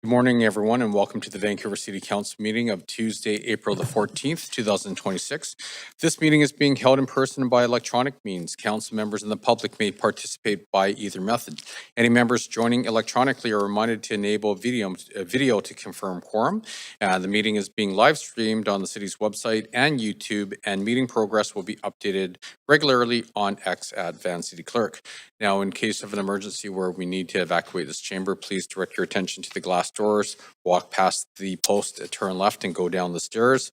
Good morning, everyone, and welcome to the Vancouver City Council meeting of Tuesday, April the 14th, 2026. This meeting is being held in person and by electronic means. Council members and the public may participate by either method. Any members joining electronically are reminded to enable video to confirm quorum. The meeting is being live streamed on the city's website and YouTube, and meeting progress will be updated regularly on X at Van City Clerk. Now, in case of an emergency where we need to evacuate this chamber, please direct your attention to the glass doors, walk past the post, turn left, and go down the stairs.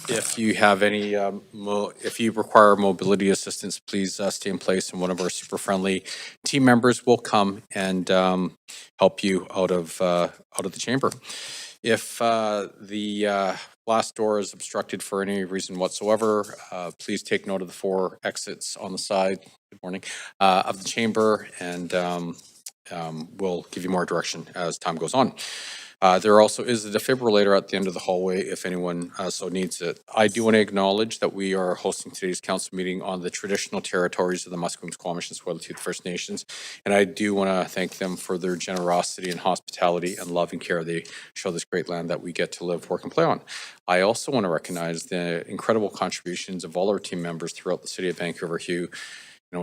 If you have any, if you require mobility assistance, please stay in place, and one of our super friendly team members will come and help you out of the chamber. If the glass door is obstructed for any reason whatsoever, please take note of the 4 exits on the side. Good morning, of the chamber, and we'll give you more direction as time goes on. There also is a defibrillator at the end of the hallway if anyone so needs it. I do want to acknowledge that we are hosting today's council meeting on the traditional territories of the Musqueam, Squamish, and Tsleil-Waututh First Nations, and I do want to thank them for their generosity and hospitality and love and care they show this great land that we get to live, work, and play on. I also want to recognize the incredible contributions of all our team members throughout the city of Vancouver who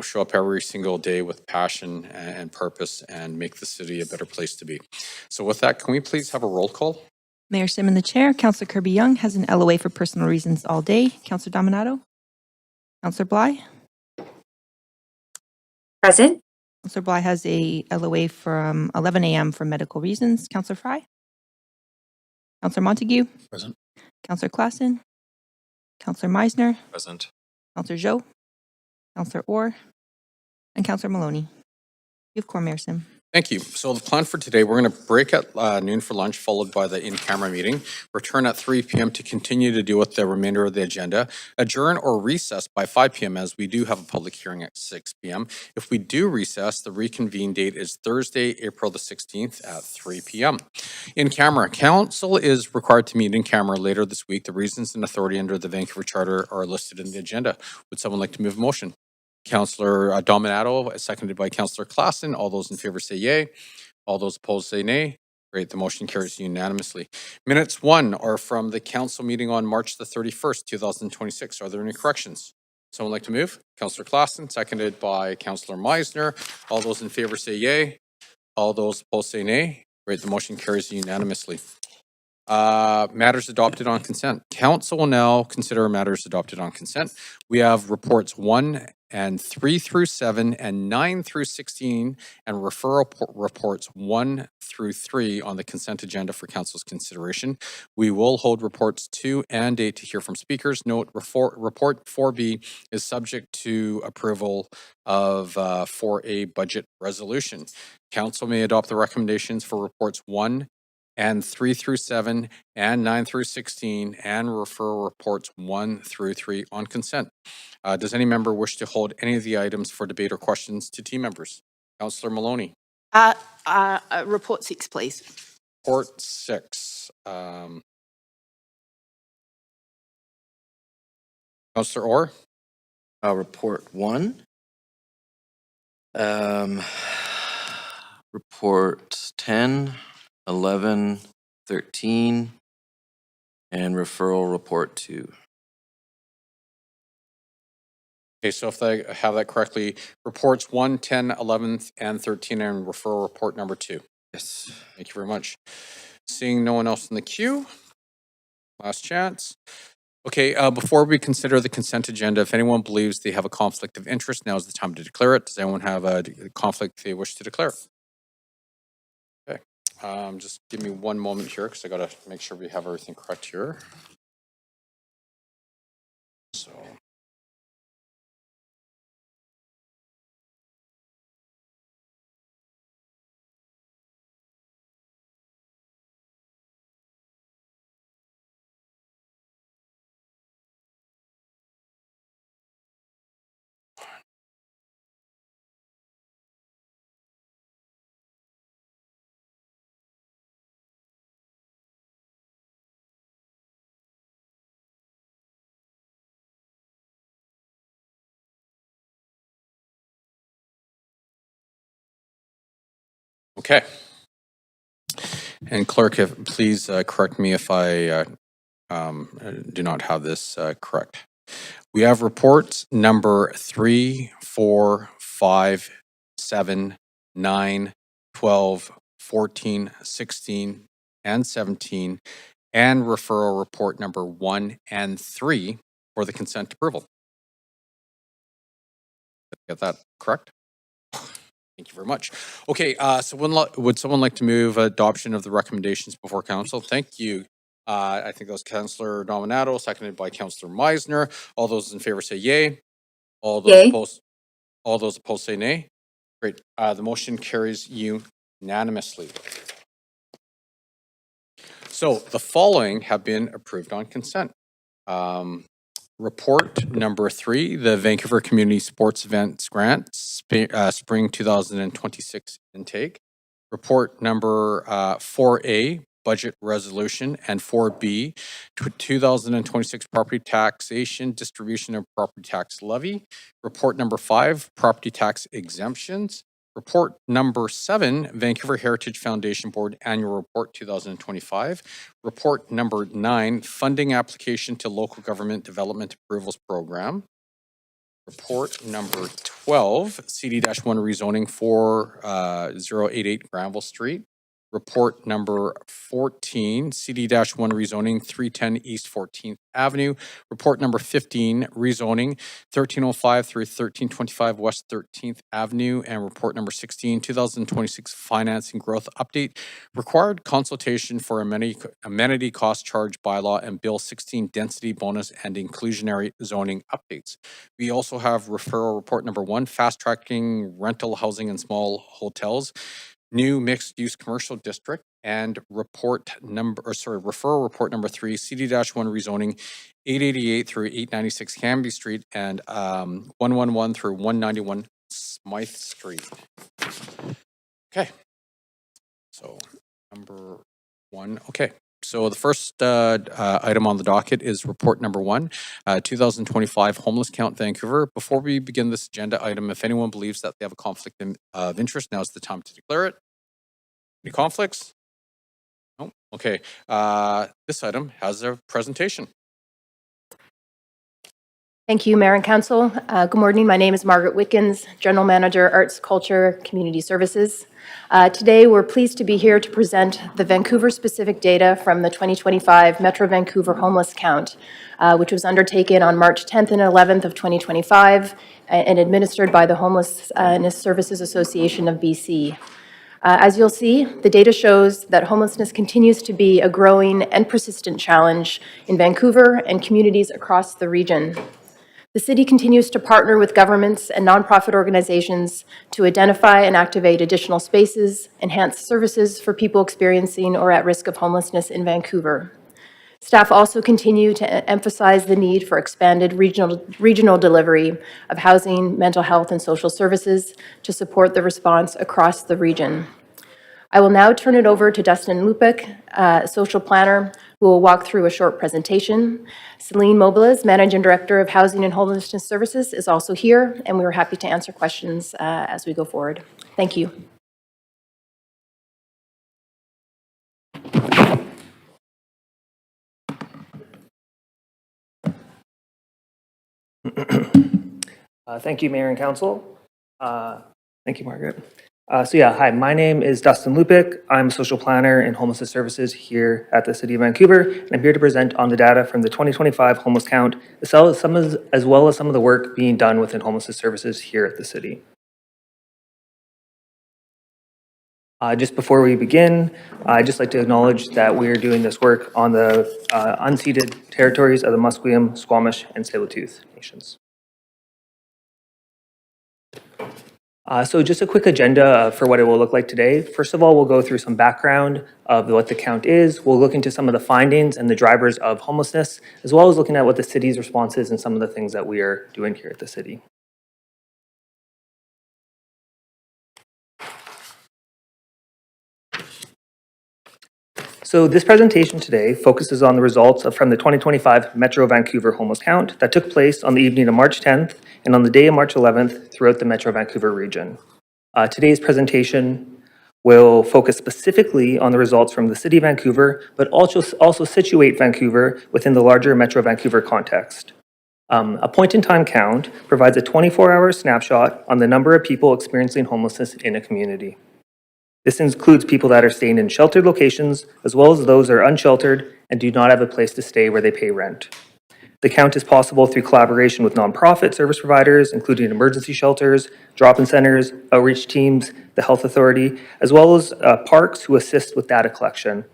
show up every single day with passion and purpose and make the city a better place to be. So with that, can we please have a roll call? Mayor Sim in the chair. Councillor Kirby-Young has an LOA for personal reasons all day. Councillor Dominato. Councillor Bly. Present. Councillor Bly has a LOA from 11 a.m. for medical reasons. Councillor Fry. Councillor Montague. Present. Councillor Klassen. Councillor Meisner. Present. Councillor Joe. Councillor Orr. And Councillor Maloney. You have quorum, Mayor Sim. Thank you. So the plan for today, we're going to break at noon for lunch, followed by the in-camera meeting. Return at 3 p.m. to continue to deal with the remainder of the agenda. Adjourn or recess by 5 p.m. as we do have a public hearing at 6 p.m. If we do recess, the reconvene date is Thursday, April the 16th at 3 p.m. In camera, council is required to meet in camera later this week. The reasons and authority under the Vancouver Charter are listed in the agenda. Would someone like to move a motion? Councillor Dominato, seconded by Councillor Klassen. All those in favor say yay. All those opposed say nay. Great, the motion carries unanimously. Minutes 1 are from the council meeting on March the 31st, 2026. Are there any corrections? Someone like to move? Councillor Klassen, seconded by Councillor Meisner. All those in favor say yay. All those opposed say nay. Great, the motion carries unanimously. Matters adopted on consent. Council will now consider matters adopted on consent. We have reports 1 and 3 through 7 and 9 through 16 and referral reports 1 through 3 on the consent agenda for council's consideration. We will hold reports 2 and 8 to hear from speakers. Note report 4B is subject to approval of 4A budget resolution. Council may adopt the recommendations for reports 1 and 3 through 7 and 9 through 16 and refer reports 1 through 3 on consent. Does any member wish to hold any of the items for debate or questions to team members? Councillor Maloney. Report 6, please. Report 6. Councillor Orr. Report 1. Reports 10, 11, 13, and referral report 2. Okay, so if I have that correctly, reports 1, 10, 11, and 13, and referral report number 2. Yes. Thank you very much. Seeing no one else in the queue, last chance. Okay, before we consider the consent agenda, if anyone believes they have a conflict of interest, now is the time to declare it. Does anyone have a conflict they wish to declare? Okay, just give me one moment here because I got to make sure we have everything correct here. So. Okay. And clerk, please correct me if I do not have this correct. We have reports number 3, 4, 5, 7, 9, 12, 14, 16, and 17, and referral report number 1 and 3 for the consent approval. Get that correct? Thank you very much. Okay, so would someone like to move adoption of the recommendations before council? Thank you. I think that was Councillor Nominato, seconded by Councillor Meisner. All those in favor say yay. All those Yay. opposed, all those opposed say nay. Great. The motion carries unanimously. So the following have been approved on consent. Report number 3, the Vancouver Community Sports Events Grant, Spring 2026 intake. Report number 4A, Budget Resolution, and 4B, 2026 Property Taxation, Distribution of Property Tax Levy. Report number 5, Property Tax Exemptions. Report number 7, Vancouver Heritage Foundation Board Annual Report 2025. Report number 9, Funding Application to Local Government Development Approvals Program. Report number 12, CD-1 Rezoning 4088 Granville Street. Report number 14, CD-1 Rezoning 310 East 14th Avenue. Report number 15, Rezoning 1305 through 1325 West 13th Avenue. And report number 16, 2026 Financing Growth Update. Required consultation for amenity cost charge bylaw and Bill 16 Density Bonus and Inclusionary Zoning Updates. We also have referral report number 1, fast tracking rental housing and small hotels, new mixed use commercial district, and referral report number 3, CD-1 rezoning 888 through 896 Canby Street and 111 through 191 Smythe Street. Okay. So number 1. Okay. So the first item on the docket is report number 1, 2025 homeless count Vancouver. Before we begin this agenda item, if anyone believes that they have a conflict of interest, now is the time to declare it. Any conflicts? No? Okay. This item has a presentation. Thank you, Mayor and Council. Good morning. My name is Margaret Witkins, General Manager, Arts, Culture, Community Services. Today, we're pleased to be here to present the Vancouver-specific data from the 2025 Metro Vancouver homeless count, which was undertaken on March 10th and 11th of 2025 and administered by the Homelessness Services Association of BC. As you'll see, the data shows that homelessness continues to be a growing and persistent challenge in Vancouver and communities across the region. The city continues to partner with governments and nonprofit organizations to identify and activate additional spaces, enhance services for people experiencing or at risk of homelessness in Vancouver. Staff also continue to emphasize the need for expanded regional delivery of housing, mental health, and social services to support the response across the region. I will now turn it over to Dustin Lupik, social planner, who will walk through a short presentation. Celine Mobiles, Managing Director of Housing and Homelessness Services, is also here, and we're happy to answer questions as we go forward. Thank you. Thank you, Mayor and Council. Thank you, Margaret. Hi, my name is Dustin Lupik. I'm a social planner in homelessness services here at the City of Vancouver, and I'm here to present on the data from the 2025 homeless count, as well as some of the work being done within homelessness services here at the city. Just before we begin, I'd just like to acknowledge that we're doing this work on the unceded territories of the Musqueam, Squamish, and Tsleil-Waututh nations. So just a quick agenda for what it will look like today. First of all, we'll go through some background of what the count is. We'll look into some of the findings and the drivers of homelessness, as well as looking at what the city's response is and some of the things that we are doing here at the city. So this presentation today focuses on the results from the 2025 Metro Vancouver homeless count that took place on the evening of March 10th and on the day of March 11th throughout the Metro Vancouver region. Today's presentation will focus specifically on the results from the City of Vancouver, but also situate Vancouver within the larger Metro Vancouver context. A point-in-time count provides a 24-hour snapshot on the number of people experiencing homelessness in a community. This includes people that are staying in sheltered locations, as well as those that are unsheltered and do not have a place to stay where they pay rent. The count is possible through collaboration with nonprofit service providers, including emergency shelters, drop-in centers, outreach teams, the health authority, as well as parks who assist with data collection.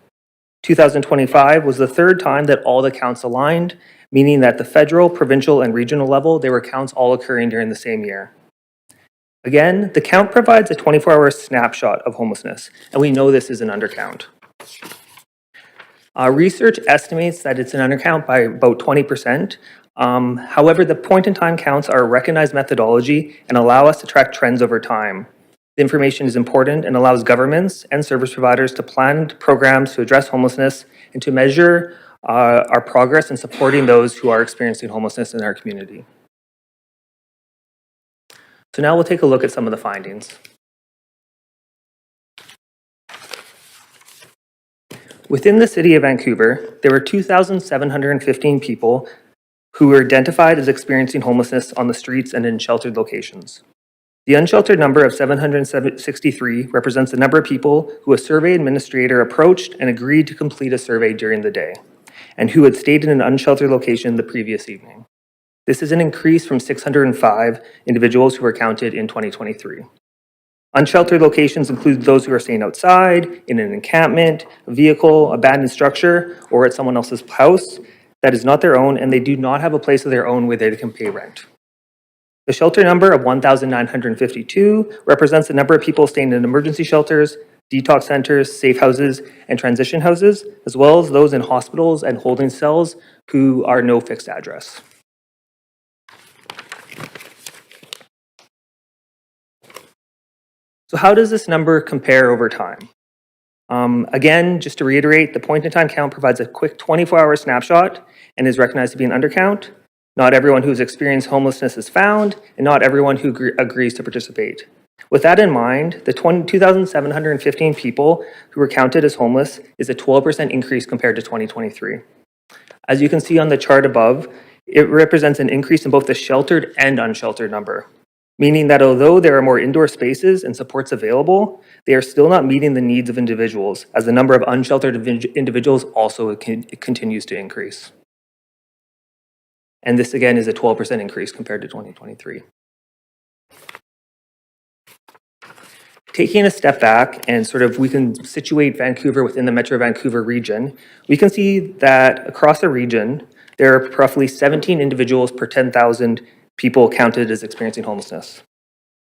2025 was the third time that all the counts aligned, meaning that the federal, provincial, and regional level, there were counts all occurring during the same year. Again, the count provides a 24-hour snapshot of homelessness, and we know this is an undercount. Research estimates that it's an undercount by about 20%. However, the point-in-time counts are a recognized methodology and allow us to track trends over time. The information is important and allows governments and service providers to plan programs to address homelessness and to measure our progress in supporting those who are experiencing homelessness in our community. So now we'll take a look at some of the findings. Within the City of Vancouver, there were 2,715 people who were identified as experiencing homelessness on the streets and in sheltered locations. The unsheltered number of 763 represents the number of people who a survey administrator approached and agreed to complete a survey during the day, and who had stayed in an unsheltered location the previous evening. This is an increase from 605 individuals who were counted in 2023. Unsheltered locations include those who are staying outside, in an encampment, a vehicle, abandoned structure, or at someone else's house that is not their own, and they do not have a place of their own where they can pay rent. The shelter number of 1,952 represents the number of people staying in emergency shelters, detox centers, safe houses, and transition houses, as well as those in hospitals and holding cells who are no fixed address. So how does this number compare over time? Again, just to reiterate, the point-in-time count provides a quick 24-hour snapshot and is recognized to be an undercount. Not everyone who's experienced homelessness is found, and not everyone who agrees to participate. With that in mind, the 2,715 people who were counted as homeless is a 12% increase compared to 2023. As you can see on the chart above, it represents an increase in both the sheltered and unsheltered number, meaning that although there are more indoor spaces and supports available, they are still not meeting the needs of individuals, as the number of unsheltered individuals also continues to increase. And this again is a 12% increase compared to 2023. Taking a step back and we can situate Vancouver within the Metro Vancouver region, we can see that across the region, there are roughly 17 individuals per 10,000 people counted as experiencing homelessness.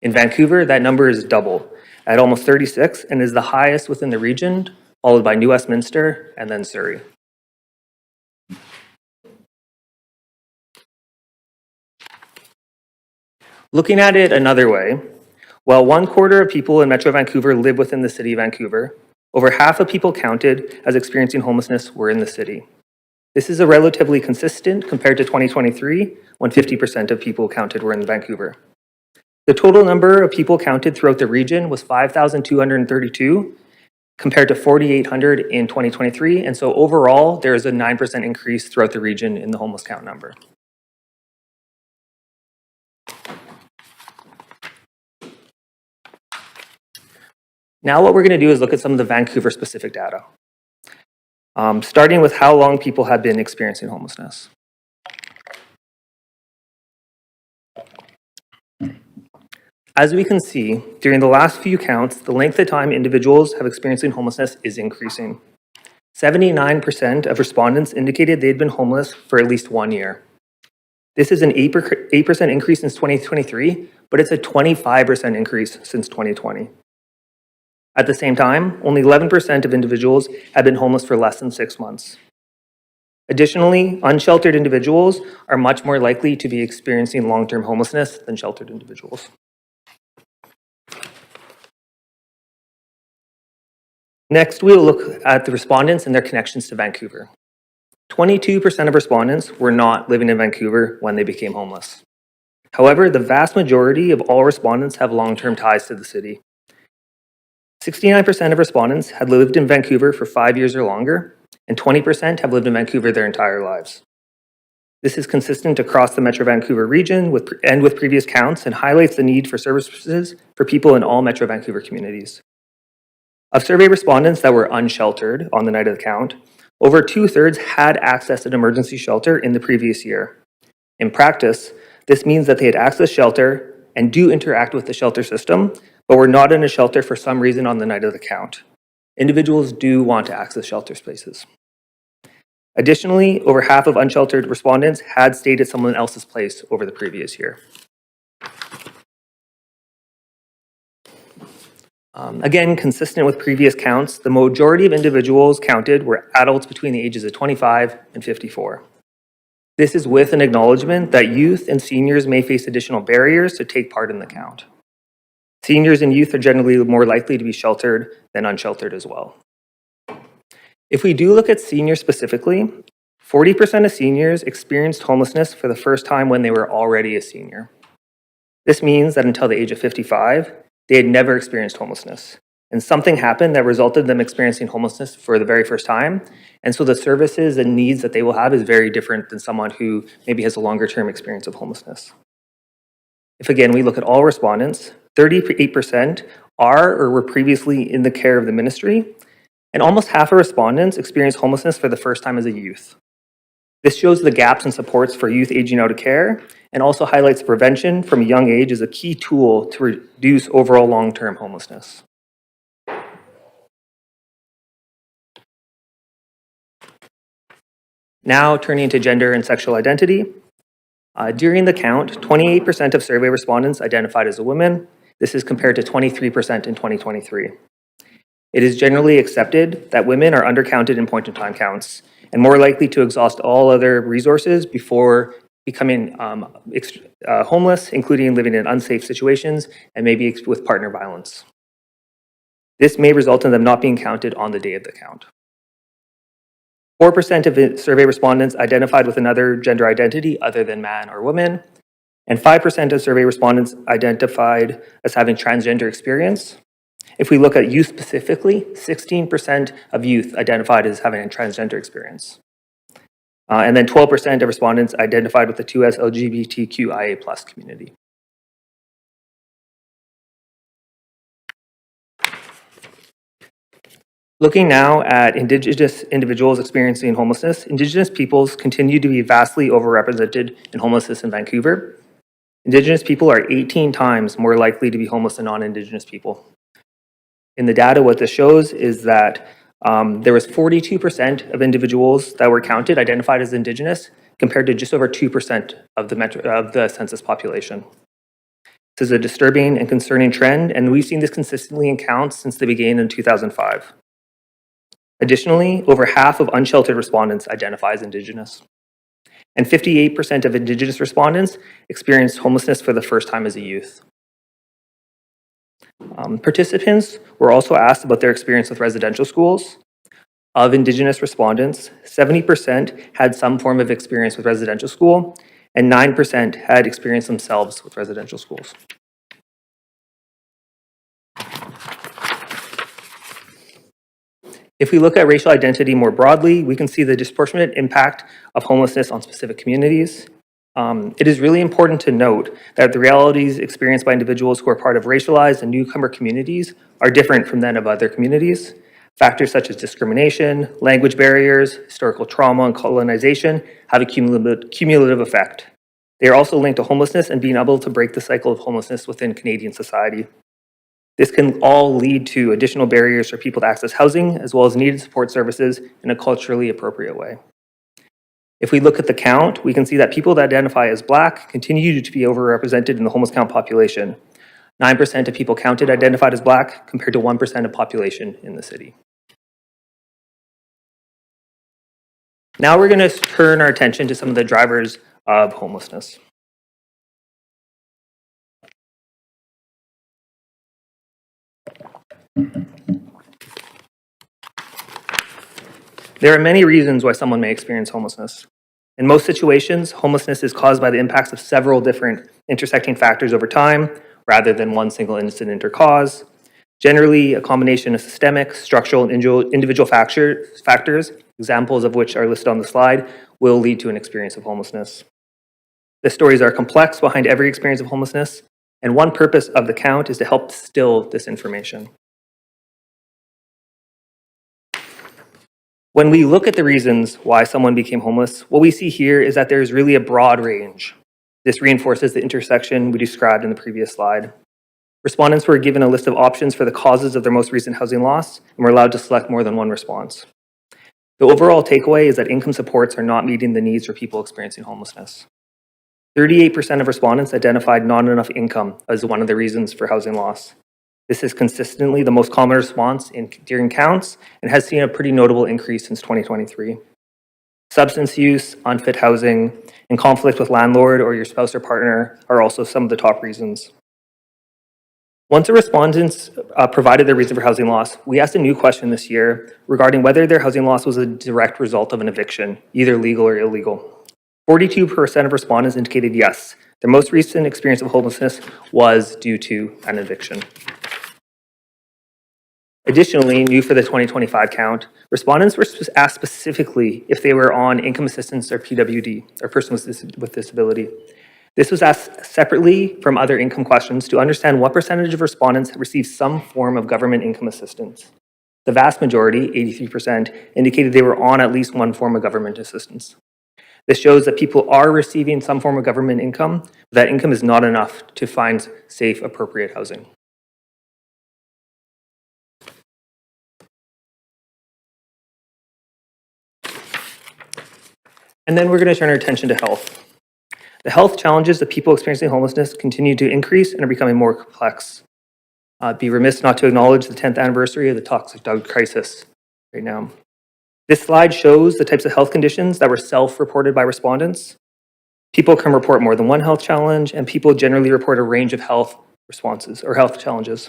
In Vancouver, that number is double, at almost 36, and is the highest within the region, followed by New Westminster and then Surrey. Looking at it another way, while 1/4 of people in Metro Vancouver live within the City of Vancouver, over half of people counted as experiencing homelessness were in the city. This is a relatively consistent compared to 2023, when 50% of people counted were in Vancouver. The total number of people counted throughout the region was 5,232, compared to 4,800 in 2023, and so overall, there is a 9% increase throughout the region in the homeless count number. Now what we're going to do is look at some of the Vancouver-specific data, starting with how long people have been experiencing homelessness. As we can see, during the last few counts, the length of time individuals have experiencing homelessness is increasing. 79% of respondents indicated they'd been homeless for at least 1 year. This is an 8% increase since 2023, but it's a 25% increase since 2020. At the same time, only 11% of individuals have been homeless for less than 6 months. Additionally, unsheltered individuals are much more likely to be experiencing long-term homelessness than sheltered individuals. Next, we will look at the respondents and their connections to Vancouver. 22% of respondents were not living in Vancouver when they became homeless. However, the vast majority of all respondents have long-term ties to the city. 69% of respondents had lived in Vancouver for 5 years or longer, and 20% have lived in Vancouver their entire lives. This is consistent across the Metro Vancouver region with previous counts and highlights the need for services for people in all Metro Vancouver communities. Of survey respondents that were unsheltered on the night of the count, over 2/3 had accessed an emergency shelter in the previous year. In practice, this means that they had accessed shelter and do interact with the shelter system, but were not in a shelter for some reason on the night of the count. Individuals do want to access shelter spaces. Additionally, over half of unsheltered respondents had stayed at someone else's place over the previous year. Again, consistent with previous counts, the majority of individuals counted were adults between the ages of 25 and 54. This is with an acknowledgement that youth and seniors may face additional barriers to take part in the count. Seniors and youth are generally more likely to be sheltered than unsheltered as well. If we do look at seniors specifically, 40% of seniors experienced homelessness for the first time when they were already a senior. This means that until the age of 55, they had never experienced homelessness. And something happened that resulted in them experiencing homelessness for the very first time. And so the services and needs that they will have is very different than someone who maybe has a longer term experience of homelessness. If again, we look at all respondents, 38% are or were previously in the care of the ministry, and almost half of respondents experienced homelessness for the first time as a youth. This shows the gaps in supports for youth aging out of care and also highlights prevention from a young age as a key tool to reduce overall long-term homelessness. Now turning to gender and sexual identity. During the count, 28% of survey respondents identified as a woman. This is compared to 23% in 2023. It is generally accepted that women are undercounted in point-in-time counts and more likely to exhaust all other resources before becoming homeless, including living in unsafe situations and maybe with partner violence. This may result in them not being counted on the day of the count. 4% of survey respondents identified with another gender identity other than man or woman, and 5% of survey respondents identified as having transgender experience. If we look at youth specifically, 16% of youth identified as having a transgender experience. And then 12% of respondents identified with the 2S LGBTQIA+ community. Looking now at Indigenous individuals experiencing homelessness, Indigenous peoples continue to be vastly overrepresented in homelessness in Vancouver. Indigenous people are 18 times more likely to be homeless than non-Indigenous people. In the data, what this shows is that there was 42% of individuals that were counted identified as Indigenous, compared to just over 2% of the census population. This is a disturbing and concerning trend, and we've seen this consistently in counts since they began in 2005. Additionally, over half of unsheltered respondents identify as Indigenous. And 58% of Indigenous respondents experienced homelessness for the first time as a youth. Participants were also asked about their experience with residential schools. Of Indigenous respondents, 70% had some form of experience with residential school, and 9% had experienced themselves with residential schools. If we look at racial identity more broadly, we can see the disproportionate impact of homelessness on specific communities. It is really important to note that the realities experienced by individuals who are part of racialized and newcomer communities are different from that of other communities. Factors such as discrimination, language barriers, historical trauma, and colonization have a cumulative effect. They are also linked to homelessness and being able to break the cycle of homelessness within Canadian society. This can all lead to additional barriers for people to access housing, as well as needed support services in a culturally appropriate way. If we look at the count, we can see that people that identify as Black continue to be overrepresented in the homeless count population. 9% of people counted identified as Black, compared to 1% of population in the city. Now we're going to turn our attention to some of the drivers of homelessness. There are many reasons why someone may experience homelessness. In most situations, homelessness is caused by the impacts of several different intersecting factors over time, rather than one single incident or cause. Generally, a combination of systemic, structural, and individual factors, examples of which are listed on the slide, will lead to an experience of homelessness. The stories are complex behind every experience of homelessness, and one purpose of the count is to help distill this information. When we look at the reasons why someone became homeless, what we see here is that there's really a broad range. This reinforces the intersection we described in the previous slide. Respondents were given a list of options for the causes of their most recent housing loss and were allowed to select more than one response. The overall takeaway is that income supports are not meeting the needs for people experiencing homelessness. 38% of respondents identified not enough income as one of the reasons for housing loss. This is consistently the most common response during counts and has seen a pretty notable increase since 2023. Substance use, unfit housing, and conflict with landlord or your spouse or partner are also some of the top reasons. Once the respondents provided their reason for housing loss, we asked a new question this year regarding whether their housing loss was a direct result of an eviction, either legal or illegal. 42% of respondents indicated yes, their most recent experience of homelessness was due to an eviction. Additionally, new for the 2025 count, respondents were asked specifically if they were on income assistance or PWD, or person with disability. This was asked separately from other income questions to understand what percentage of respondents received some form of government income assistance. The vast majority, 83%, indicated they were on at least one form of government assistance. This shows that people are receiving some form of government income, but that income is not enough to find safe, appropriate housing. And then we're going to turn our attention to health. The health challenges of people experiencing homelessness continue to increase and are becoming more complex. I'd be remiss not to acknowledge the 10th anniversary of the toxic dog crisis right now. This slide shows the types of health conditions that were self-reported by respondents. People can report more than one health challenge, and people generally report a range of health responses or health challenges.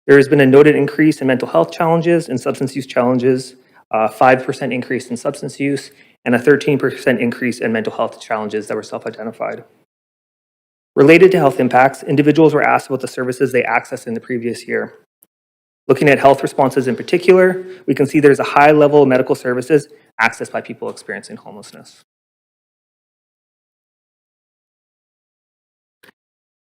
There has been a noted increase in mental health challenges and substance use challenges, 5% increase in substance use, and a 13% increase in mental health challenges that were self-identified. Related to health impacts, individuals were asked about the services they accessed in the previous year. Looking at health responses in particular, we can see there's a high level of medical services accessed by people experiencing homelessness.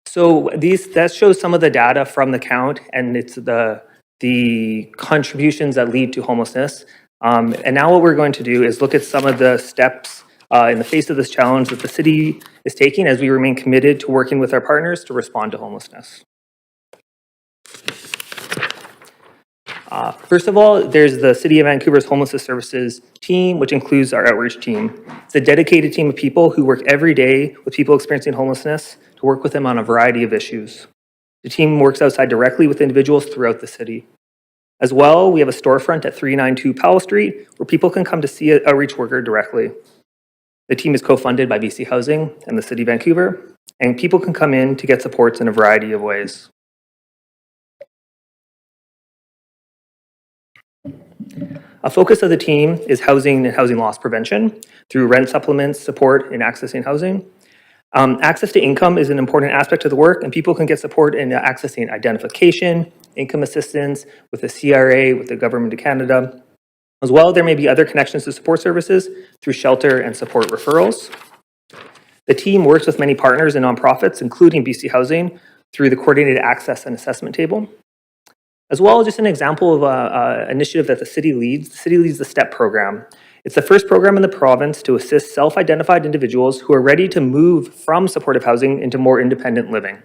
So that shows some of the data from the count, and it's the contributions that lead to homelessness. And now what we're going to do is look at some of the steps in the face of this challenge that the city is taking as we remain committed to working with our partners to respond to homelessness. First of all, there's the City of Vancouver's Homelessness Services team, which includes our outreach team. It's a dedicated team of people who work every day with people experiencing homelessness to work with them on a variety of issues. The team works outside directly with individuals throughout the city. As well, we have a storefront at 392 Powell Street where people can come to see an outreach worker directly. The team is co-funded by BC Housing and the City of Vancouver, and people can come in to get supports in a variety of ways. A focus of the team is housing and housing loss prevention through rent supplements, support in accessing housing. Access to income is an important aspect of the work, and people can get support in accessing identification, income assistance with the CRA, with the Government of Canada. As well, there may be other connections to support services through shelter and support referrals. The team works with many partners and nonprofits, including BC Housing, through the Coordinated Access and Assessment Table. As well, just an example of an initiative that the city leads. The city leads the STEP program. It's the first program in the province to assist self-identified individuals who are ready to move from supportive housing into more independent living.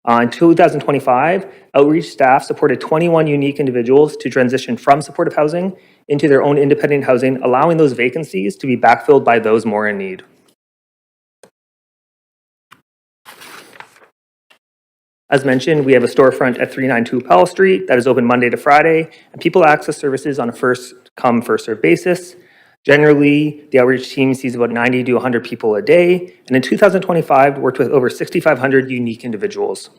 In 2025, outreach staff supported 21 unique individuals to transition from supportive housing into their own independent housing, allowing those vacancies to be backfilled by those more in need. As mentioned, we have a storefront at 392 Powell Street that is open Monday to Friday, and people access services on a first-come, first-served basis. Generally, the outreach team sees about 90 to 100 people a day, and in 2025, worked with over 6,500 unique individuals.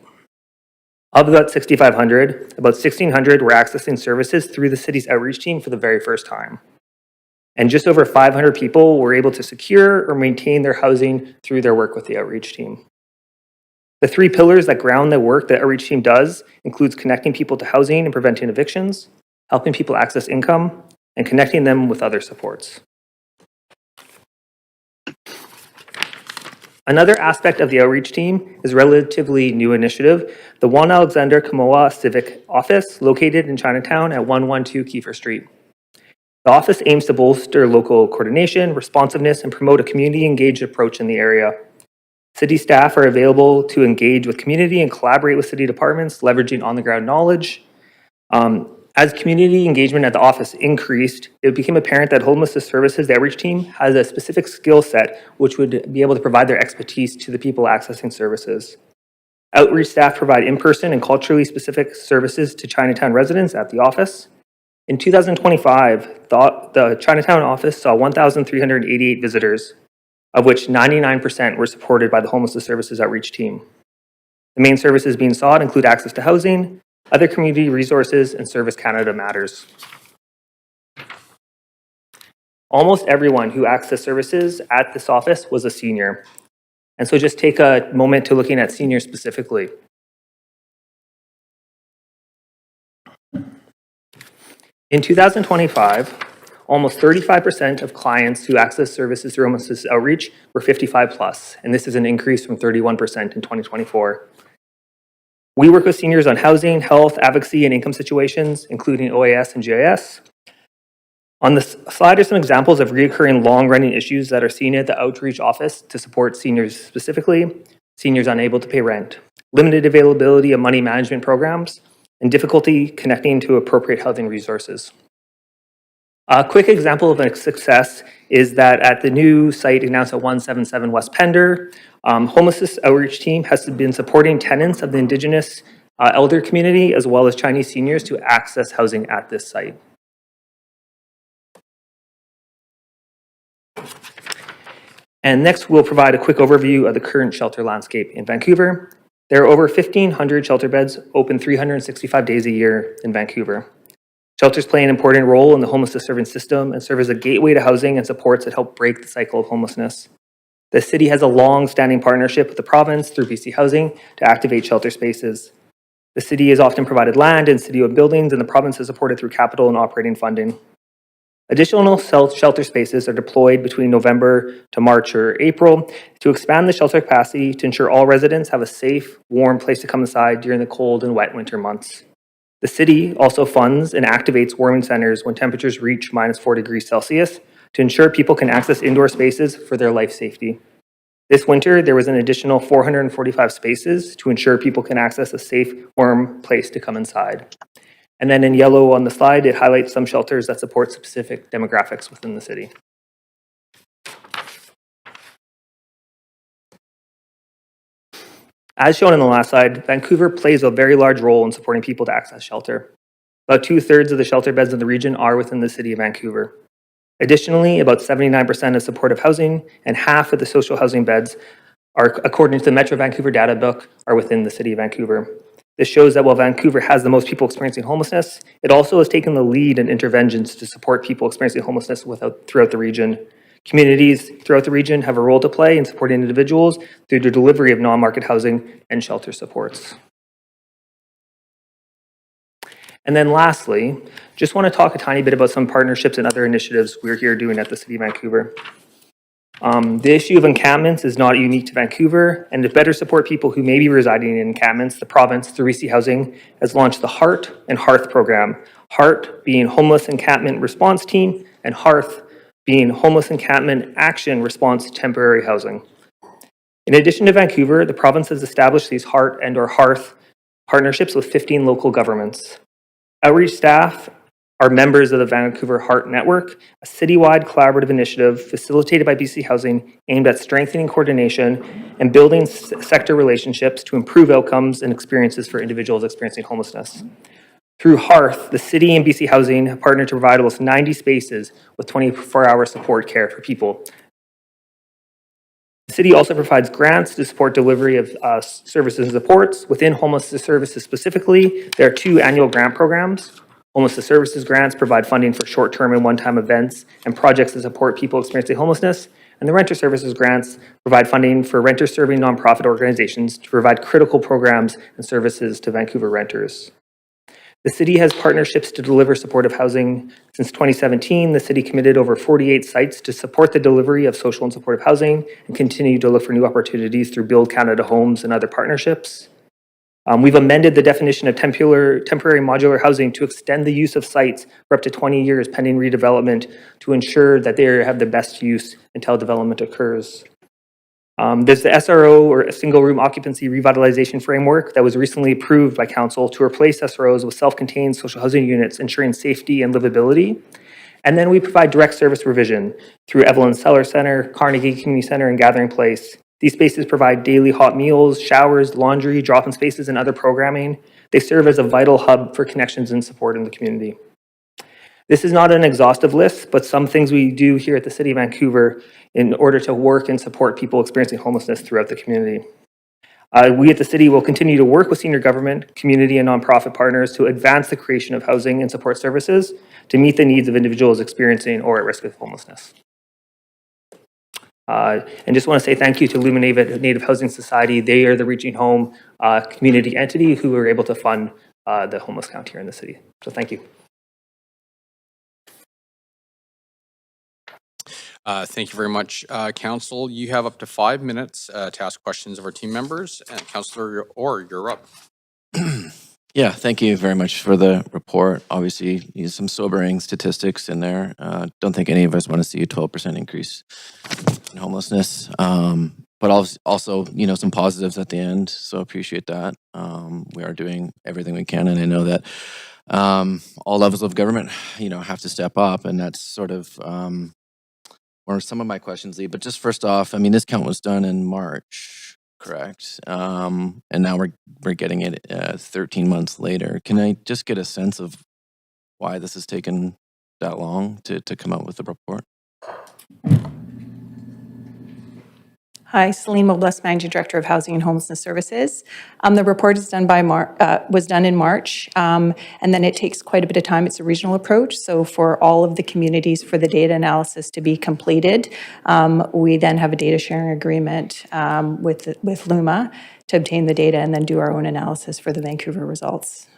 Of that 6,500, about 1,600 were accessing services through the city's outreach team for the very first time. And just over 500 people were able to secure or maintain their housing through their work with the outreach team. The three pillars that ground the work that Outreach Team does includes connecting people to housing and preventing evictions, helping people access income, and connecting them with other supports. Another aspect of the Outreach Team is a relatively new initiative, the Juan Alexander Kamoa Civic Office, located in Chinatown at 112 Kiefer Street. The office aims to bolster local coordination, responsiveness, and promote a community-engaged approach in the area. City staff are available to engage with community and collaborate with city departments, leveraging on-the-ground knowledge. As community engagement at the office increased, it became apparent that Homelessness Services, the Outreach Team, has a specific skill set which would be able to provide their expertise to the people accessing services. Outreach staff provide in-person and culturally specific services to Chinatown residents at the office. In 2025, the Chinatown office saw 1,388 visitors, of which 99% were supported by the Homelessness Services Outreach Team. The main services being sought include access to housing, other community resources, and Service Canada matters. Almost everyone who accessed services at this office was a senior. And so just take a moment to looking at seniors specifically. In 2025, almost 35% of clients who access services through Homelessness Outreach were 55 plus, and this is an increase from 31% in 2024. We work with seniors on housing, health, advocacy, and income situations, including OAS and GIS. On this slide are some examples of recurring long-running issues that are seen at the outreach office to support seniors specifically: seniors unable to pay rent, limited availability of money management programs, and difficulty connecting to appropriate housing resources. A quick example of a success is that at the new site announced at 177 West Pender, Homelessness Outreach Team has been supporting tenants of the Indigenous elder community as well as Chinese seniors to access housing at this site. And next, we'll provide a quick overview of the current shelter landscape in Vancouver. There are over 1,500 shelter beds open 365 days a year in Vancouver. Shelters play an important role in the homelessness service system and serve as a gateway to housing and supports that help break the cycle of homelessness. The city has a long-standing partnership with the province through BC Housing to activate shelter spaces. The city has often provided land and city-owned buildings, and the province has supported through capital and operating funding. Additional shelter spaces are deployed between November to March or April to expand the shelter capacity to ensure all residents have a safe, warm place to come inside during the cold and wet winter months. The city also funds and activates warming centers when temperatures reach -4 degrees Celsius to ensure people can access indoor spaces for their life safety. This winter, there was an additional 445 spaces to ensure people can access a safe, warm place to come inside. And then in yellow on the slide, it highlights some shelters that support specific demographics within the city. As shown in the last slide, Vancouver plays a very large role in supporting people to access shelter. About 2/3 of the shelter beds in the region are within the city of Vancouver. Additionally, about 79% of supportive housing and half of the social housing beds are, according to the Metro Vancouver data book, are within the city of Vancouver. This shows that while Vancouver has the most people experiencing homelessness, it also has taken the lead in interventions to support people experiencing homelessness throughout the region. Communities throughout the region have a role to play in supporting individuals through the delivery of non-market housing and shelter supports. And then lastly, just want to talk a tiny bit about some partnerships and other initiatives we're here doing at the City of Vancouver. The issue of encampments is not unique to Vancouver, and to better support people who may be residing in encampments, the province, through BC Housing, has launched the HEART and HEARTH program. HEART being Homeless Encampment Response Team, and HEARTH being Homeless Encampment Action Response Temporary Housing. In addition to Vancouver, the province has established these HEART and or HEARTH partnerships with 15 local governments. Outreach staff are members of the Vancouver HEART Network, a citywide collaborative initiative facilitated by BC Housing aimed at strengthening coordination and building sector relationships to improve outcomes and experiences for individuals experiencing homelessness. Through HEARTH, the city and BC Housing have partnered to provide almost 90 spaces with 24-hour support care for people. The city also provides grants to support delivery of services and supports. Within homelessness services specifically, there are 2 annual grant programs. Homelessness services grants provide funding for short-term and one-time events and projects to support people experiencing homelessness. And the renter services grants provide funding for renter-serving nonprofit organizations to provide critical programs and services to Vancouver renters. The city has partnerships to deliver supportive housing. Since 2017, the city committed over 48 sites to support the delivery of social and supportive housing and continue to look for new opportunities through Build Canada Homes and other partnerships. We've amended the definition of temporary modular housing to extend the use of sites for up to 20 years pending redevelopment to ensure that they have the best use until development occurs. There's the SRO, or a single room occupancy revitalization framework, that was recently approved by council to replace SROs with self-contained social housing units, ensuring safety and livability. And then we provide direct service provision through Evelyn Seller Center, Carnegie Community Center, and Gathering Place. These spaces provide daily hot meals, showers, laundry, drop-in spaces, and other programming. They serve as a vital hub for connections and support in the community. This is not an exhaustive list, but some things we do here at the City of Vancouver in order to work and support people experiencing homelessness throughout the community. We at the city will continue to work with senior government, community, and nonprofit partners to advance the creation of housing and support services to meet the needs of individuals experiencing or at risk of homelessness. And just want to say thank you to Luminate Native Housing Society. They are the Reaching Home community entity who were able to fund the homeless count here in the city. So thank you. Thank you very much, Council. You have up to 5 minutes to ask questions of our team members. And Councillor Orr, you're up. Yeah, thank you very much for the report. Obviously, some sobering statistics in there. Don't think any of us want to see a 12% increase in homelessness. But also, some positives at the end. So appreciate that. We are doing everything we can. And I know that all levels of government, have to step up. And that's sort of where some of my questions lead. But just first off, this count was done in March, correct? And now we're getting it 13 months later. Can I just get a sense of why this has taken that long to come out with the report? Hi, Celine Mobless, Managing Director of Housing and Homelessness Services. The report is done was done in March, and then it takes quite a bit of time. It's a regional approach, so for all of the communities for the data analysis to be completed, we then have a data sharing agreement with LUMA to obtain the data and then do our own analysis for the Vancouver results.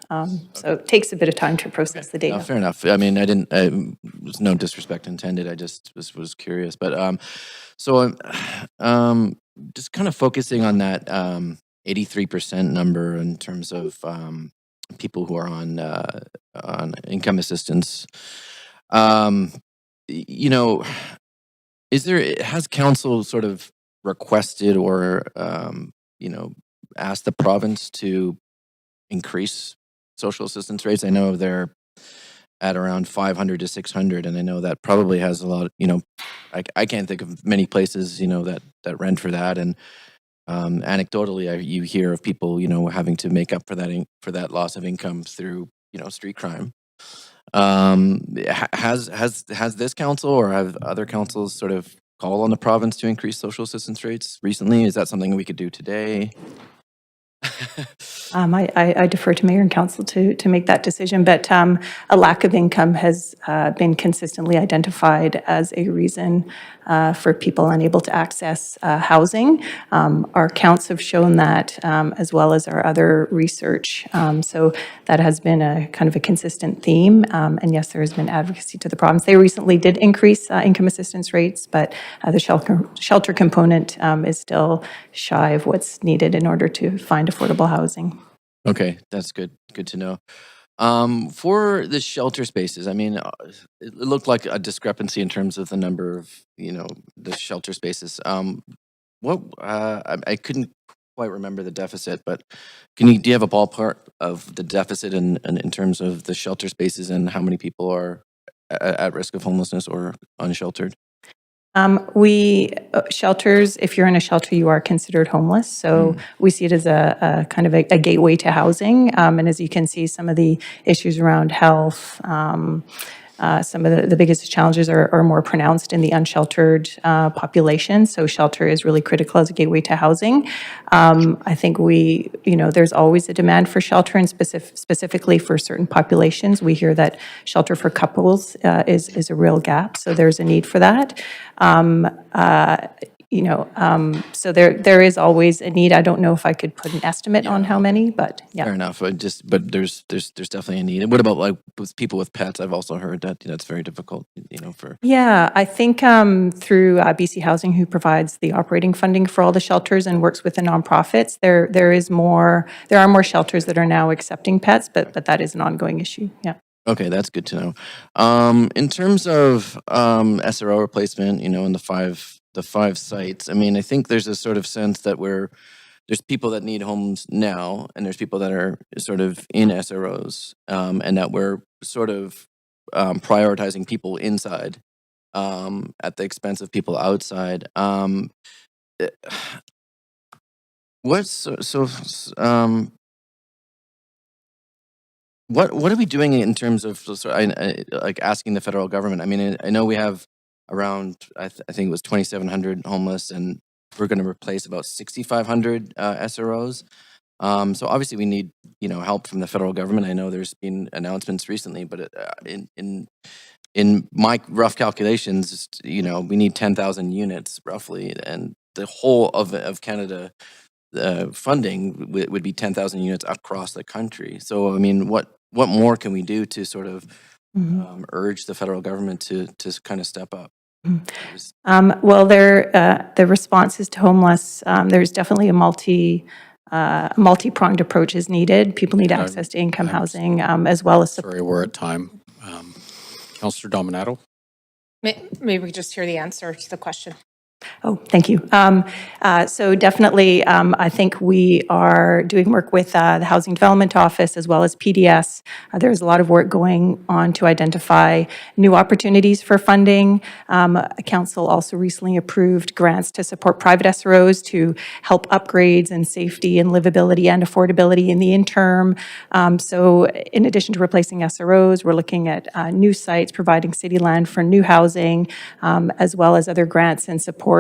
So it takes a bit of time to process the data. No, fair enough. There's no disrespect intended. I just was curious. But so just kind of focusing on that 83% number in terms of people who are on income assistance. Has council sort of requested or asked the province to increase social assistance rates? I know they're at around 500 to 600, and I know that probably has a lot. I can't think of many places that rent for that, and anecdotally, you hear of people having to make up for that loss of income through street crime. Has this council or have other councils sort of called on the province to increase social assistance rates recently? Is that something we could do today? I defer to Mayor and Council to make that decision, but a lack of income has been consistently identified as a reason for people unable to access housing. Our counts have shown that, as well as our other research. So that has been a kind of a consistent theme. And yes, there has been advocacy to the province. They recently did increase income assistance rates, but the shelter component is still shy of what's needed in order to find affordable housing. Okay, that's good. Good to know. For the shelter spaces, it looked like a discrepancy in terms of the number of, the shelter spaces. I couldn't quite remember the deficit, but do you have a ballpark of the deficit in terms of the shelter spaces and how many people are at risk of homelessness or unsheltered? Shelters, if you're in a shelter, you are considered homeless. So we see it as a kind of a gateway to housing. And as you can see, some of the issues around health, some of the biggest challenges are more pronounced in the unsheltered population. So shelter is really critical as a gateway to housing. I think there's always a demand for shelter, and specifically for certain populations. We hear that shelter for couples is a real gap, so there's a need for that. So there is always a need. I don't know if I could put an estimate on how many, but yeah. Fair enough. But there's definitely a need. And what about like with people with pets? I've also heard that that's very difficult. For Yeah, I think through BC Housing, who provides the operating funding for all the shelters and works with the nonprofits, there are more shelters that are now accepting pets, but that is an ongoing issue. Yeah. Okay, that's good to know. In terms of SRO replacement, in the five sites, I mean, I think there's a sort of sense that there's people that need homes now, and there's people that are sort of in SROs, and that we're sort of prioritizing people inside at the expense of people outside. What's What are we doing in terms of like asking the federal government? I mean, I know we have around I think it was 2,700 homeless, and we're going to replace about 6,500 SROs. So obviously we need help from the federal government. I know there's been announcements recently, but in my rough calculations, we need 10,000 units roughly, and the whole of Canada. Funding would be 10,000 units across the country. So, I mean, what more can we do to sort of urge the federal government to kind of step up? Well, the responses to homeless, there's definitely a multi-pronged approach is needed. People need access to income housing as well as support. Sorry, we're at time. Councillor Dominato. Maybe we just hear the answer to the question. Oh, thank you. So definitely, I think we are doing work with the Housing Development Office as well as PDS. There's a lot of work going on to identify new opportunities for funding. Council also recently approved grants to support private SROs to help upgrades and safety and livability and affordability in the interim. So in addition to replacing SROs, we're looking at new sites, providing city land for new housing, as well as other grants and supports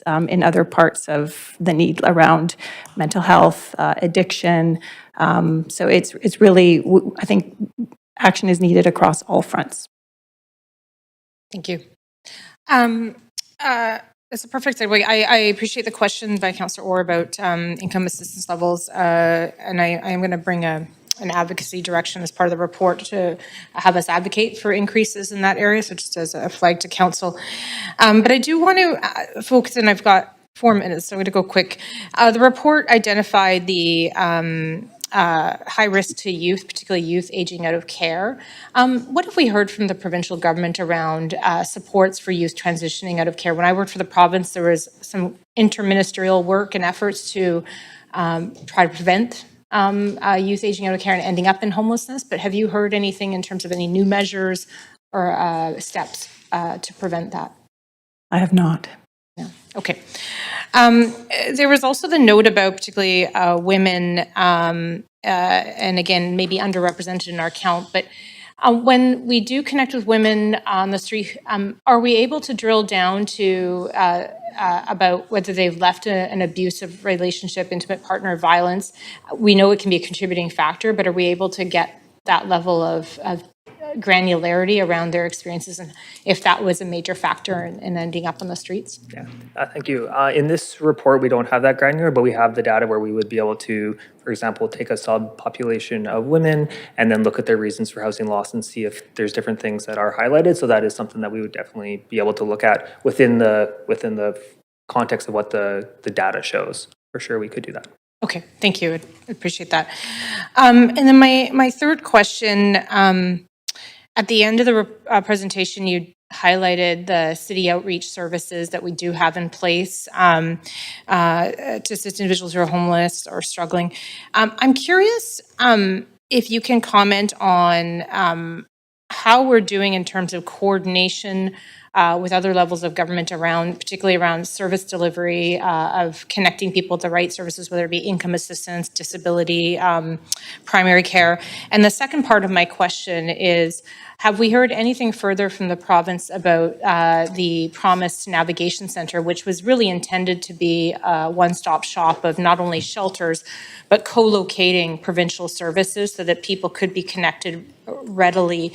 in other parts of the need around mental health, addiction. So it's really, I think action is needed across all fronts. Thank you. That's a perfect segue. I appreciate the question by Councillor Orr about income assistance levels, and I am going to bring an advocacy direction as part of the report to have us advocate for increases in that area, so just as a flag to council. But I do want to focus, and I've got 4 minutes, so I'm going to go quick. The report identified the high risk to youth, particularly youth aging out of care. What have we heard from the provincial government around supports for youth transitioning out of care? When I worked for the province, there was some interministerial work and efforts to try to prevent youth aging out of care and ending up in homelessness. But have you heard anything in terms of any new measures or steps to prevent that? I have not. Yeah. Okay. There was also the note about particularly women, and again, maybe underrepresented in our count, but when we do connect with women on the street, are we able to drill down to about whether they've left an abusive relationship, intimate partner violence? We know it can be a contributing factor, but are we able to get that level of granularity around their experiences and if that was a major factor in ending up on the streets? Yeah, thank you. In this report, we don't have that granular, but we have the data where we would be able to, for example, take a subpopulation of women and then look at their reasons for housing loss and see if there's different things that are highlighted. So that is something that we would definitely be able to look at within the context of what the data shows. For sure, we could do that. Okay, thank you. I appreciate that. And then my third question, at the end of the presentation, you highlighted the city outreach services that we do have in place to assist individuals who are homeless or struggling. I'm curious if you can comment on how we're doing in terms of coordination with other levels of government around, particularly around service delivery, of connecting people to the right services, whether it be income assistance, disability, primary care. And the second part of my question is, have we heard anything further from the province about the promised navigation center, which was really intended to be a one-stop shop of not only shelters, but co-locating provincial services so that people could be connected readily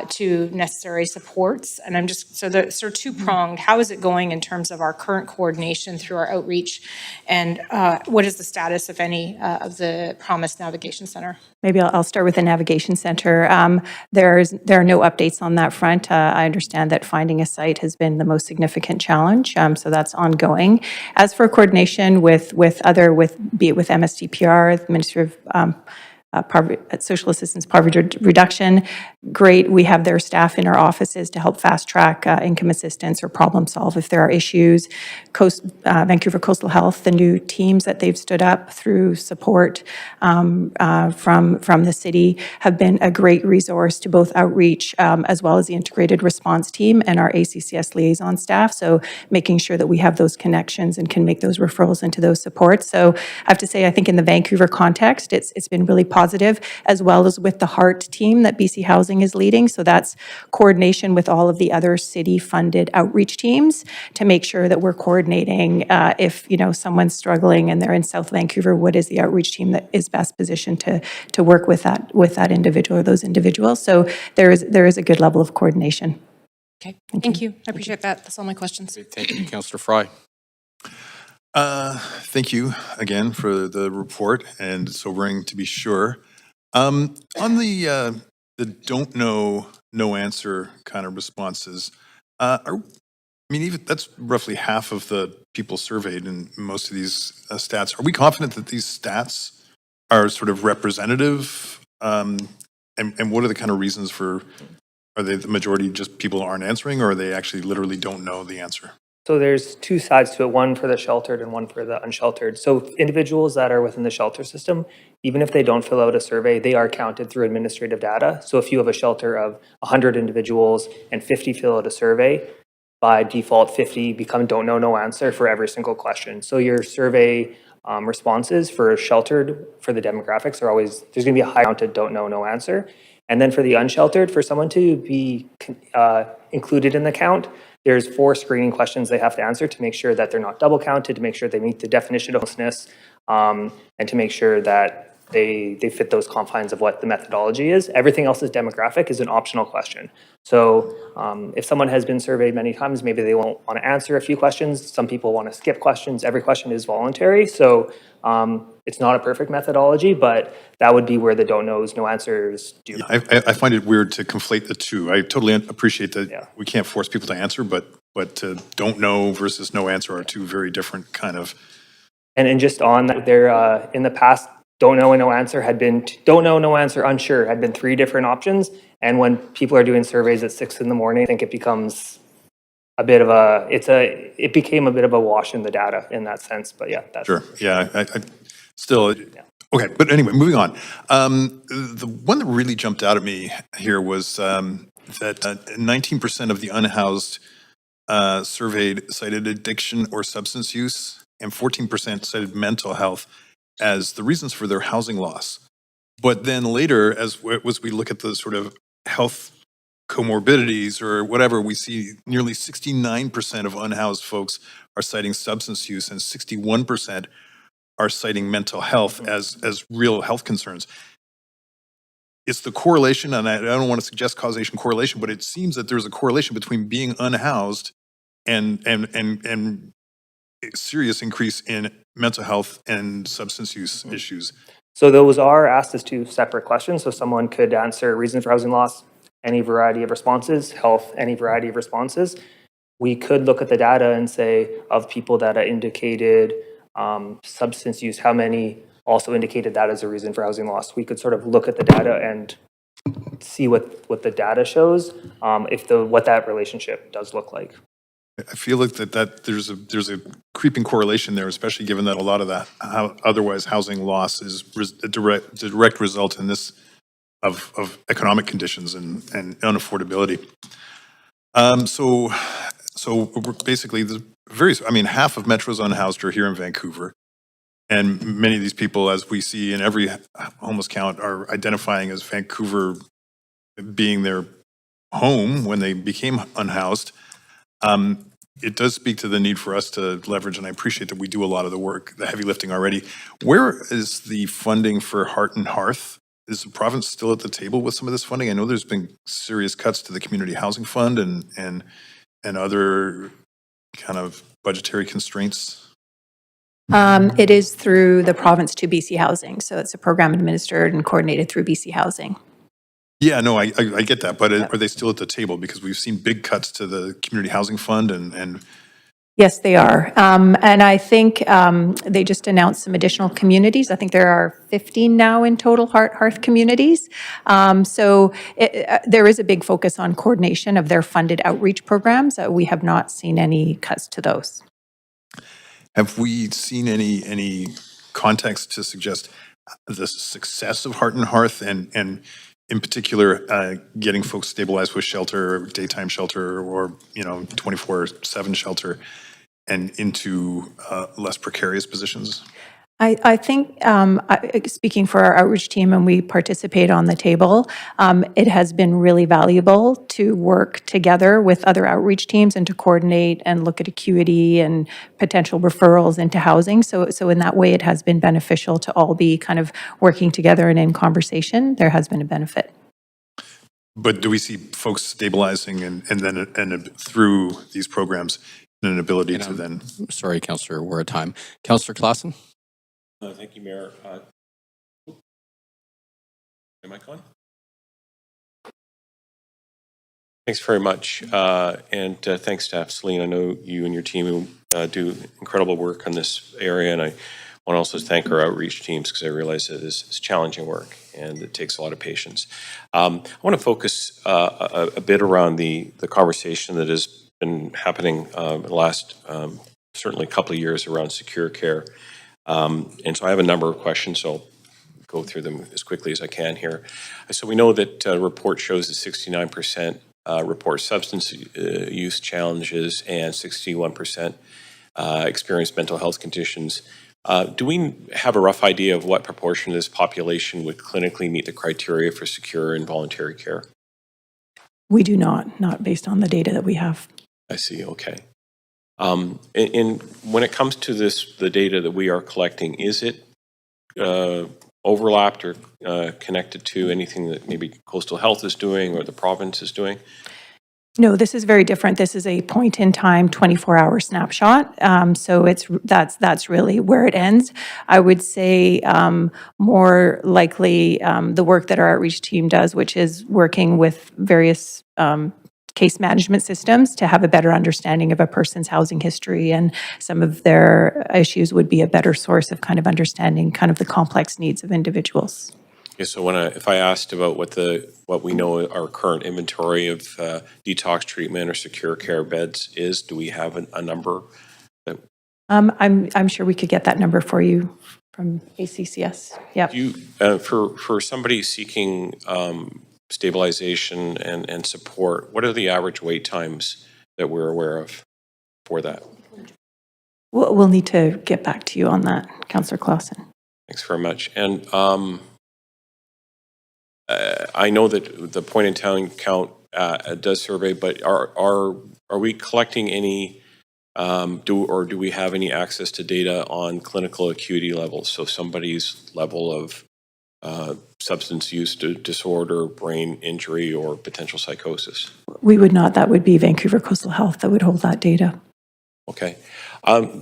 to necessary supports? And I'm just, so they're sort of two-pronged. How is it going in terms of our current coordination through our outreach? And what is the status, if any, of the promised navigation center? Maybe I'll start with the navigation center. There are no updates on that front. I understand that finding a site has been the most significant challenge, so that's ongoing. As for coordination be it with MSDPR, the Ministry of Social Assistance Poverty Reduction, great. We have their staff in our offices to help fast track income assistance or problem solve if there are issues. Vancouver Coastal Health, the new teams that they've stood up through support from the city have been a great resource to both outreach as well as the integrated response team and our ACCS liaison staff. So making sure that we have those connections and can make those referrals into those supports. So I have to say, I think in the Vancouver context, it's been really positive, as well as with the HEART team that BC Housing is leading. So that's coordination with all of the other city-funded outreach teams to make sure that we're coordinating. If someone's struggling and they're in South Vancouver, what is the outreach team that is best positioned to work with that individual or those individuals? So there is a good level of coordination. Okay, thank you. I appreciate that. That's all my questions. Thank you, Councillor Fry. Thank you again for the report, and sobering to be sure. On the don't know, no answer kind of responses, even that's roughly half of the people surveyed in most of these stats. Are we confident that these stats are sort of representative? And what are the kind of reasons for, are they the majority just people aren't answering, or are they actually literally don't know the answer? So there's two sides to it, one for the sheltered and one for the unsheltered. So individuals that are within the shelter system, even if they don't fill out a survey, they are counted through administrative data. So if you have a shelter of 100 individuals and 50 fill out a survey, by default 50 become don't know, no answer for every single question. So your survey responses for sheltered, for the demographics are always, there's gonna be a high counted don't know, no answer. And then for the unsheltered, for someone to be included in the count, there's 4 screening questions they have to answer to make sure that they're not double counted, to make sure they meet the definition of homelessness, and to make sure that they fit those confines of what the methodology is. Everything else is demographic is an optional question. So if someone has been surveyed many times, maybe they won't want to answer a few questions. Some people want to skip questions. Every question is voluntary. So it's not a perfect methodology, but that would be where the don't knows, no answers do. I find it weird to conflate the two. I totally appreciate that we can't force people to answer, but don't know versus no answer are two very different kind of. And just on that, there in the past, don't know and no answer had been, don't know, no answer, unsure had been 3 different options. And when people are doing surveys at 6 in the morning, I think it becomes a bit of it became a bit of a wash in the data in that sense. But yeah, that's Sure. Yeah, I still, okay. But anyway, moving on. The one that really jumped out at me here was that 19% of the unhoused surveyed cited addiction or substance use, and 14% cited mental health as the reasons for their housing loss. But then later, as we look at the sort of health comorbidities or whatever, we see nearly 69% of unhoused folks are citing substance use and 61% are citing mental health as real health concerns. It's the correlation, and I don't want to suggest causation correlation, but it seems that there's a correlation between being unhoused and a serious increase in mental health and substance use issues. So those are asked as 2 separate questions. So someone could answer reasons for housing loss, any variety of responses, health, any variety of responses. We could look at the data and say of people that are indicated substance use, how many also indicated that as a reason for housing loss. We could sort of look at the data and see what the data shows, what that relationship does look like. I feel like that there's a creeping correlation there, especially given that a lot of that otherwise housing loss is a direct result in this of economic conditions and unaffordability. So So we're basically, half of Metro's unhoused are here in Vancouver. And many of these people, as we see in every homeless count, are identifying as Vancouver being their home when they became unhoused. It does speak to the need for us to leverage, and I appreciate that we do a lot of the work, the heavy lifting already. Where is the funding for Heart and Hearth? Is the province still at the table with some of this funding? I know there's been serious cuts to the community housing fund and other kind of budgetary constraints. It is through the province to BC Housing, so it's a program administered and coordinated through BC Housing. Yeah, no, I get that, but are they still at the table? Because we've seen big cuts to the community housing fund and Yes, they are. And I think they just announced some additional communities. I think there are 15 now in total Hearth communities. So there is a big focus on coordination of their funded outreach programs. We have not seen any cuts to those. have we seen any context to suggest the success of Heart and Hearth and in particular, getting folks stabilized with shelter, daytime shelter, or 24/7 shelter, and into less precarious positions? I think, speaking for our outreach team, and we participate on the table, it has been really valuable to work together with other outreach teams and to coordinate and look at acuity and potential referrals into housing. So in that way, it has been beneficial to all be kind of working together and in conversation. There has been a benefit. But do we see folks stabilizing and then through these programs an ability to then? Sorry, Councillor, we're at time. Councillor Klassen? Thank you, Mayor. Am I on? Thanks very much. And thanks, staff. Celine, I know you and your team do incredible work on this area, and I want to also thank our outreach teams because I realize that this is challenging work and it takes a lot of patience. I want to focus a bit around the conversation that has been happening the last certainly couple of years around secure care. And so I have a number of questions, so I'll go through them as quickly as I can here. So we know that the report shows that 69% report substance use challenges and 61% experience mental health conditions. Do we have a rough idea of what proportion of this population would clinically meet the criteria for secure and voluntary care? We do not based on the data that we have. I see, okay. And when it comes to the data that we are collecting, is it overlapped or connected to anything that maybe Coastal Health is doing or the province is doing? No, this is very different. This is a point in time, 24-hour snapshot. So that's really where it ends. I would say more likely the work that our outreach team does, which is working with various case management systems to have a better understanding of a person's housing history and some of their issues would be a better source of kind of understanding kind of the complex needs of individuals. Okay, so if I asked about what we know our current inventory of detox treatment or secure care beds is, do we have a number? I'm sure we could get that number for you from ACCS. Yeah. Do you for somebody seeking stabilization and support, what are the average wait times that we're aware of for that? We'll need to get back to you on that, Councillor Clausen. Thanks very much. And I know that the point in time count does survey, but are we collecting any do we have any access to data on clinical acuity levels? So somebody's level of substance use disorder, brain injury, or potential psychosis? We would not. That would be Vancouver Coastal Health that would hold that data. Okay.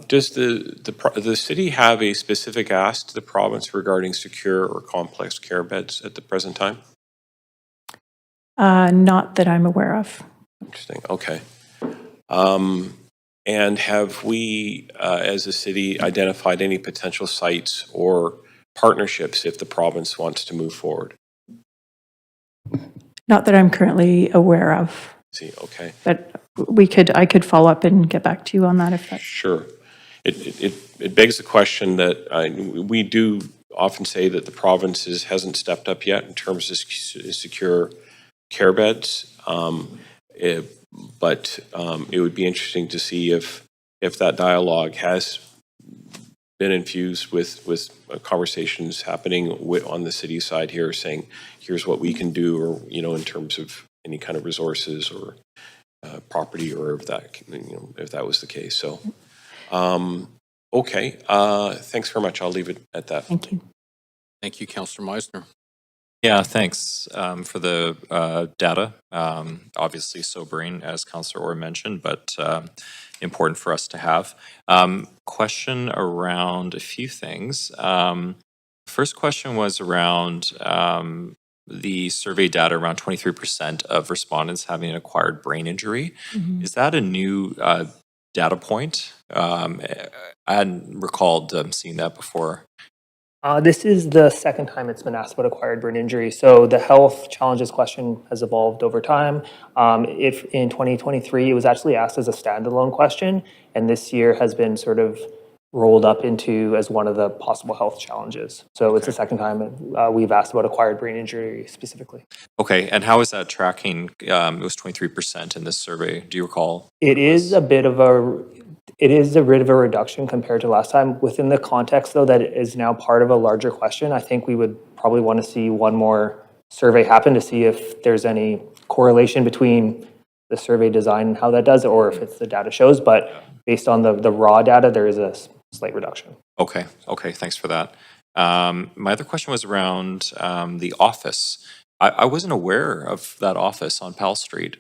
Does the city have a specific ask to the province regarding secure or complex care beds at the present time? Not that I'm aware of. Interesting. Okay. And have we, as a city, identified any potential sites or partnerships if the province wants to move forward? Not that I'm currently aware of. See, okay. But I could follow up and get back to you on that if that's... Sure. It begs the question that we do often say that the province hasn't stepped up yet in terms of secure care beds. But it would be interesting to see if that dialogue has been infused with conversations happening on the city side here, saying, here's what we can do, or, in terms of any kind of resources or property, or if that, if that was the case. So, okay. Thanks very much. I'll leave it at that. Thank you. Thank you, Councillor Meisner. Yeah, thanks for the data. Obviously sobering, as Councillor Orr mentioned, but important for us to have. Question around a few things. First question was around the survey data, around 23% of respondents having an acquired brain injury. Is that a new data point? I hadn't recalled seeing that before. This is the second time it's been asked about acquired brain injury. So the health challenges question has evolved over time. If in 2023, it was actually asked as a standalone question, and this year has been sort of rolled up into as one of the possible health challenges. So it's the second time we've asked about acquired brain injury specifically. Okay, and how is that tracking? It was 23% in this survey. Do you recall? It is a bit of a reduction compared to last time. Within the context, though, that it is now part of a larger question, I think we would probably want to see one more survey happen to see if there's any correlation between the survey design and how that does, or if it's the data shows. But based on the raw data, there is a slight reduction. Okay, thanks for that. My other question was around the office. I wasn't aware of that office on Powell Street.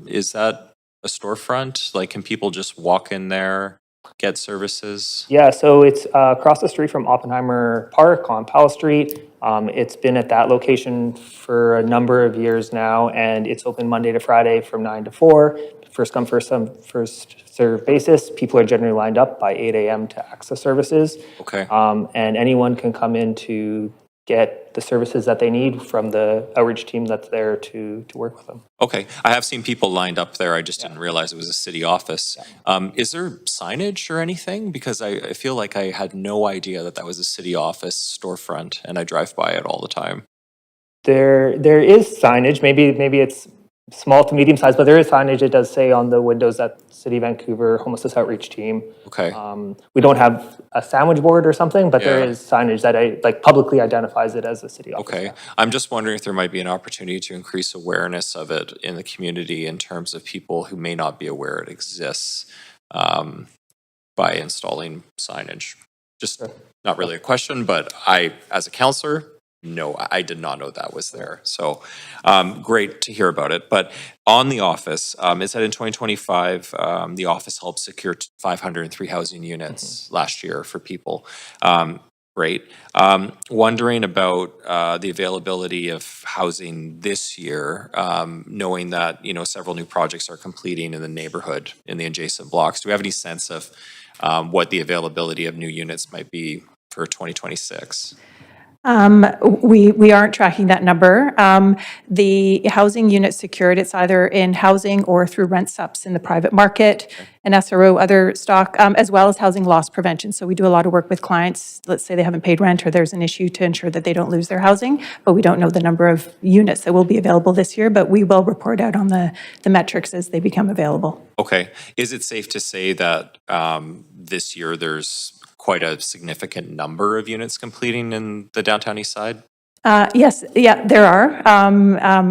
Is that a storefront? Like, can people just walk in there, get services? Yeah, so it's across the street from Oppenheimer Park on Powell Street. It's been at that location for a number of years now, and it's open Monday to Friday from 9 to 4. First come, first serve basis. People are generally lined up by 8 a.m. to access services. Okay. And anyone can come in to get the services that they need from the outreach team that's there to work with them. Okay, I have seen people lined up there. I just didn't realize it was a city office. Is there signage or anything? Because I feel like I had no idea that was a city office storefront, and I drive by it all the time. There is signage. Maybe it's small to medium size, but there is signage. It does say on the windows that City of Vancouver Homelessness Outreach Team. Okay. We don't have a sandwich board or something, but there Yeah. is signage that publicly identifies it as a city office. Okay. I'm just wondering if there might be an opportunity to increase awareness of it in the community in terms of people who may not be aware it exists by installing signage. Just not really a question, but I, as a counselor, no, I did not know that was there. So great to hear about it. But on the office, it said in 2025, the office helped secure 503 housing units last year for people. Great. Wondering about the availability of housing this year, knowing that, several new projects are completing in the neighborhood, in the adjacent blocks. Do we have any sense of what the availability of new units might be for 2026? We aren't tracking that number. The housing unit secured, it's either in housing or through rent subs in the private market, an SRO, other stock, as well as housing loss prevention. So we do a lot of work with clients. Let's say they haven't paid rent or there's an issue to ensure that they don't lose their housing, but we don't know the number of units that will be available this year, but we will report out on the metrics as they become available. Okay. Is it safe to say that this year there's quite a significant number of units completing in the downtown east side? Yes, there are.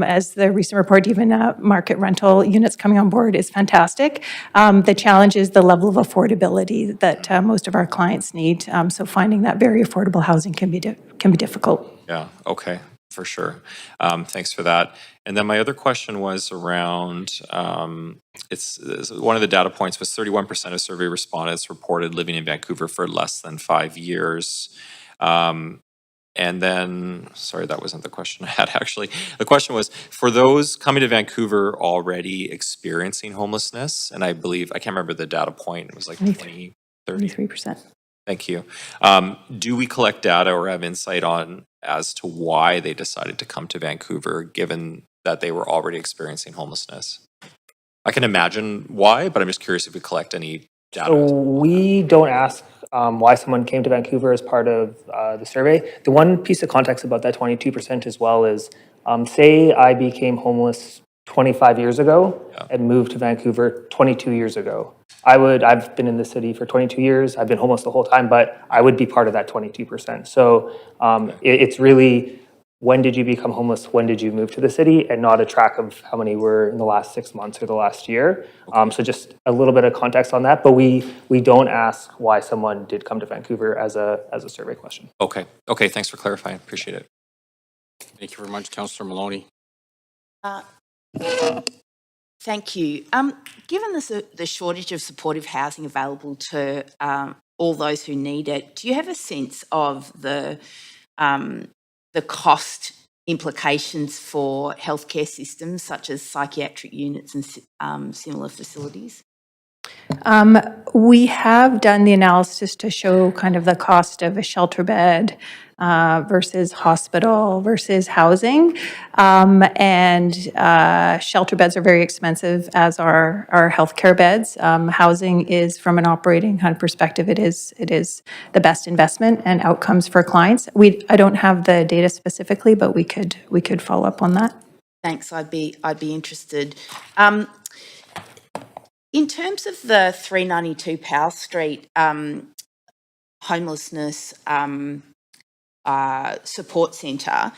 As the recent report, even market rental units coming on board is fantastic. The challenge is the level of affordability that most of our clients need. So finding that very affordable housing can be difficult. Yeah, okay, for sure. Thanks for that. And then my other question was around, it's one of the data points was 31% of survey respondents reported living in Vancouver for less than 5 years. And then, sorry, that wasn't the question I had actually. The question was, for those coming to Vancouver already experiencing homelessness, and I believe, I can't remember the data point, it was like 20, 30. 23%. Thank you. Do we collect data or have insight on as to why they decided to come to Vancouver, given that they were already experiencing homelessness? I can imagine why, but I'm just curious if we collect any data. So we don't ask why someone came to Vancouver as part of the survey. The one piece of context about that 22% as well is, say I became homeless 25 years ago and moved to Vancouver 22 years ago. I've been in the city for 22 years. I've been homeless the whole time, but I would be part of that 22%. So it's really, when did you become homeless? When did you move to the city? And not a track of how many were in the last 6 months or the last year. So just a little bit of context on that, but we don't ask why someone did come to Vancouver as a survey question. Okay. Okay, thanks for clarifying. Appreciate it. Thank you very much, Councillor Maloney. Thank you. Given the shortage of supportive housing available to all those who need it, do you have a sense of the cost implications for healthcare systems such as psychiatric units and similar facilities? We have done the analysis to show kind of the cost of a shelter bed versus hospital versus housing. Shelter beds are very expensive, as are healthcare beds. Housing is, from an operating kind of perspective, it is the best investment and outcomes for clients. I don't have the data specifically, but we could follow up on that. Thanks. I'd be interested. In terms of the 392 Powell Street homelessness support centre,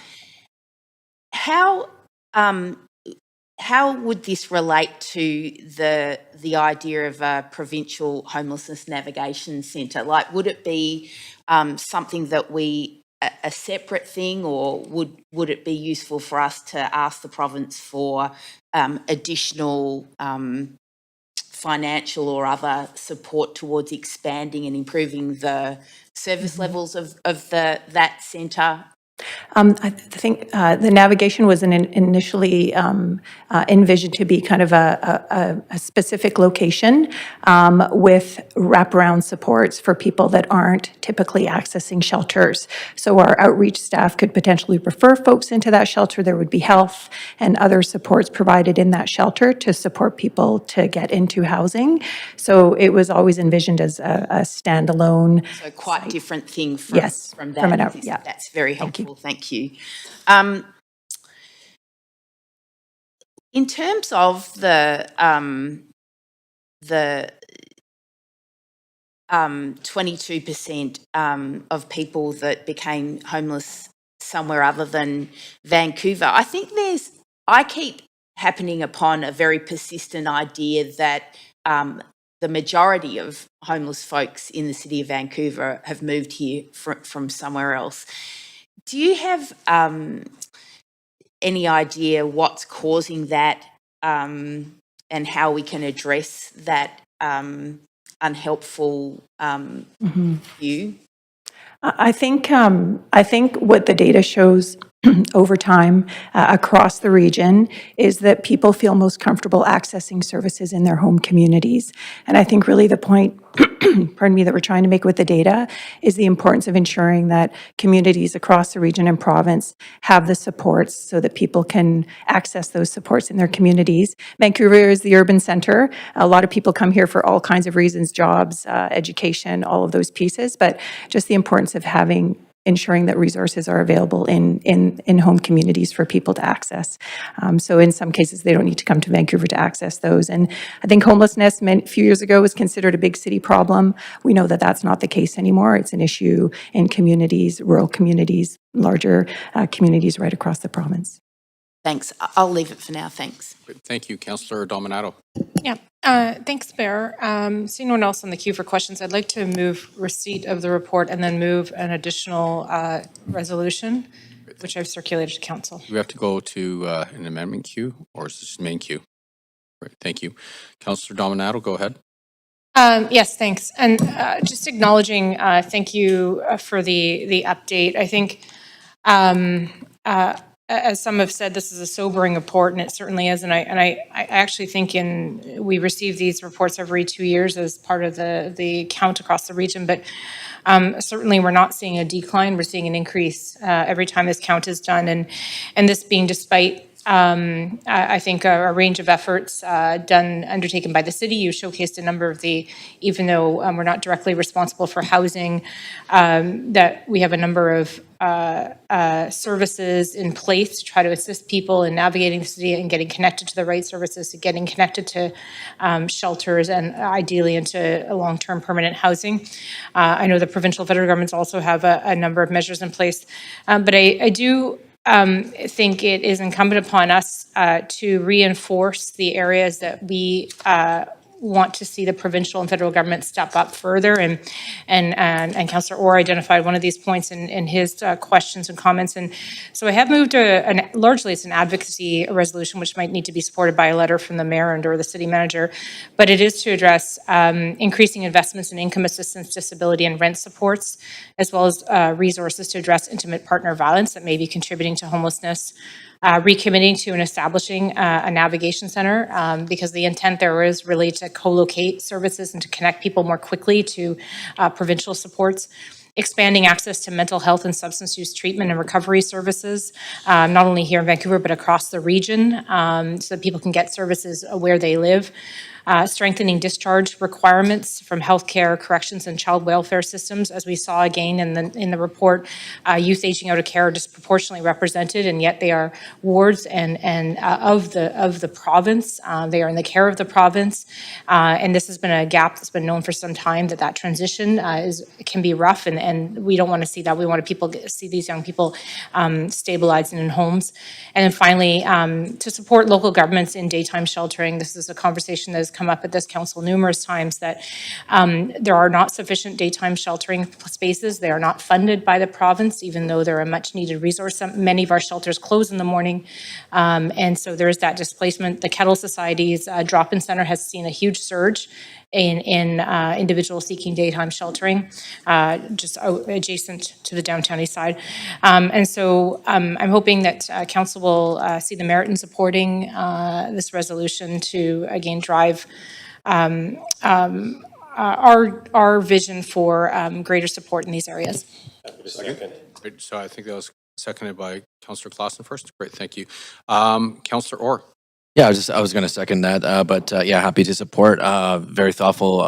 how would this relate to the idea of a provincial homelessness navigation centre? Like, would it be something that a separate thing, or would it be useful for us to ask the province for additional financial or other support towards expanding and improving the service levels of that centre? I think the navigation was initially envisioned to be kind of a specific location with wraparound supports for people that aren't typically accessing shelters. So our outreach staff could potentially refer folks into that shelter. There would be health and other supports provided in that shelter to support people to get into housing. So it was always envisioned as a standalone. So quite site. different thing from, Yes, from that. from an out, yeah. That's very Thank you. helpful. Thank you. In terms of the 22% of people that became homeless somewhere other than Vancouver, I keep happening upon a very persistent idea that the majority of homeless folks in the city of Vancouver have moved here from somewhere else. Do you have any idea what's causing that and how we can address that unhelpful view? I think what the data shows over time across the region is that people feel most comfortable accessing services in their home communities. And I think really the point, pardon me, that we're trying to make with the data is the importance of ensuring that communities across the region and province have the supports so that people can access those supports in their communities. Vancouver is the urban center. A lot of people come here for all kinds of reasons, jobs, education, all of those pieces, but just the importance of ensuring that resources are available in home communities for people to access. So in some cases, they don't need to come to Vancouver to access those. And I think homelessness a few years ago was considered a big city problem. We know that that's not the case anymore. It's an issue in communities, rural communities, larger communities right across the province. Thanks. I'll leave it for now. Thanks. Thank you, Councillor Dominato. Yeah, thanks, Mayor. Seeing no one else on the queue for questions, I'd like to move receipt of the report and then move an additional resolution, which I've circulated to council. Do we have to go to an amendment queue, or is this main queue? Great, thank you. Councillor Dominato, go ahead. Yes, thanks. And just acknowledging, thank you for the update. I think, as some have said, this is a sobering report, and it certainly is. And I actually think we receive these reports every 2 years as part of the count across the region. But certainly, we're not seeing a decline. We're seeing an increase every time this count is done, and this being despite. I think a range of efforts undertaken by the city. You showcased a number of even though we're not directly responsible for housing, that we have a number of services in place to try to assist people in navigating the city and getting connected to the right services, to getting connected to shelters and ideally into long-term permanent housing. I know the provincial and federal governments also have a number of measures in place, but I do think it is incumbent upon us to reinforce the areas that we want to see the provincial and federal government step up further. And Councillor Orr identified one of these points in his questions and comments. And so I have moved largely it's an advocacy resolution, which might need to be supported by a letter from the mayor and or the city manager, but it is to address increasing investments in income assistance, disability, and rent supports, as well as resources to address intimate partner violence that may be contributing to homelessness. Recommitting to and establishing a navigation center because the intent there is really to co-locate services and to connect people more quickly to provincial supports. Expanding access to mental health and substance use treatment and recovery services, not only here in Vancouver, but across the region, so that people can get services where they live. Strengthening discharge requirements from healthcare, corrections, and child welfare systems. As we saw again in the report, youth aging out of care are disproportionately represented, and yet they are wards and of the province. They are in the care of the province, and this has been a gap that's been known for some time. That transition can be rough, and we don't want to see that. We want people to see these young people stabilizing in homes. And then finally, to support local governments in daytime sheltering. This is a conversation that has come up at this council numerous times, that there are not sufficient daytime sheltering spaces. They are not funded by the province, even though they're a much needed resource. Many of our shelters close in the morning, and so there is that displacement. The Kettle Society's drop-in center has seen a huge surge in individuals seeking daytime sheltering, just adjacent to the downtown east side. And so I'm hoping that council will see the merit in supporting this resolution to, again, drive our vision for greater support in these areas. Great. So I think that was seconded by Councillor Clausen first. Great, thank you. Councillor Orr. Yeah, I was going to second that, but yeah, happy to support. Very thoughtful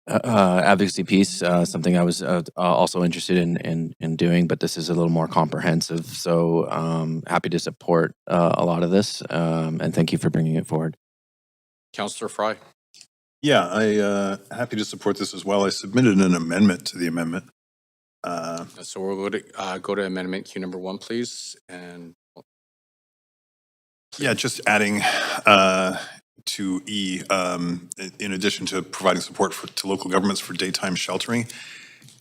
advocacy piece, something I was also interested in doing, but this is a little more comprehensive. So happy to support a lot of this, and thank you for bringing it forward. Councillor Fry. Yeah, I happy to support this as well. I submitted an amendment to the amendment. So we'll go to amendment Q number 1, please. And yeah, just adding to E, in addition to providing support to local governments for daytime sheltering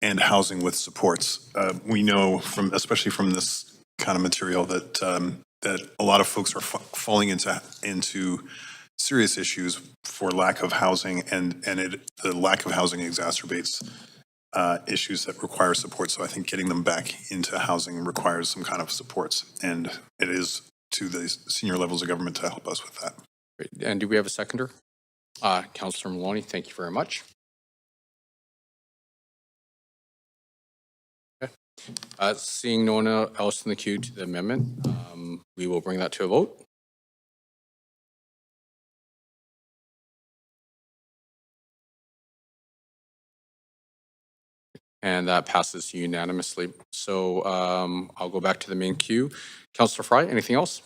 and housing with supports. We know especially from this kind of material that that a lot of folks are falling into serious issues for lack of housing, and the lack of housing exacerbates issues that require support. So I think getting them back into housing requires some kind of supports, and it is to the senior levels of government to help us with that. great. And do we have a seconder? Councillor Maloney, thank you very much. Okay. Seeing no one else in the queue to the amendment, we will bring that to a vote. And that passes unanimously. So I'll go back to the main queue. Councillor Fry, anything else?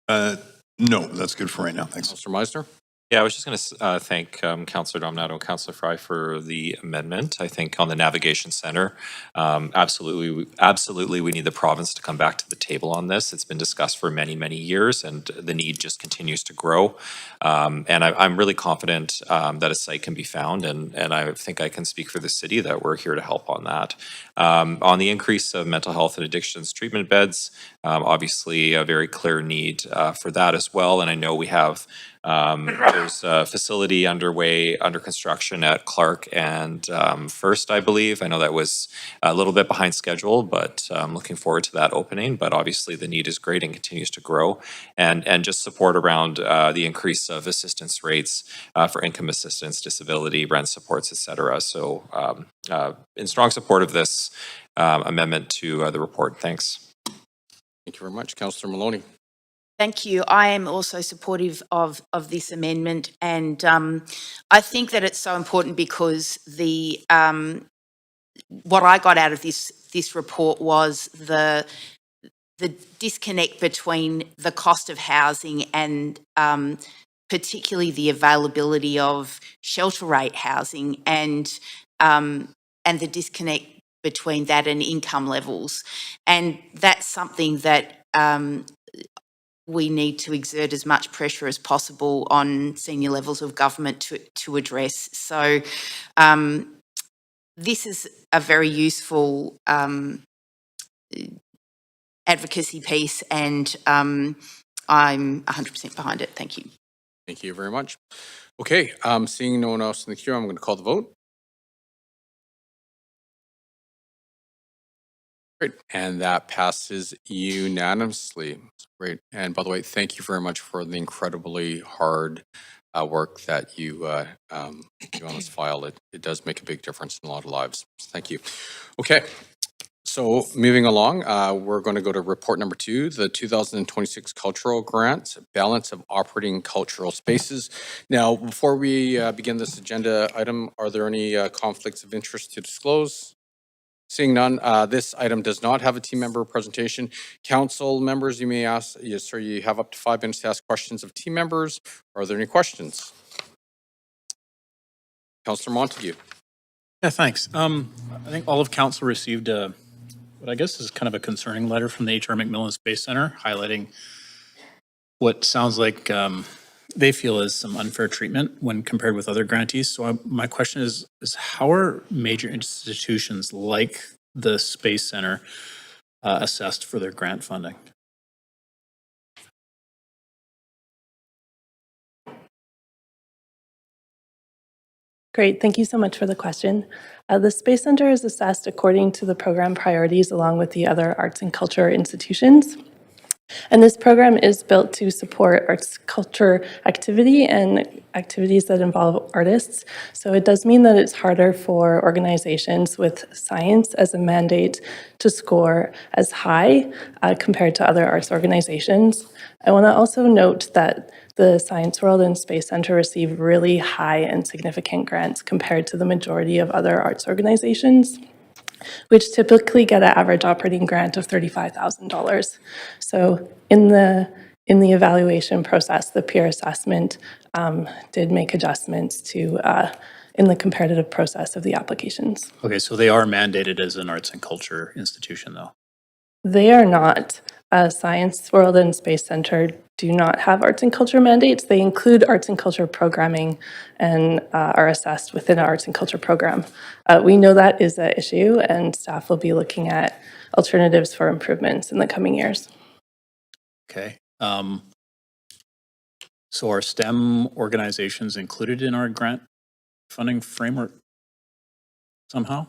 No, that's good for right now. Thanks. Councillor Meisner? Yeah, I was just going to thank Councillor Dominato and Councillor Fry for the amendment. I think on the navigation center, absolutely, we need the province to come back to the table on this. It's been discussed for many, many years, and the need just continues to grow. And I'm really confident that a site can be found, and I think I can speak for the city that we're here to help on that. On the increase of mental health and addictions treatment beds, obviously a very clear need for that as well. And I know we have there's a facility under construction at Clark and First, I believe. I know that was a little bit behind schedule, but I'm looking forward to that opening. But obviously the need is great and continues to grow. And just support around the increase of assistance rates for income assistance, disability, rent supports, et cetera. So in strong support of this amendment to the report. Thanks. Thank you very much. Councillor Maloney. Thank you. I am also supportive of this amendment, and I think that it's so important because the what I got out of this report was the disconnect between the cost of housing and particularly the availability of shelter rate housing and the disconnect between that and income levels. And that's something that we need to exert as much pressure as possible on senior levels of government to address. So this is a very useful advocacy piece, and I'm 100% behind it. Thank you. Thank you very much. Okay, seeing no one else in the queue, I'm going to call the vote. Great, and that passes unanimously. Great, and by the way, thank you very much for the incredibly hard work that you do on this file. It does make a big difference in a lot of lives. Thank you. Okay, so moving along, we're going to go to report number 2, the 2026 Cultural Grants, Balance of Operating Cultural Spaces. Now, before we begin this agenda item, are there any conflicts of interest to disclose? Seeing none, this item does not have a team member presentation. Council members, you may ask, yes, sir, you have up to 5 minutes to ask questions of team members. Are there any questions? Councillor Montague. Yeah, thanks. I think all of council received what I guess is kind of a concerning letter from the H.R. McMillan Space Center highlighting what sounds like they feel is some unfair treatment when compared with other grantees. So my question is how are major institutions like the Space Center assessed for their grant funding? Great, thank you so much for the question. The Space Center is assessed according to the program priorities along with the other arts and culture institutions. And this program is built to support arts, culture activity and activities that involve artists. So it does mean that it's harder for organizations with science as a mandate to score as high compared to other arts organizations. I want to also note that the Science World and Space Center receive really high and significant grants compared to the majority of other arts organizations, which typically get an average operating grant of $35,000. So in the evaluation process, the peer assessment did make adjustments to in the comparative process of the applications. Okay, so they are mandated as an arts and culture institution, though? They are not. Science World and Space Center do not have arts and culture mandates. They include arts and culture programming and are assessed within an arts and culture program. We know that is an issue, and staff will be looking at alternatives for improvements in the coming years. Okay. So are STEM organizations included in our grant funding framework somehow?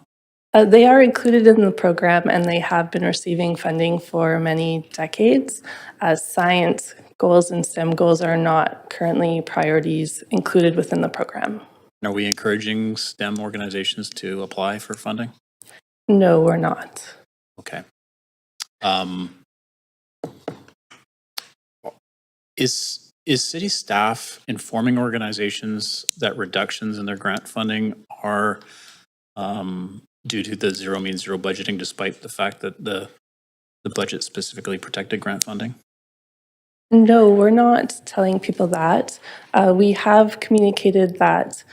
They are included in the program, and they have been receiving funding for many decades. Science goals and STEM goals are not currently priorities included within the program. Are we encouraging STEM organizations to apply for funding? No, we're not. Okay. Is city staff informing organizations that reductions in their grant funding are due to the zero means zero budgeting, despite the fact that the budget specifically protected grant funding? No, we're not telling people that. We have communicated that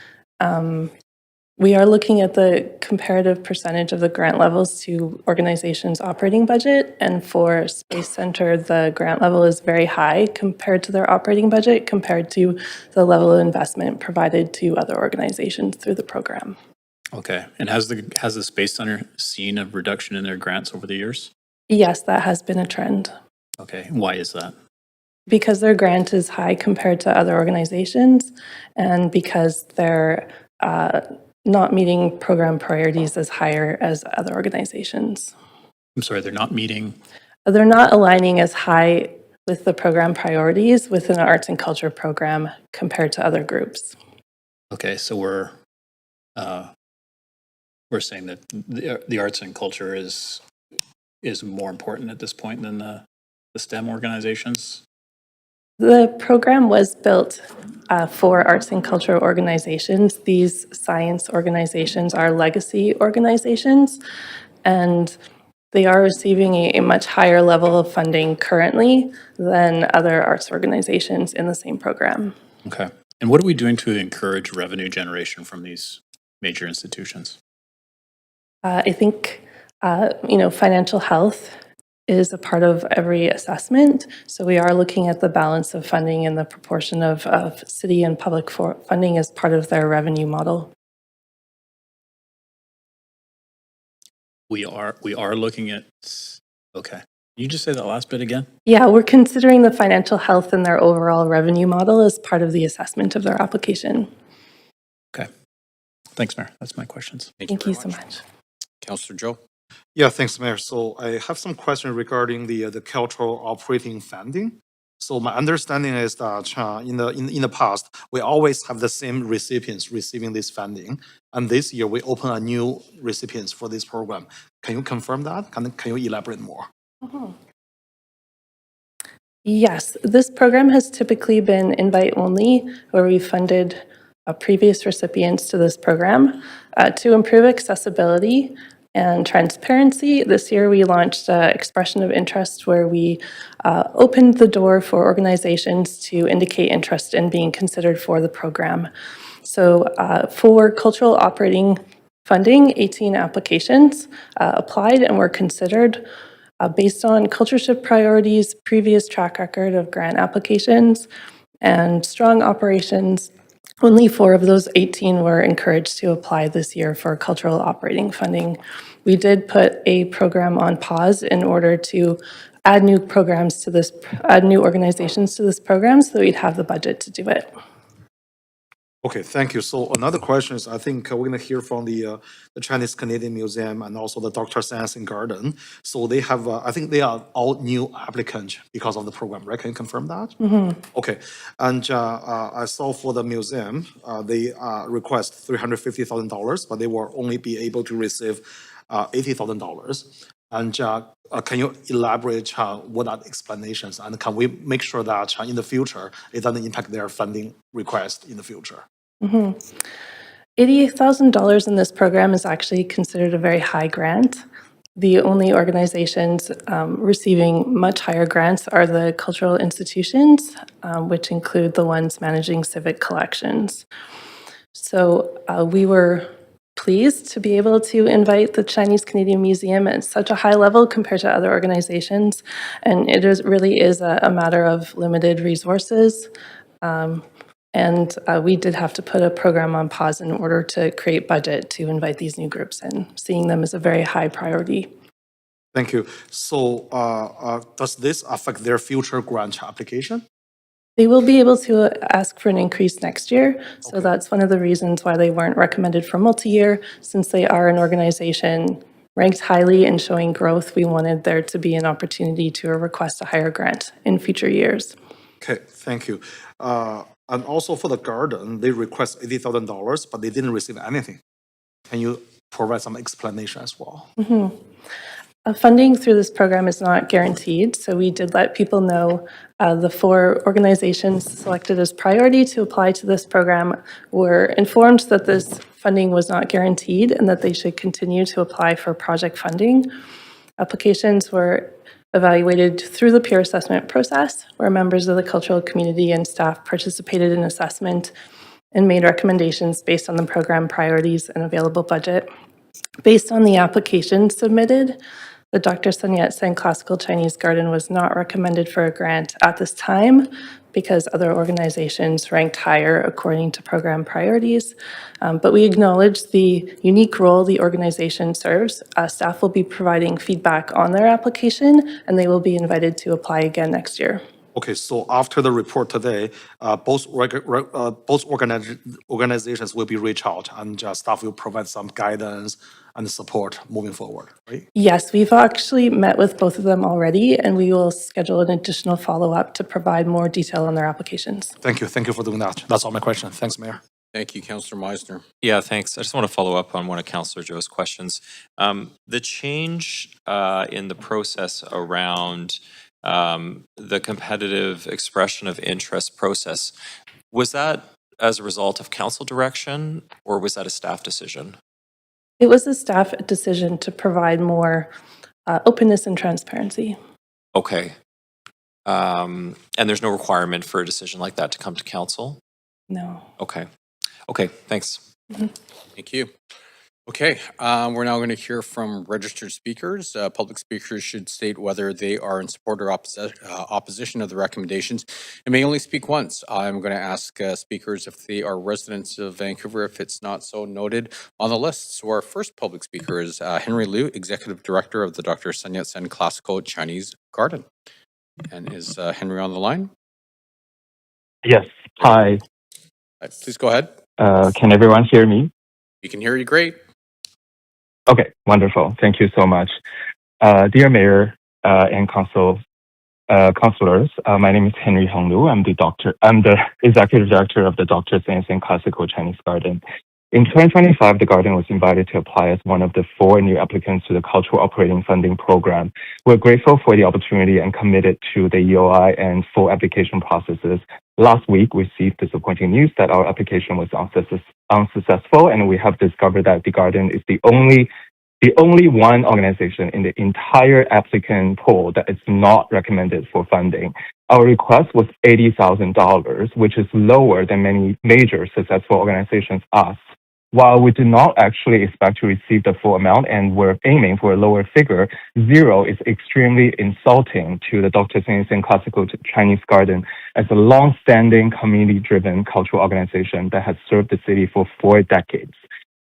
we are looking at the comparative percentage of the grant levels to organizations' operating budget. And for Space Center, the grant level is very high compared to their operating budget, compared to the level of investment provided to other organizations through the program. Okay. And has the Space Center seen a reduction in their grants over the years? Yes, that has been a trend. Okay. Why is that? Because their grant is high compared to other organizations, and because they're not meeting program priorities as higher as other organizations. I'm sorry, they're not meeting? They're not aligning as high with the program priorities within an arts and culture program compared to other groups. Okay, so we're saying that the arts and culture is more important at this point than the STEM organizations? The program was built for arts and culture organizations. These science organizations are legacy organizations, and they are receiving a much higher level of funding currently than other arts organizations in the same program. Okay. And what are we doing to encourage revenue generation from these major institutions? I think, financial health is a part of every assessment. So we are looking at the balance of funding and the proportion of city and public funding as part of their revenue model. We are looking at, okay. Can you just say that last bit again? Yeah, we're considering the financial health and their overall revenue model as part of the assessment of their application. Okay. Thanks, Mayor. That's my questions. Thank you so much. Councillor Joe? Yeah, thanks, Mayor. So I have some questions regarding the cultural operating funding. So my understanding is that in the past, we always have the same recipients receiving this funding. And this year, we open a new recipients for this program. Can you confirm that? Can you elaborate more? Yes, this program has typically been invite only, where we funded previous recipients to this program. To improve accessibility and transparency, this year we launched expression of interest, where we opened the door for organizations to indicate interest in being considered for the program. So for cultural operating funding, 18 applications applied and were considered. Based on culture shift priorities, previous track record of grant applications, and strong operations, only 4 of those 18 were encouraged to apply this year for cultural operating funding. We did put a program on pause in order to add new organizations to this program so that we'd have the budget to do it. Okay, thank you. So another question is, I think we're going to hear from the Chinese Canadian Museum and also the Dr. Sanson Garden. So they have, I think they are all new applicants because of the program, right? Can you confirm that? Okay, and I saw for the museum, they request $350,000, but they will only be able to receive $80,000. And can you elaborate what are the explanations, and can we make sure that in the future it doesn't impact their funding request in the future? $88,000 in this program is actually considered a very high grant. The only organizations receiving much higher grants are the cultural institutions, which include the ones managing civic collections. So we were pleased to be able to invite the Chinese Canadian Museum at such a high level compared to other organizations. And it really is a matter of limited resources. And we did have to put a program on pause in order to create budget to invite these new groups in, seeing them as a very high priority. Thank you. So does this affect their future grant application? They will be able to ask for an increase next year. So that's one of the reasons why they weren't recommended for multi-year. Since they are an organization ranked highly and showing growth, we wanted there to be an opportunity to request a higher grant in future years. Okay, thank you. And also for the garden, they request $80,000, but they didn't receive anything. Can you provide some explanation as well? Funding through this program is not guaranteed, so we did let people know the 4 organizations selected as priority to apply to this program were informed that this funding was not guaranteed and that they should continue to apply for project funding. Applications were evaluated through the peer assessment process, where members of the cultural community and staff participated in assessment and made recommendations based on the program priorities and available budget. Based on the applications submitted, the Dr. Sun Yat-sen Classical Chinese Garden was not recommended for a grant at this time because other organizations ranked higher according to program priorities. But we acknowledge the unique role the organization serves. Staff will be providing feedback on their application, and they will be invited to apply again next year. Okay, so after the report today, both organizations will be reached out, and staff will provide some guidance and support moving forward, right? Yes, we've actually met with both of them already, and we will schedule an additional follow-up to provide more detail on their applications. Thank you. Thank you for doing that. That's all my questions. Thanks, Mayor. Thank you, Councillor Meisner. Yeah, thanks. I just want to follow up on one of Councillor Joe's questions. The change in the process around the competitive expression of interest process, was that as a result of council direction or was that a staff decision? It was a staff decision to provide more openness and transparency. Okay. And there's no requirement for a decision like that to come to council? No. Okay. Okay, thanks. Thank you. Okay, we're now going to hear from registered speakers. Public speakers should state whether they are in support or opposition of the recommendations and may only speak once. I'm going to ask speakers if they are residents of Vancouver, if it's not so noted on the list. So our first public speaker is Henry Liu, Executive Director of the Dr. Sun Yat-sen Classical Chinese Garden. And is Henry on the line? Yes. Hi. Please go ahead. Can everyone hear me? We can hear you great. Okay, wonderful. Thank you so much. Dear Mayor and councilors, my name is Henry Honglu. I'm the Executive Director of the Dr. Sun Yat-sen Classical Chinese Garden. In 2025, the garden was invited to apply as one of the 4 new applicants to the Cultural Operating Funding Program. We're grateful for the opportunity and committed to the EOI and full application processes. Last week, we received disappointing news that our application was unsuccessful, and we have discovered that the garden is the only one organization in the entire applicant pool that is not recommended for funding. Our request was $80,000, which is lower than many major successful organizations asked. While we do not actually expect to receive the full amount and we're aiming for a lower figure, 0 is extremely insulting to the Dr. Sun Yat-sen Classical Chinese Garden as a long-standing community-driven cultural organization that has served the city for 4 decades.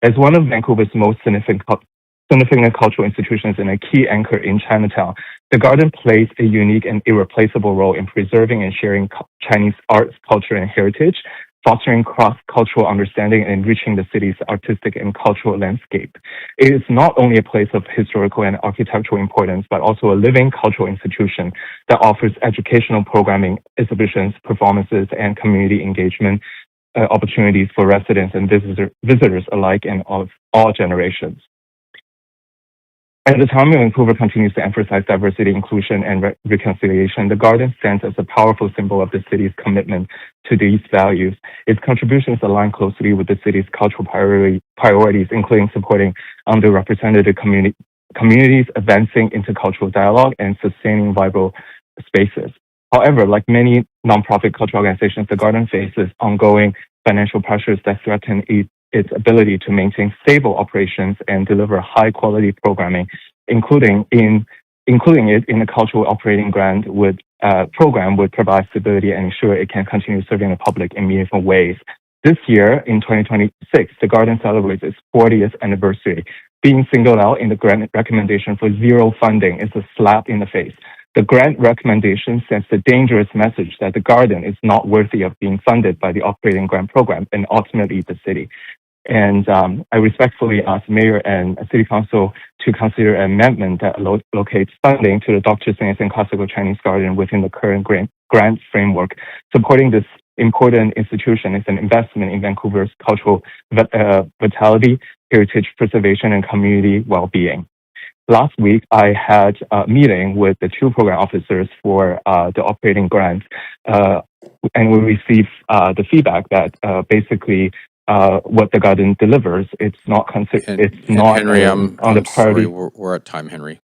As one of Vancouver's most significant cultural institutions and a key anchor in Chinatown, the garden plays a unique and irreplaceable role in preserving and sharing Chinese arts, culture, and heritage, fostering cross-cultural understanding and enriching the city's artistic and cultural landscape. It is not only a place of historical and architectural importance, but also a living cultural institution that offers educational programming, exhibitions, performances, and community engagement opportunities for residents and visitors alike and of all generations. At the time, Vancouver continues to emphasize diversity, inclusion, and reconciliation. The garden stands as a powerful symbol of the city's commitment to these values. Its contributions align closely with the city's cultural priorities, including supporting underrepresented communities, advancing intercultural dialogue, and sustaining vibrant spaces. However, like many nonprofit cultural organizations, the garden faces ongoing financial pressures that threaten its ability to maintain stable operations and deliver high-quality programming, including it in the cultural operating grant program would provide stability and ensure it can continue serving the public in meaningful ways. This year, in 2026, the garden celebrates its 40th anniversary. Being singled out in the grant recommendation for 0 funding is a slap in the face. The grant recommendation sends the dangerous message that the garden is not worthy of being funded by the operating grant program and ultimately the city. And I respectfully ask Mayor and City Council to consider an amendment that locates funding to the Dr. Sun Yat-sen Classical Chinese Garden within the current grant framework. Supporting this important institution is an investment in Vancouver's cultural vitality, heritage preservation, and community well-being. Last week, I had a meeting with the 2 program officers for the operating grant, and we received the feedback that basically what the garden delivers, it's not considered. It's not Henry, on the I'm priority. sorry, we're at time, Henry.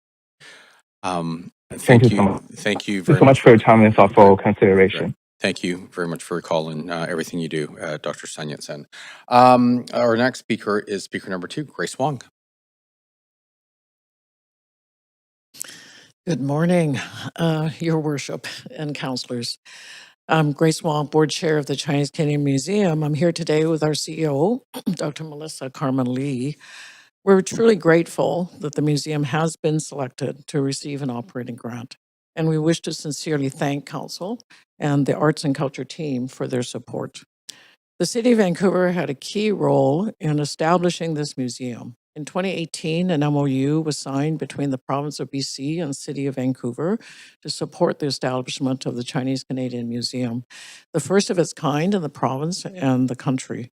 Thank you so much. Thank you Thank very you so much for your time and thoughtful Right. consideration. Thank you very much for your call and everything you do, Dr. Sun Yat-sen. Our next speaker is speaker number 2, Grace Wong. Good morning, Your Worship and councilors. I'm Grace Wong, Board Chair of the Chinese Canadian Museum. I'm here today with our CEO, Dr. Melissa Carmen Lee. We're truly grateful that the museum has been selected to receive an operating grant, and we wish to sincerely thank Council and the Arts and Culture team for their support. The City of Vancouver had a key role in establishing this museum. In 2018, an MOU was signed between the province of BC and City of Vancouver to support the establishment of the Chinese Canadian Museum, the first of its kind in the province and the country.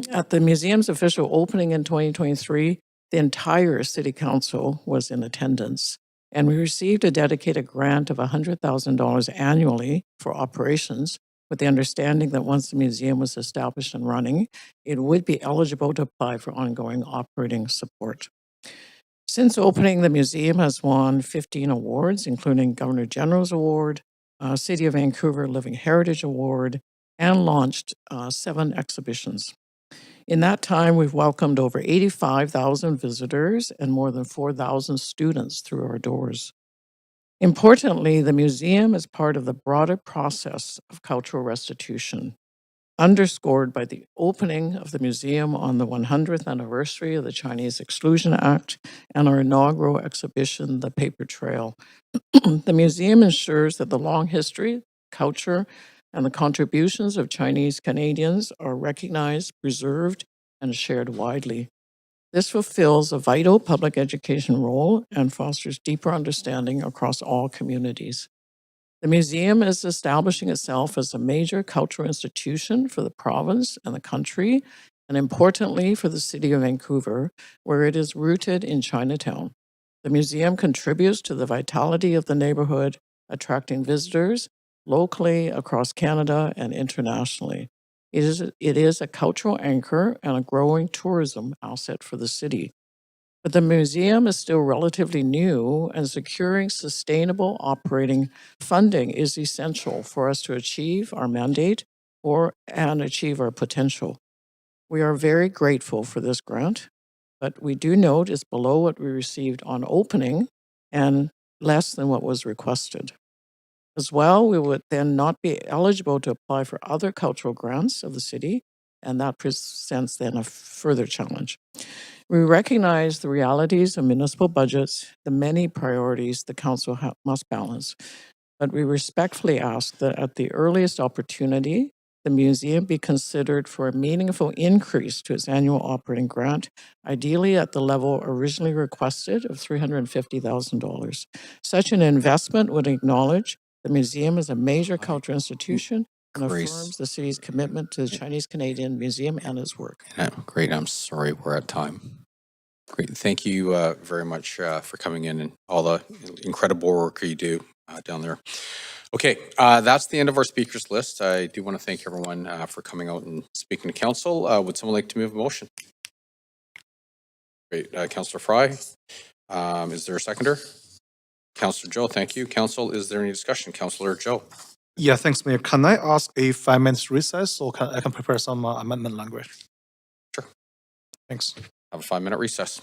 At the museum's official opening in 2023, the entire City Council was in attendance. And we received a dedicated grant of $100,000 annually for operations, with the understanding that once the museum was established and running, it would be eligible to apply for ongoing operating support. Since opening, the museum has won 15 awards, including Governor General's Award, City of Vancouver Living Heritage Award, and launched 7 exhibitions. In that time, we've welcomed over 85,000 visitors and more than 4,000 students through our doors. Importantly, the museum is part of the broader process of cultural restitution, underscored by the opening of the museum on the 100th anniversary of the Chinese Exclusion Act and our inaugural exhibition, The Paper Trail. The museum ensures that the long history, culture, and the contributions of Chinese Canadians are recognized, preserved, and shared widely. This fulfills a vital public education role and fosters deeper understanding across all communities. The museum is establishing itself as a major cultural institution for the province and the country, and importantly for the city of Vancouver, where it is rooted in Chinatown. The museum contributes to the vitality of the neighborhood, attracting visitors locally, across Canada, and internationally. It is a cultural anchor and a growing tourism asset for the city. But the museum is still relatively new, and securing sustainable operating funding is essential for us to achieve our mandate and achieve our potential. We are very grateful for this grant, but we do note it's below what we received on opening and less than what was requested. As well, we would then not be eligible to apply for other cultural grants of the city, and that presents then a further challenge. We recognize the realities of municipal budgets, the many priorities the council must balance, but we respectfully ask that at the earliest opportunity, the museum be considered for a meaningful increase to its annual operating grant, ideally at the level originally requested of $350,000. Such an investment would acknowledge the museum is a major cultural institution and affirms the city's commitment to the Chinese Canadian Museum and its work. Great. I'm sorry we're at time. Great. Thank you very much for coming in and all the incredible work you do down there. Okay, that's the end of our speakers list. I do want to thank everyone for coming out and speaking to council. Would someone like to move a motion? Great. Councillor Fry. Is there a seconder? Councillor Joe, thank you. Council, is there any discussion? Councillor Joe. Yeah, thanks, Mayor. Can I ask a 5 minutes recess so I can prepare some amendment language? Sure. Thanks. Have a 5-minute recess.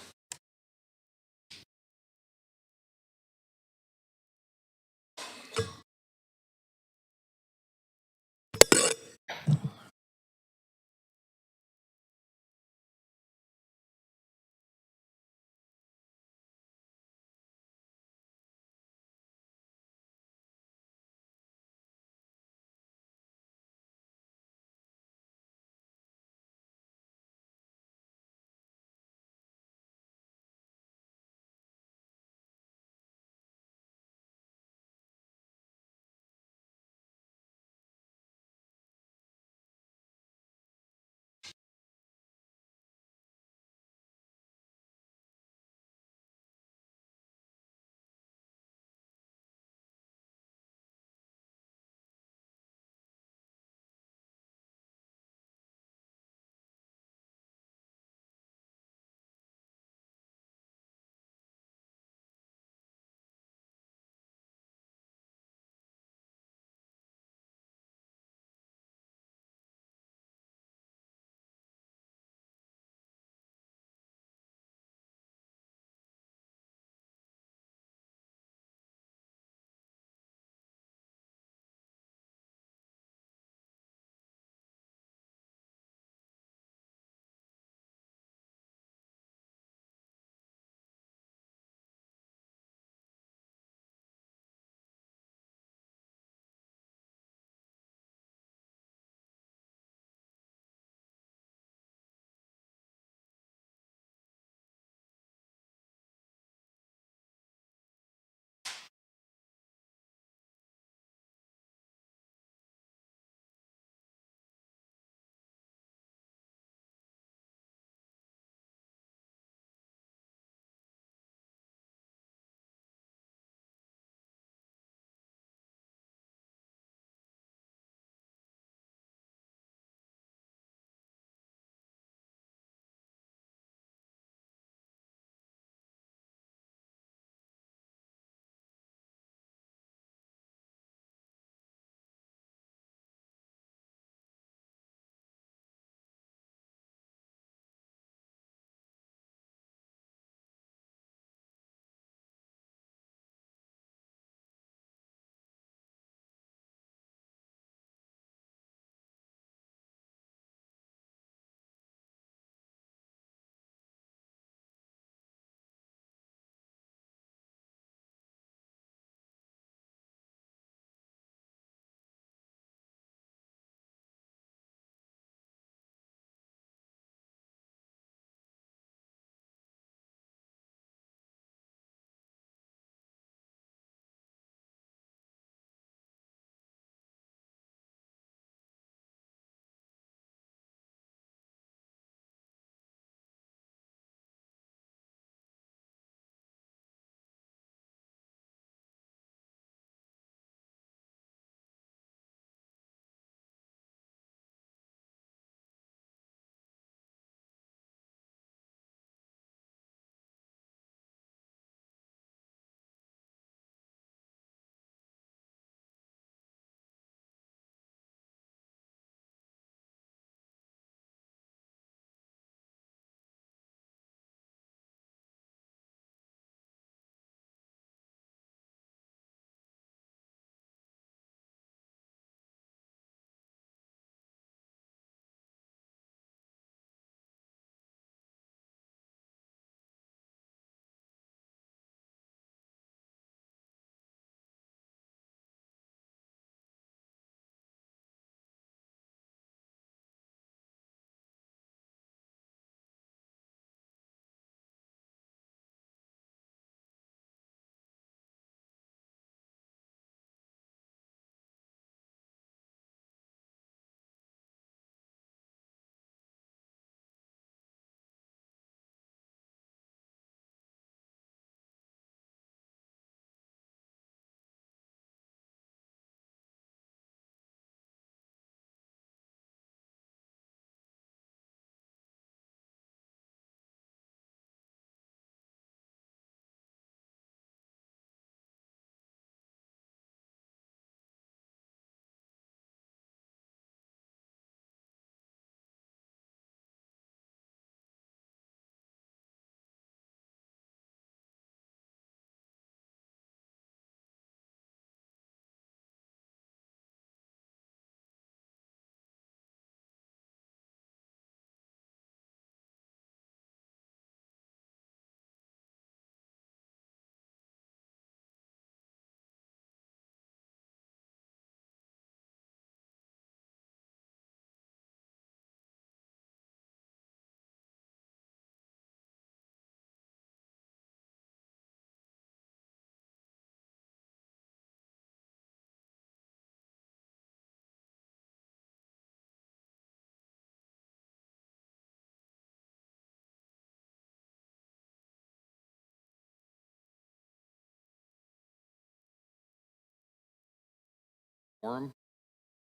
Quorum.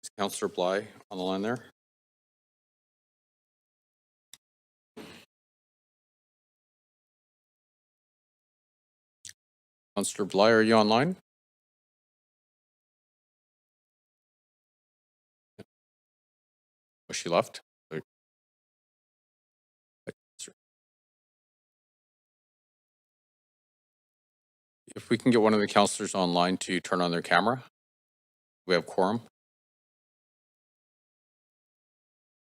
Is Councillor Bly on the line there? Councillor Bly, are you online? Was she left? If we can get one of the councillors online to turn on their camera, we have quorum.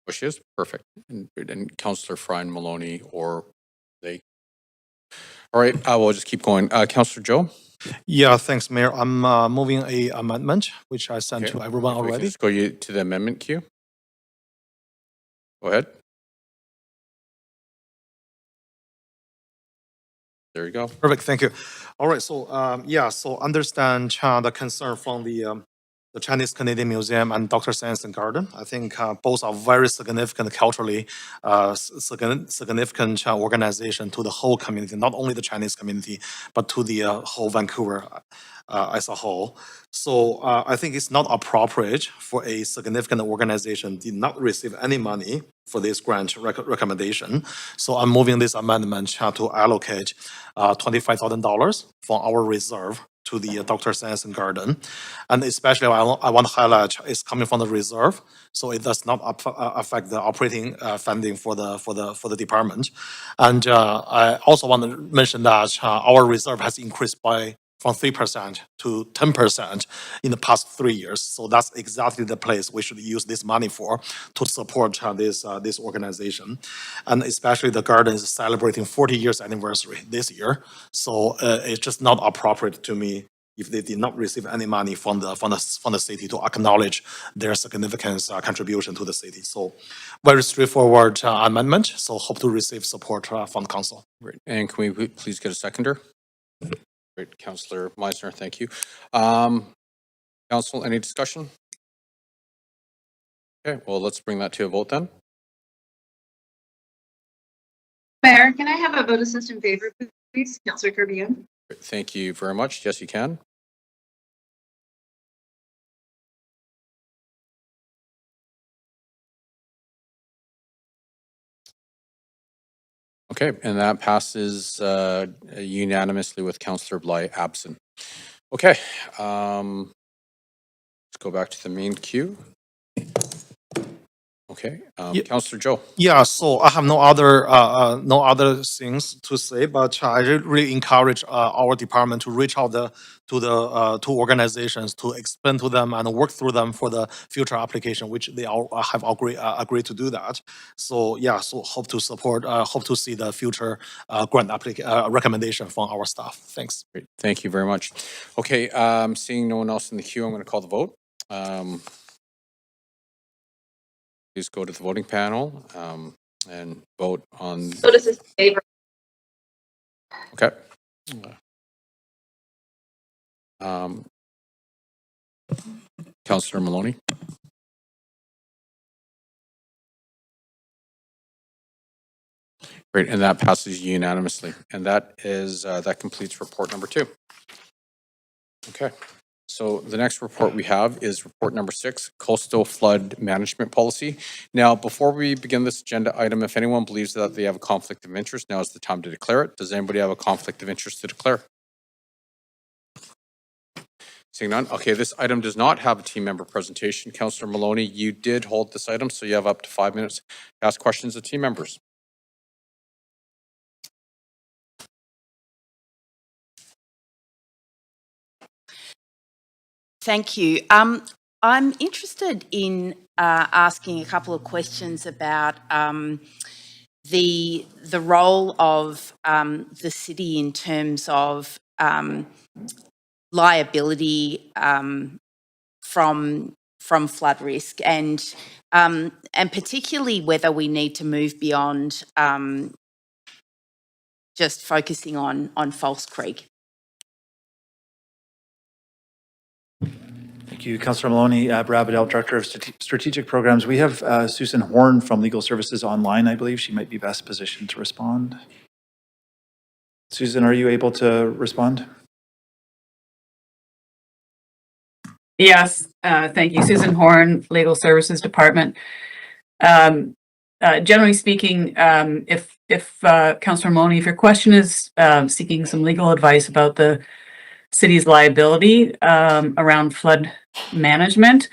Oh, she is? Perfect. And Councillor Fry and Maloney or they. All right, we'll just keep going. Councillor Joe? Yeah, thanks, Mayor. I'm moving a amendment, which I sent Okay. to everyone If we can already. just go to the amendment queue. Go ahead. There you go. Perfect, thank you. All right, so so understand the concern from the Chinese Canadian Museum and Dr. Sanson Garden. I think both are very significant culturally significant organization to the whole community, not only the Chinese community, but to the whole Vancouver as a whole. So I think it's not appropriate for a significant organization did not receive any money for this grant recommendation. So I'm moving this amendment to allocate $25,000 from our reserve to the Dr. Sanson Garden. And especially I want to highlight it's coming from the reserve, so it does not affect the operating funding for the department. And I also want to mention that our reserve has increased from 3% to 10% in the past 3 years. So that's exactly the place we should use this money for to support this organization. And especially the garden is celebrating 40 years anniversary this year. So it's just not appropriate to me if they did not receive any money from the city to acknowledge their significant contribution to the city. So very straightforward amendment. So hope to receive support from council. Great. And can we please get a seconder? Great, Councillor Meisner, thank you. Council, any discussion? Okay, well, let's bring that to a vote then. Mayor, can I have a vote assist in favor, please? Councillor Caribbean. Thank you very much. Yes, you can. Okay, and that passes unanimously with Councillor Bly absent. Okay, let's go back to the main queue. Okay, Councillor Joe. Yeah, so I have no other things to say, but I really encourage our department to reach out to the two organizations to explain to them and work through them for the future application, which they all have agreed to do that. So yeah, so hope to support, hope to see the future grant recommendation from our staff. Thanks. Great, thank you very much. Okay, seeing no one else in the queue, I'm going to call the vote. Please go to the voting panel and vote on. Vote assist in favor. Okay. Councillor Maloney. Great, and that passes unanimously. And that is that completes report number 2. Okay. So the next report we have is report number 6, coastal flood management policy. Now, before we begin this agenda item, if anyone believes that they have a conflict of interest, now is the time to declare it. Does anybody have a conflict of interest to declare? Seeing none. Okay, this item does not have a team member presentation. Councillor Maloney, you did hold this item, so you have up to 5 minutes to ask questions of team members. Thank you. I'm interested in asking a couple of questions about the role of the city in terms of liability from flood risk, and particularly whether we need to move beyond just focusing on False Creek. Thank you, Councillor Maloney. Brad Bedell, Director of Strategic Programs. We have Susan Horn from Legal Services online, I believe. She might be best positioned to respond. Susan, are you able to respond? Yes, thank you. Susan Horn, Legal Services Department. Generally speaking, if Councilor Maloney, if your question is seeking some legal advice about the city's liability around flood management,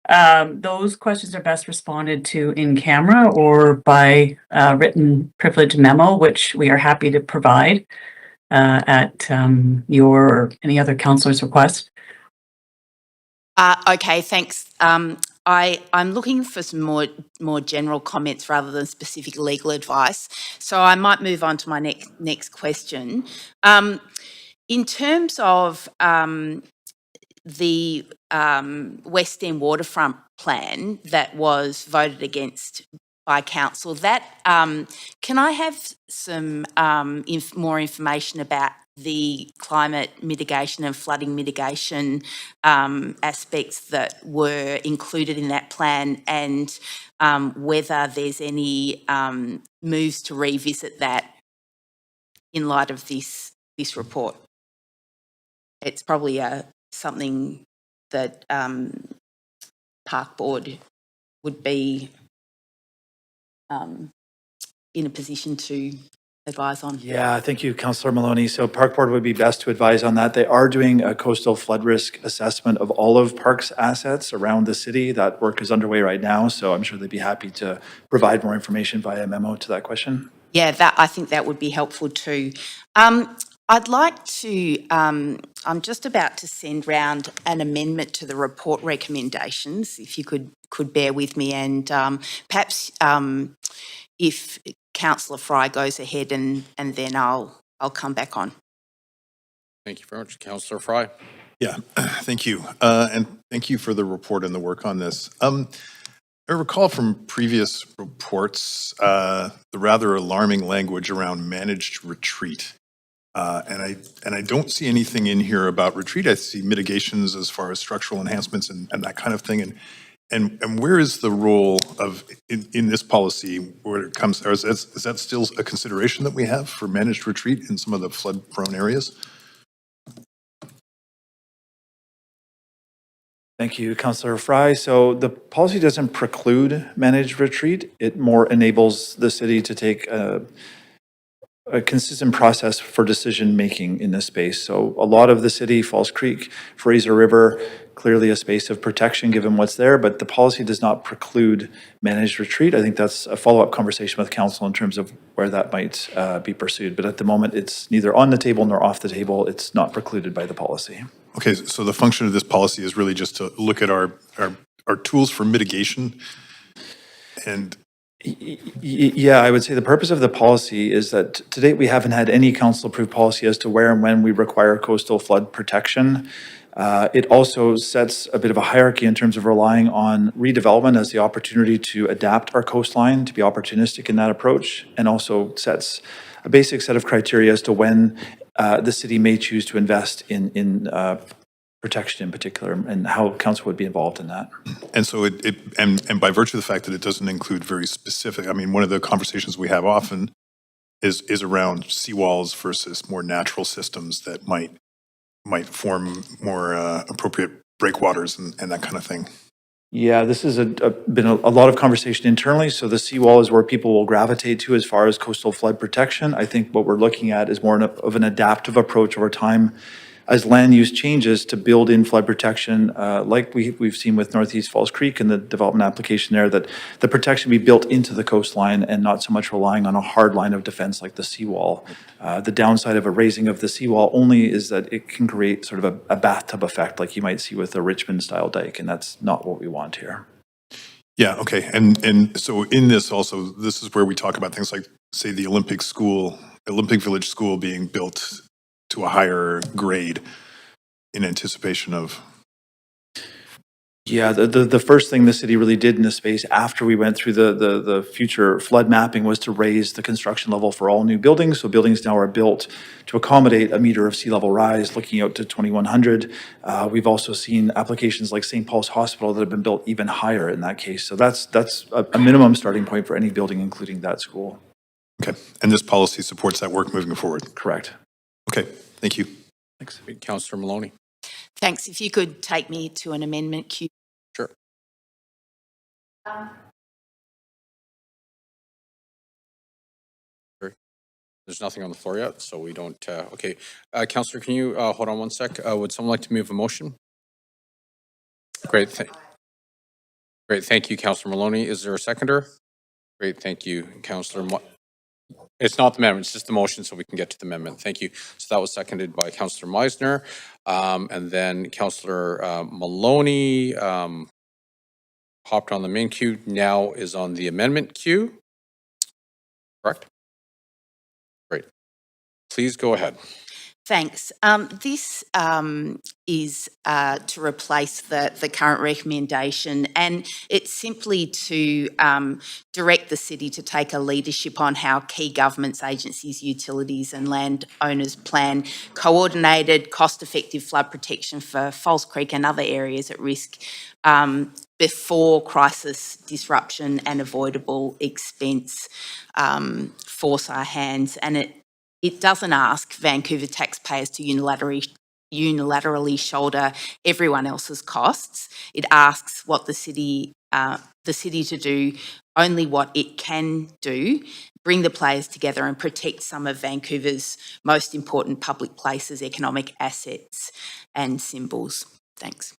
those questions are best responded to in camera or by written privilege memo, which we are happy to provide at your or any other councilor's request. Okay, thanks. I'm looking for some more general comments rather than specific legal advice. So I might move on to my next question. In terms of the West End waterfront plan that was voted against by council, that can I have some more information about the climate mitigation and flooding mitigation aspects that were included in that plan, and whether there's any moves to revisit that in light of this report? It's probably something that Park Board would be in a position to advise on. Yeah, thank you, Councillor Maloney. So Park Board would be best to advise on that. They are doing a coastal flood risk assessment of all of Park's assets around the city. That work is underway right now, so I'm sure they'd be happy to provide more information via memo to that question. Yeah, I think that would be helpful too. I'd like to, I'm just about to send round an amendment to the report recommendations, if you could bear with me, and perhaps if Councillor Fry goes ahead and then I'll come back on. Thank you very much. Councillor Fry. Yeah, thank you. And thank you for the report and the work on this. I recall from previous reports the rather alarming language around managed retreat. And I don't see anything in here about retreat. I see mitigations as far as structural enhancements and that kind of thing. And where is the role of in this policy where it comes? Or is that still a consideration that we have for managed retreat in some of the flood-prone areas? Thank you, Councillor Fry. So the policy doesn't preclude managed retreat. It more enables the city to take a consistent process for decision-making in this space. So a lot of the city, Falls Creek, Fraser River, clearly a space of protection given what's there, but the policy does not preclude managed retreat. I think that's a follow-up conversation with council in terms of where that might be pursued. But at the moment, it's neither on the table nor off the table. It's not precluded by the policy. Okay, so the function of this policy is really just to look at our tools for mitigation and yeah, I would say the purpose of the policy is that to date, we haven't had any council-approved policy as to where and when we require coastal flood protection. It also sets a bit of a hierarchy in terms of relying on redevelopment as the opportunity to adapt our coastline, to be opportunistic in that approach, and also sets a basic set of criteria as to when the city may choose to invest in protection in particular, and how council would be involved in that. And so and by virtue of the fact that it doesn't include very specific, I mean, one of the conversations we have often is around seawalls versus more natural systems that might form more appropriate breakwaters and that kind of thing. Yeah, this has been a lot of conversation internally. So the seawall is where people will gravitate to as far as coastal flood protection. I think what we're looking at is more of an adaptive approach over time as land use changes to build in flood protection, like we've seen with Northeast Falls Creek and the development application there, that the protection be built into the coastline and not so much relying on a hard line of defense like the seawall. The downside of a raising of the seawall only is that it can create sort of a bathtub effect like you might see with a Richmond-style dike, and that's not what we want here. Yeah, okay. And so in this also, this is where we talk about things like, say, the Olympic Village School being built to a higher grade in anticipation of. Yeah, the first thing the city really did in this space after we went through the future flood mapping was to raise the construction level for all new buildings. So buildings now are built to accommodate a meter of sea level rise looking out to 2100. We've also seen applications like St. Paul's Hospital that have been built even higher in that case. So that's a minimum starting point for any building, including that school. Okay, and this policy supports that work moving forward? Correct. Okay, thank you. Thanks. Councillor Maloney. Thanks. If you could take me to an amendment queue. Sure. There's nothing on the floor yet, so we don't, okay. Councillor, can you hold on one sec? Would someone like to move a motion? Great. Great. Thank you, Councillor Maloney. Is there a seconder? Great. Thank you, Councillor. It's not the amendment, it's just the motion, so we can get to the amendment. Thank you. So that was seconded by Councillor Meisner. And then Councillor Maloney hopped on the main queue, now is on the amendment queue. Correct? Great. Please go ahead. Thanks. This is to replace the current recommendation, and it's simply to direct the city to take a leadership on how key governments, agencies, utilities and landowners plan coordinated, cost-effective flood protection for Falls Creek and other areas at risk before crisis disruption and avoidable expense force our hands. And it doesn't ask Vancouver taxpayers to unilaterally shoulder everyone else's costs. It asks what the city to do only what it can do, bring the players together and protect some of Vancouver's most important public places, economic assets and symbols. Thanks.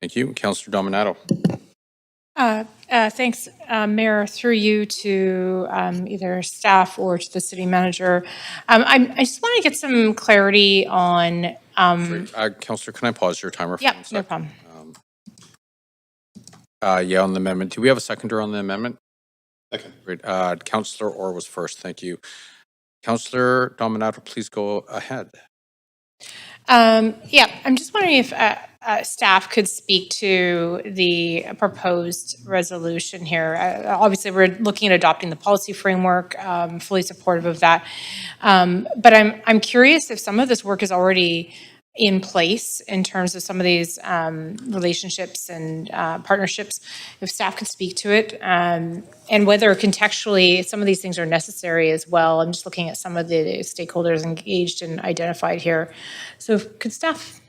Thank you. Councillor Dominato. Thanks, Mayor, through you to either staff or to the city manager. I just want to get some clarity on. Councillor, can I pause your timer for Yeah, 1 second? no problem. Yeah, on the amendment. Do we have a seconder on the amendment? Second. Great. Councillor Orr was first. Thank you. Councillor Dominato, please go ahead. Yeah, I'm just wondering if staff could speak to the proposed resolution here. Obviously, we're looking at adopting the policy framework, fully supportive of that. But I'm curious if some of this work is already in place in terms of some of these relationships and partnerships, if staff could speak to it, and whether contextually some of these things are necessary as well. I'm just looking at some of the stakeholders engaged and identified here. So could staff,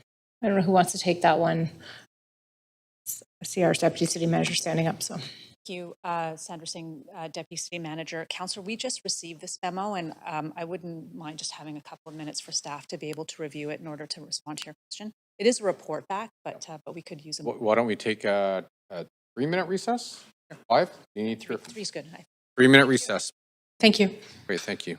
I don't know who wants to take that one. I see our Deputy City Manager standing up, so. Thank you, Sandra Singh, Deputy City Manager. Councillor, we just received this memo, and I wouldn't mind just having a couple of minutes for staff to be able to review it in order to respond to your question. It is a report back, but we could use a moment. Why don't we take a 3-minute recess? 5? You need 3? 3's good. 3-minute recess. Thank you. Great, thank you.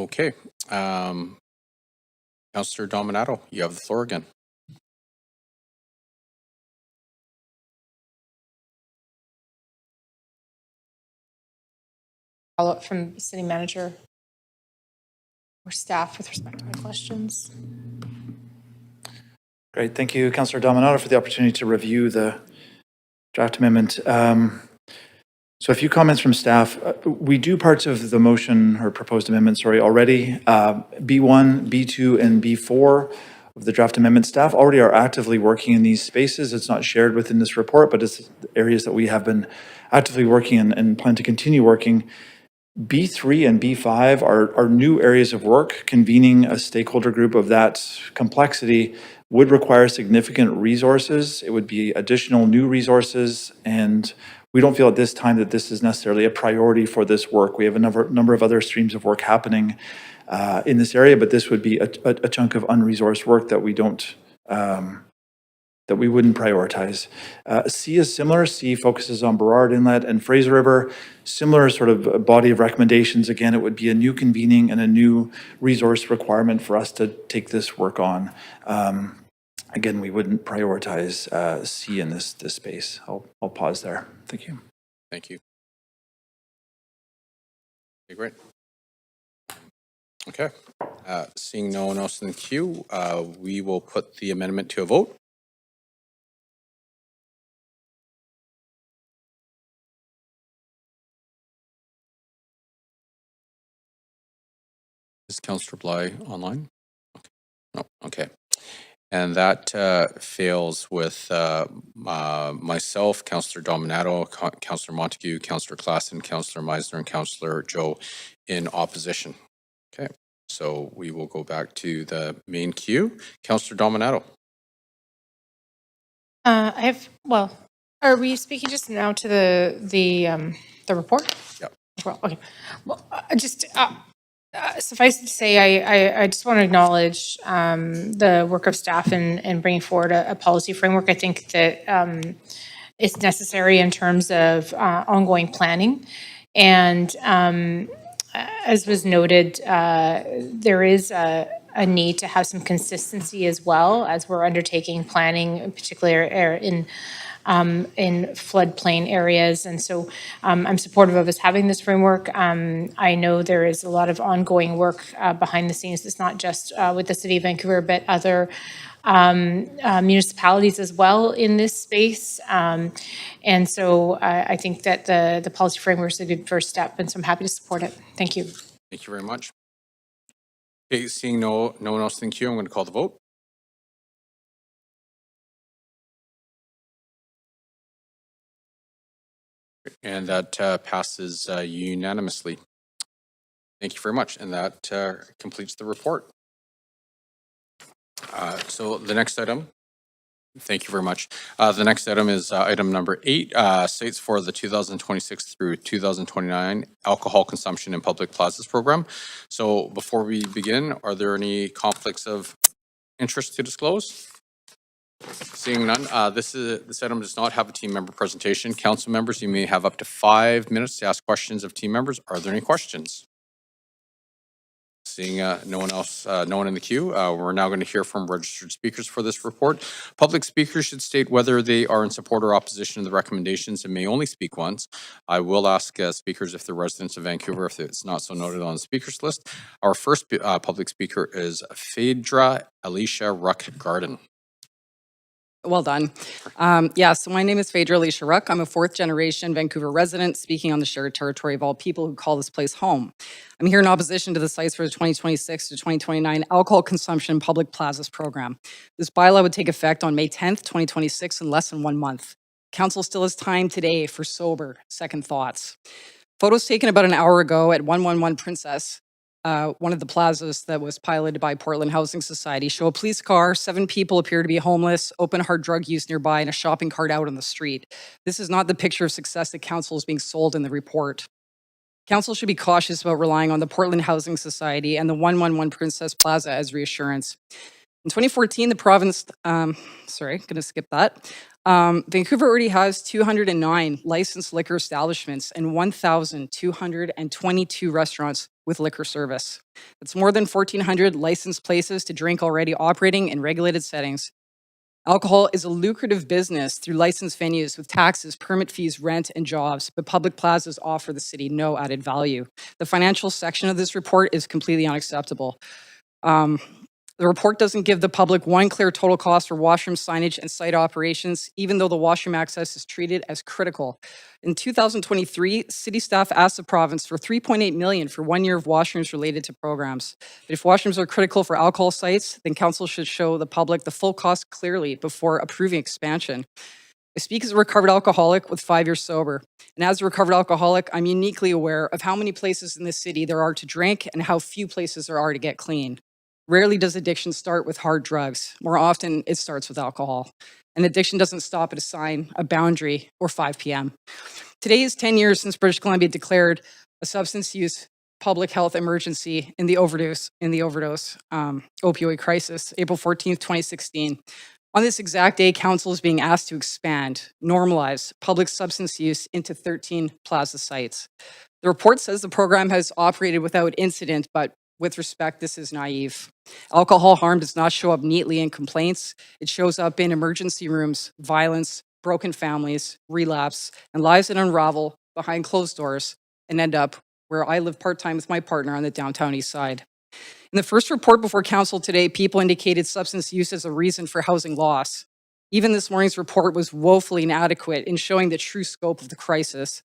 Okay. Councillor Dominato, you have the floor again. Follow-up from city manager or staff with respect to my questions. Great. Thank you, Councillor Dominato, for the opportunity to review the draft amendment. So a few comments from staff. We do parts of the motion or proposed amendment, already. B1, B2, and B4 of the draft amendment, staff already are actively working in these spaces. It's not shared within this report, but it's areas that we have been actively working in and plan to continue working. B3 and B5 are new areas of work. Convening a stakeholder group of that complexity would require significant resources. It would be additional new resources, and we don't feel at this time that this is necessarily a priority for this work. We have a number of other streams of work happening in this area, but this would be a chunk of unresourced work that we don't that we wouldn't prioritize. C is similar. C focuses on Burrard Inlet and Fraser River. Similar sort of body of recommendations. Again, it would be a new convening and a new resource requirement for us to take this work on. Again, we wouldn't prioritize C in this space. I'll pause there. Thank you. Thank you. Okay, great. Okay. Seeing no one else in the queue, we will put the amendment to a vote. Is Councillor Bly online? Okay. No, okay. And that fails with myself, Councillor Dominato, Councillor Montague, Councillor Klassen, Councillor Meisner, and Councillor Joe in opposition. Okay, so we will go back to the main queue. Councillor Dominato. Are we speaking just now to the report? Yep. Well, okay. Well, suffice it to say, I just want to acknowledge the work of staff in bringing forward a policy framework. I think that it's necessary in terms of ongoing planning. And as was noted, there is a need to have some consistency as well as we're undertaking planning, particularly in floodplain areas. And so I'm supportive of us having this framework. I know there is a lot of ongoing work behind the scenes. It's not just with the City of Vancouver, but other municipalities as well in this space. And so I think that the policy framework is a good first step, and so I'm happy to support it. Thank you. Thank you very much. Okay, seeing no one else in the queue, I'm going to call the vote. And that passes unanimously. Thank you very much. And that completes the report. So the next item, thank you very much. The next item is item number 8, sites for the 2026 through 2029 alcohol consumption in public plazas program. So before we begin, are there any conflicts of interest to disclose? Seeing none, this item does not have a team member presentation. Council members, you may have up to 5 minutes to ask questions of team members. Are there any questions? Seeing no one in the queue, we're now going to hear from registered speakers for this report. Public speakers should state whether they are in support or opposition to the recommendations and may only speak once. I will ask speakers if they're residents of Vancouver, if it's not so noted on the speakers list. Our first public speaker is Phaedra Alicia Ruck-Garden. Well done. So my name is Phaedra Alicia Ruck. I'm a 4th generation Vancouver resident speaking on the shared territory of all people who call this place home. I'm here in opposition to the sites for the 2026 to 2029 alcohol consumption public plazas program. This bylaw would take effect on May 10th, 2026 in less than 1 month. Council still has time today for sober second thoughts. Photos taken about an hour ago at 111 Princess, one of the plazas that was piloted by Portland Housing Society, show a police car, 7 people appear to be homeless, open heart drug use nearby, and a shopping cart out on the street. This is not the picture of success that council is being sold in the report. Council should be cautious about relying on the Portland Housing Society and the 111 Princess Plaza as reassurance. In 2014, the province, sorry, going to skip that. Vancouver already has 209 licensed liquor establishments and 1,222 restaurants with liquor service. That's more than 1,400 licensed places to drink already operating in regulated settings. Alcohol is a lucrative business through licensed venues with taxes, permit fees, rent, and jobs, but public plazas offer the city no added value. The financial section of this report is completely unacceptable. The report doesn't give the public one clear total cost for washroom signage and site operations, even though the washroom access is treated as critical. In 2023, city staff asked the province for $3.8 million for 1 year of washrooms related to programs. But if washrooms are critical for alcohol sites, then council should show the public the full cost clearly before approving expansion. I speak as a recovered alcoholic with 5 years sober. And as a recovered alcoholic, I'm uniquely aware of how many places in this city there are to drink and how few places there are to get clean. Rarely does addiction start with hard drugs. More often, it starts with alcohol. And addiction doesn't stop at a sign, a boundary, or 5 p.m. Today is 10 years since British Columbia declared a substance use public health emergency in the overdose opioid crisis, April 14th, 2016. On this exact day, council is being asked to expand, normalize public substance use into 13 plaza sites. The report says the program has operated without incident, but with respect, this is naive. Alcohol harm does not show up neatly in complaints. It shows up in emergency rooms, violence, broken families, relapse, and lives that unravel behind closed doors and end up where I live part-time with my partner on the downtown east side. In the first report before council today, people indicated substance use as a reason for housing loss. Even this morning's report was woefully inadequate in showing the true scope of the crisis.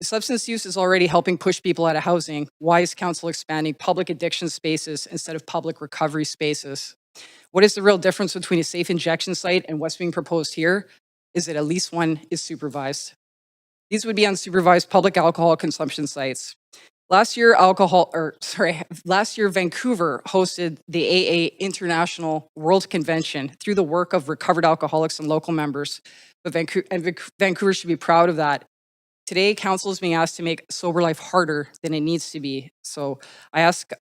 If substance use is already helping push people out of housing, why is council expanding public addiction spaces instead of public recovery spaces? What is the real difference between a safe injection site and what's being proposed here? Is that at least one is supervised. These would be unsupervised public alcohol consumption sites. Last year, Vancouver hosted the AA International World Convention through the work of recovered alcoholics and local members. But Vancouver should be proud of that. Today, council is being asked to make sober life harder than it needs to be. So I ask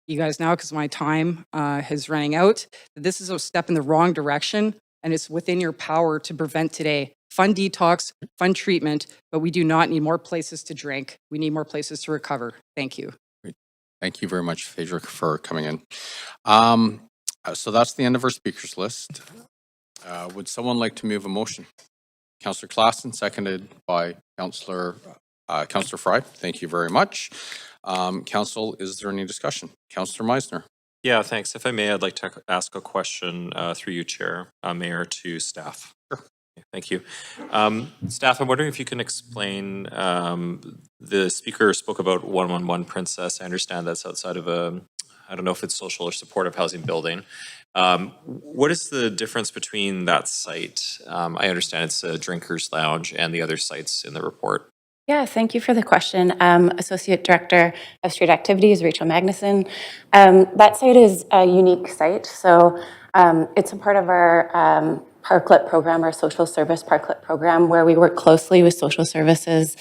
you guys now, because my time is running out, that this is a step in the wrong direction, and it's within your power to prevent today. Fund detox, fund treatment, but we do not need more places to drink. We need more places to recover. Thank you. Thank you very much, Phaedra, for coming in. So that's the end of our speakers list. Would someone like to move a motion? Councillor Klassen, seconded by Councillor Fry. Thank you very much. Council, is there any discussion? Councillor Meisner. Yeah, thanks. If I may, I'd like to ask a question through you, Chair, Mayor, to staff. Sure. Thank you. Staff, I'm wondering if you can explain, the speaker spoke about 111 Princess. I understand that's outside of I don't know if it's social or supportive housing building. What is the difference between that site? I understand it's a drinker's lounge and the other sites in the report. Yeah, thank you for the question. Associate Director of Street Activities, Rachel Magnuson. That site is a unique site. So it's a part of our parklet program, our social service parklet program, where we work closely with social services.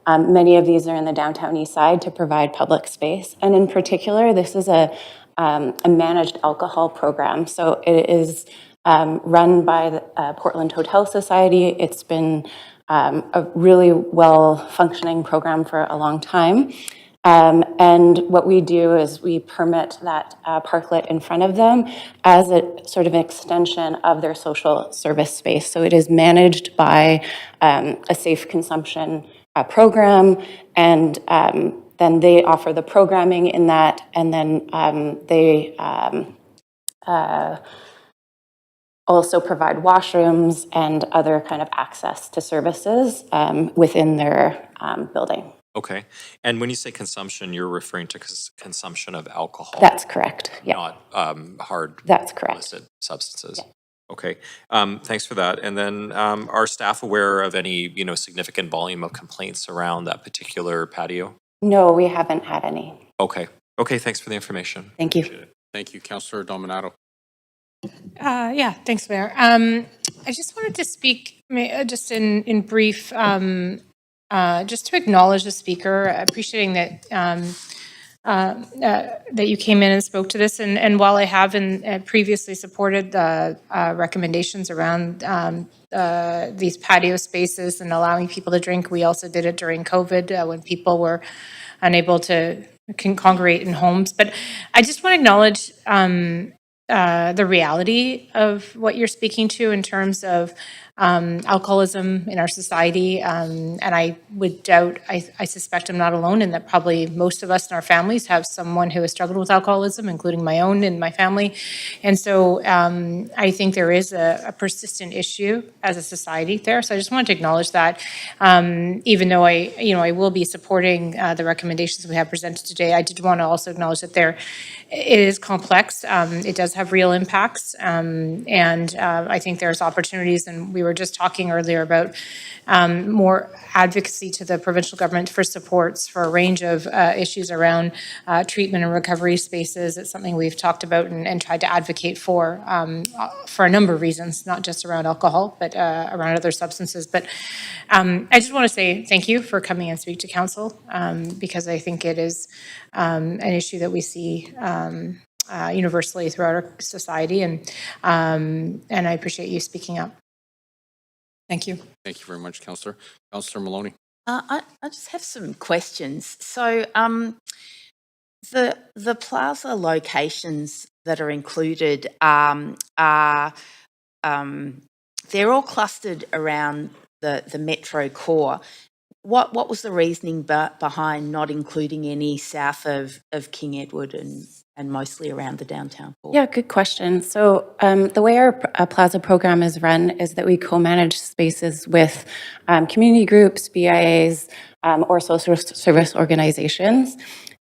Many of these are in the downtown east side to provide public space. And in particular, this is a managed alcohol program. So it is run by the Portland Hotel Society. It's been a really well-functioning program for a long time. And what we do is we permit that parklet in front of them as a sort of extension of their social service space. So it is managed by a safe consumption program, and then they offer the programming in that, and then they also provide washrooms and other kind of access to services within their building. Okay. And when you say consumption, you're referring to consumption of alcohol? That's correct. Yeah. Not hard That's correct. illicit substances? Yeah. Okay. Thanks for that. And then are staff aware of any, significant volume of complaints around that particular patio? No, we haven't had any. Okay. Okay, thanks for the information. Thank you. Thank you, Councillor Dominato. Yeah, thanks, Mayor. I just wanted to speak just in brief, just to acknowledge the speaker, appreciating that that you came in and spoke to this. And while I have previously supported the recommendations around these patio spaces and allowing people to drink, we also did it during COVID when people were unable to congregate in homes. But I just want to acknowledge the reality of what you're speaking to in terms of alcoholism in our society. And I would doubt, I suspect I'm not alone in that probably most of us in our families have someone who has struggled with alcoholism, including my own and my family. And so I think there is a persistent issue as a society there. So I just wanted to acknowledge that, even though I will be supporting the recommendations we have presented today, I did want to also acknowledge that it is complex. It does have real impacts. And I think there's opportunities, and we were just talking earlier about more advocacy to the provincial government for supports for a range of issues around treatment and recovery spaces. It's something we've talked about and tried to advocate for a number of reasons, not just around alcohol, but around other substances. But I just want to say thank you for coming and speak to council, because I think it is an issue that we see universally throughout our society, and I appreciate you speaking up. Thank you. Thank you very much, Councillor. Councillor Maloney. I just have some questions. So the plaza locations that are included are they're all clustered around the metro core. What was the reasoning behind not including any south of King Edward and mostly around the downtown core? Yeah, good question. So the way our Plaza program is run is that we co-manage spaces with community groups, BIAs, or social service organizations.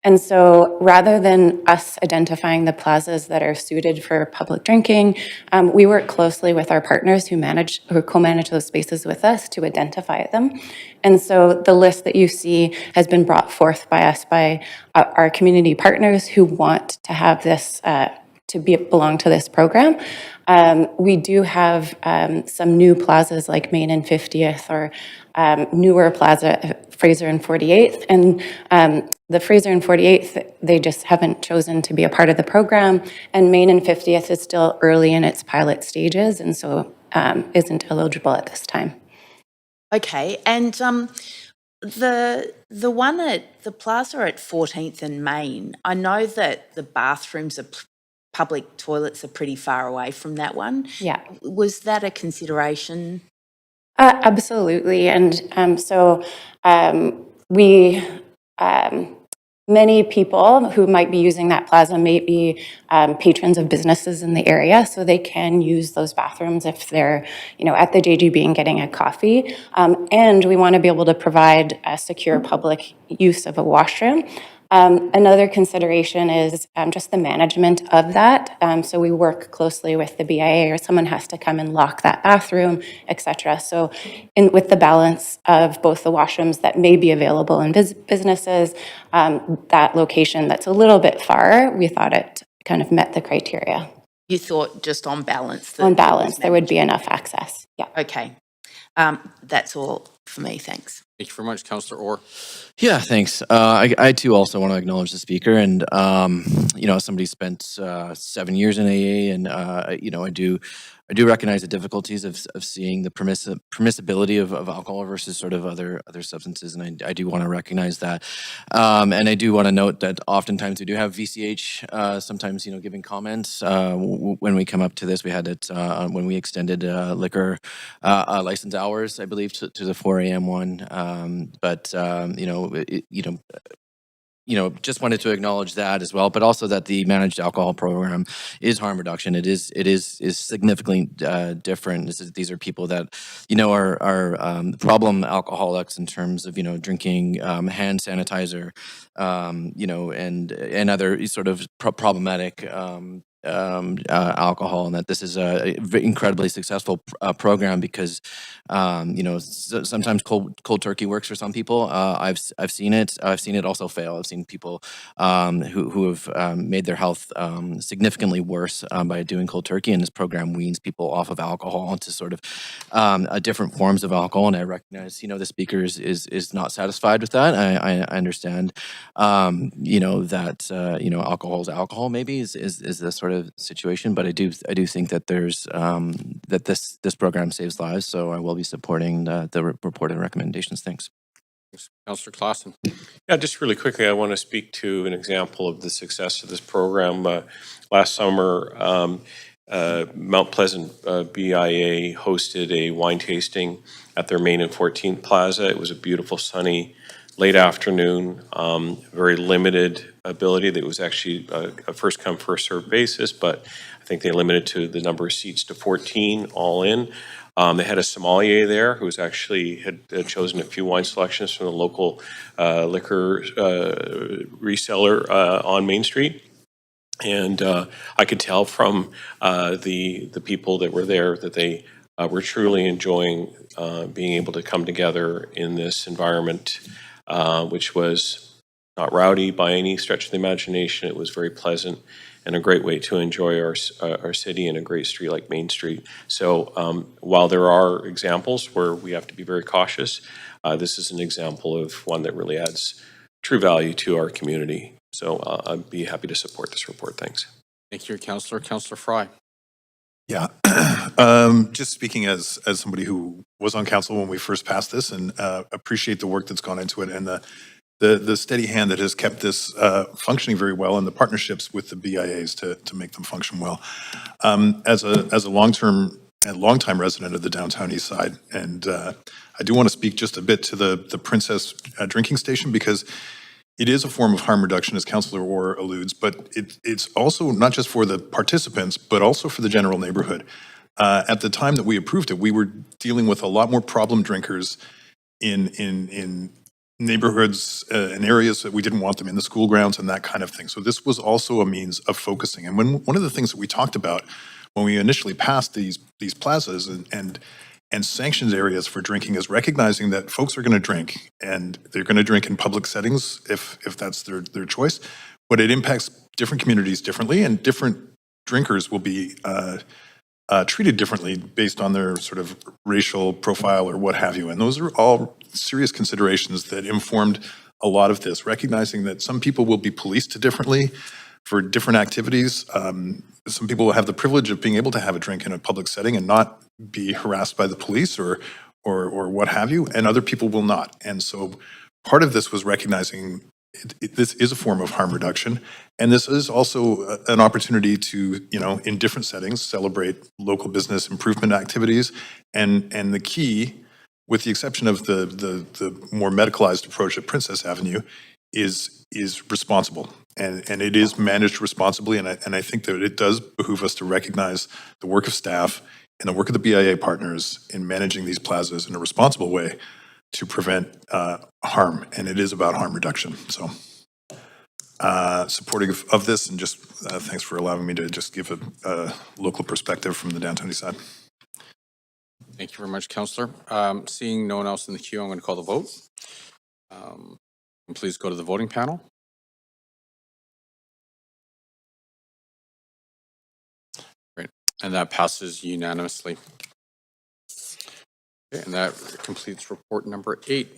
And so rather than us identifying the plazas that are suited for public drinking, we work closely with our partners who co-manage those spaces with us to identify them. And so the list that you see has been brought forth by us, by our community partners who want to have this belong to this program. We do have some new plazas like Main and 50th, or newer plaza, Fraser and 48th. And the Fraser and 48th, they just haven't chosen to be a part of the program. And Main and 50th is still early in its pilot stages, and so isn't eligible at this time. Okay, and the one at the plaza at 14th and Main, I know that the bathrooms are public toilets are pretty far away from that one. Yeah. Was that a consideration? Absolutely. And so many people who might be using that plaza may be patrons of businesses in the area, so they can use those bathrooms if they're, at the JGB and getting a coffee. And we want to be able to provide a secure public use of a washroom. Another consideration is just the management of that. So we work closely with the BIA, or someone has to come and lock that bathroom, et cetera. So with the balance of both the washrooms that may be available in businesses, that location that's a little bit far, we thought it kind of met the criteria. You thought just on balance? On balance, there would be enough access. Yeah. Okay. That's all for me. Thanks. Thank you very much, Councillor Orr. Yeah, thanks. I too also want to acknowledge the speaker, and somebody spent 7 years in AA, and I do recognize the difficulties of seeing the permissibility of alcohol versus sort of other substances, and I do want to recognize that. And I do want to note that oftentimes we do have VCH sometimes giving comments when we come up to this. We had it when we extended liquor license hours, I believe, to the 4 a.m. one. Just wanted to acknowledge that as well, but also that the managed alcohol program is harm reduction. It is significantly different. These are people that are problem alcoholics in terms of drinking hand sanitizer, and other sort of problematic alcohol, and that this is a incredibly successful program because, sometimes cold turkey works for some people. I've seen it. I've seen it also fail. I've seen people who have made their health significantly worse by doing cold turkey, and this program weans people off of alcohol into sort of different forms of alcohol. And I recognize, the speaker is not satisfied with that. I understand, that alcohol is alcohol. Maybe is this sort of situation, but I do think that there's that this program saves lives. So I will be supporting the report and recommendations. Thanks. Councillor Clausen. Yeah, just really quickly, I want to speak to an example of the success of this program. Last summer, Mount Pleasant BIA hosted a wine tasting at their Main and 14th Plaza. It was a beautiful, sunny, late afternoon, very limited ability. That was actually a first come, first served basis, but I think they limited to the number of seats to 14 all in. They had a sommelier there who was actually had chosen a few wine selections from the local liquor reseller on Main Street. And I could tell from the people that were there that they were truly enjoying being able to come together in this environment, which was not rowdy by any stretch of the imagination. It was very pleasant and a great way to enjoy our city and a great street like Main Street. So while there are examples where we have to be very cautious, this is an example of one that really adds true value to our community. So I'd be happy to support this report. Thanks. Thank you, Councillor. Councillor Fry. Yeah, just speaking as somebody who was on council when we first passed this, and appreciate the work that's gone into it and the steady hand that has kept this functioning very well, and the partnerships with the BIAs to make them function well. As a long-time resident of the downtown east side, and I do want to speak just a bit to the Princess drinking station, because it is a form of harm reduction, as Councillor Orr alludes, but it's also not just for the participants, but also for the general neighborhood. At the time that we approved it, we were dealing with a lot more problem drinkers in neighborhoods and areas that we didn't want them in, the school grounds and that kind of thing. So this was also a means of focusing. And one of the things that we talked about when we initially passed these plazas and sanctioned areas for drinking is recognizing that folks are going to drink, and they're going to drink in public settings if that's their choice, but it impacts different communities differently, and different drinkers will be treated differently based on their sort of racial profile or what have you. And those are all serious considerations that informed a lot of this, recognizing that some people will be policed differently for different activities. Some people will have the privilege of being able to have a drink in a public setting and not be harassed by the police or what have you, and other people will not. And so part of this was recognizing this is a form of harm reduction, and this is also an opportunity to, in different settings, celebrate local business improvement activities. And the key, with the exception of the more medicalized approach at Princess Avenue, is responsible. And it is managed responsibly, and I think that it does behoove us to recognize the work of staff and the work of the BIA partners in managing these plazas in a responsible way to prevent harm, and it is about harm reduction. So supportive of this, and just thanks for allowing me to just give a local perspective from the downtown east side. Thank you very much, Councillor. Seeing no one else in the queue, I'm going to call the vote. And please go to the voting panel. Great, and that passes unanimously. Okay, and that completes report number 8.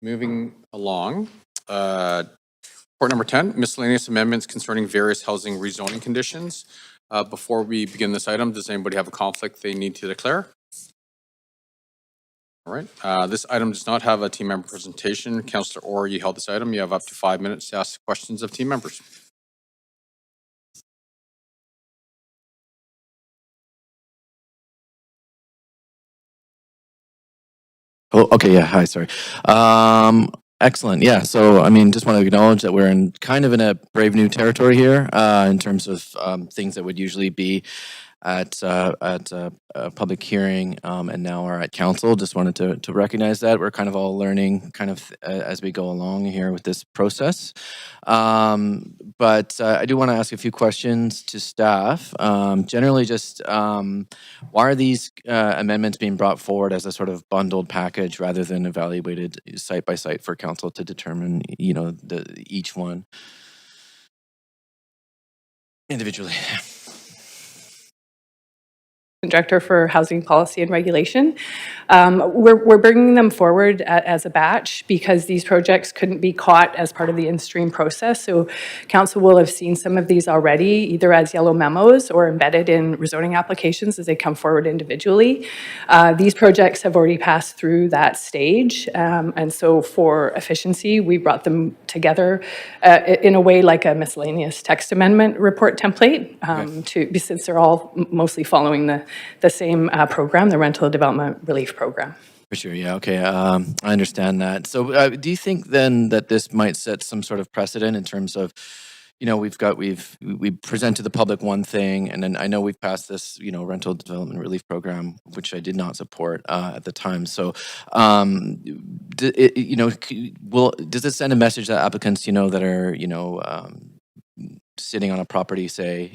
Moving along, report number 10, miscellaneous amendments concerning various housing rezoning conditions. Before we begin this item, does anybody have a conflict they need to declare? All right, this item does not have a team member presentation. Councillor Orr, you held this item. You have up to 5 minutes to ask questions of team members. Oh, okay, yeah, hi, sorry. Excellent, yeah, so, just want to acknowledge that we're in a brave new territory here in terms of things that would usually be at a public hearing, and now are at council. Just wanted to recognize that. We're kind of all learning kind of as we go along here with this process. But I do want to ask a few questions to staff. Generally, just why are these amendments being brought forward as a sort of bundled package rather than evaluated site by site for council to determine, each one individually? Director for Housing Policy and Regulation. We're bringing them forward as a batch because these projects couldn't be caught as part of the in-stream process. So council will have seen some of these already, either as yellow memos or embedded in rezoning applications as they come forward individually. These projects have already passed through that stage. And so for efficiency, we brought them together in a way like a miscellaneous text amendment report template since they're all mostly following the same program, the Rental Development Relief Program. For sure, yeah, okay, I understand that. So do you think then that this might set some sort of precedent in terms of, we present to the public one thing, and then I know we've passed this, rental development relief program, which I did not support at the time. So, does it send a message that applicants, that are, sitting on a property, say,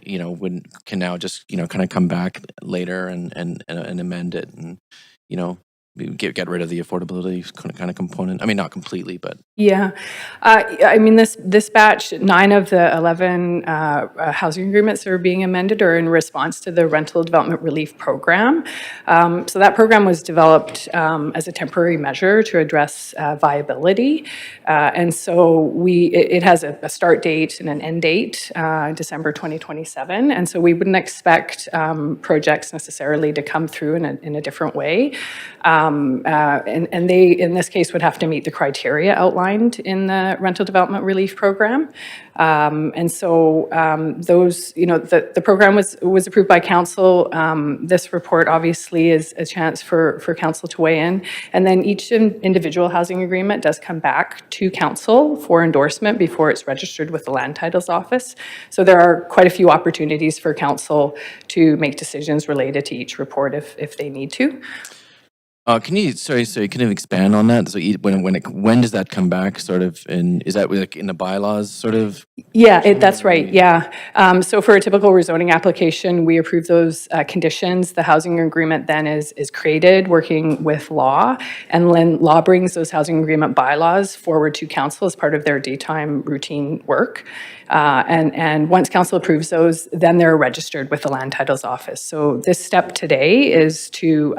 can now just, kind of come back later and amend it and, get rid of the affordability kind of component? I mean, not completely, but. Yeah. I mean, this batch, 9 of the 11 housing agreements that are being amended are in response to the Rental Development Relief Program. So that program was developed as a temporary measure to address viability. And so it has a start date and an end date, December 2027. And so we wouldn't expect projects necessarily to come through in a different way. And they, in this case, would have to meet the criteria outlined in the Rental Development Relief Program. And so those, the program was approved by council. This report obviously is a chance for council to weigh in. And then each individual housing agreement does come back to council for endorsement before it's registered with the Land Titles Office. So there are quite a few opportunities for council to make decisions related to each report if they need to. Can you expand on that? So when does that come back? Sort of is that like in the bylaws? Sort of. Yeah, that's right. Yeah. So for a typical rezoning application, we approve those conditions. The housing agreement then is created working with law, and then law brings those housing agreement bylaws forward to council as part of their daytime routine work. And once council approves those, then they're registered with the Land Titles Office. So this step today is to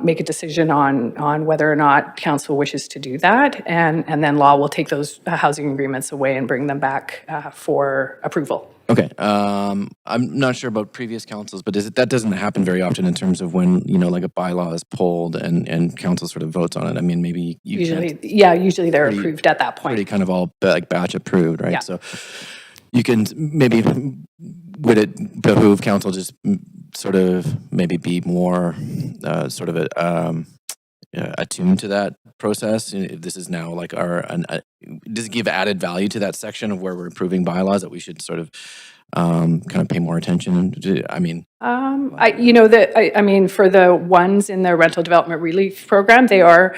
make a decision on whether or not council wishes to do that, and then law will take those housing agreements away and bring them back for approval. Okay, I'm not sure about previous councils, but that doesn't happen very often in terms of when, like a bylaw is pulled and council sort of votes on it. I mean, maybe usually they're approved at that point. Pretty kind of all like batch approved, right? Yeah. So you can maybe, would it behoove council just sort of maybe be more sort of attuned to that process? If this is now like does it give added value to that section of where we're approving bylaws that we should sort of kind of pay more attention to? I mean, I mean, for the ones in the Rental Development Relief Program, they are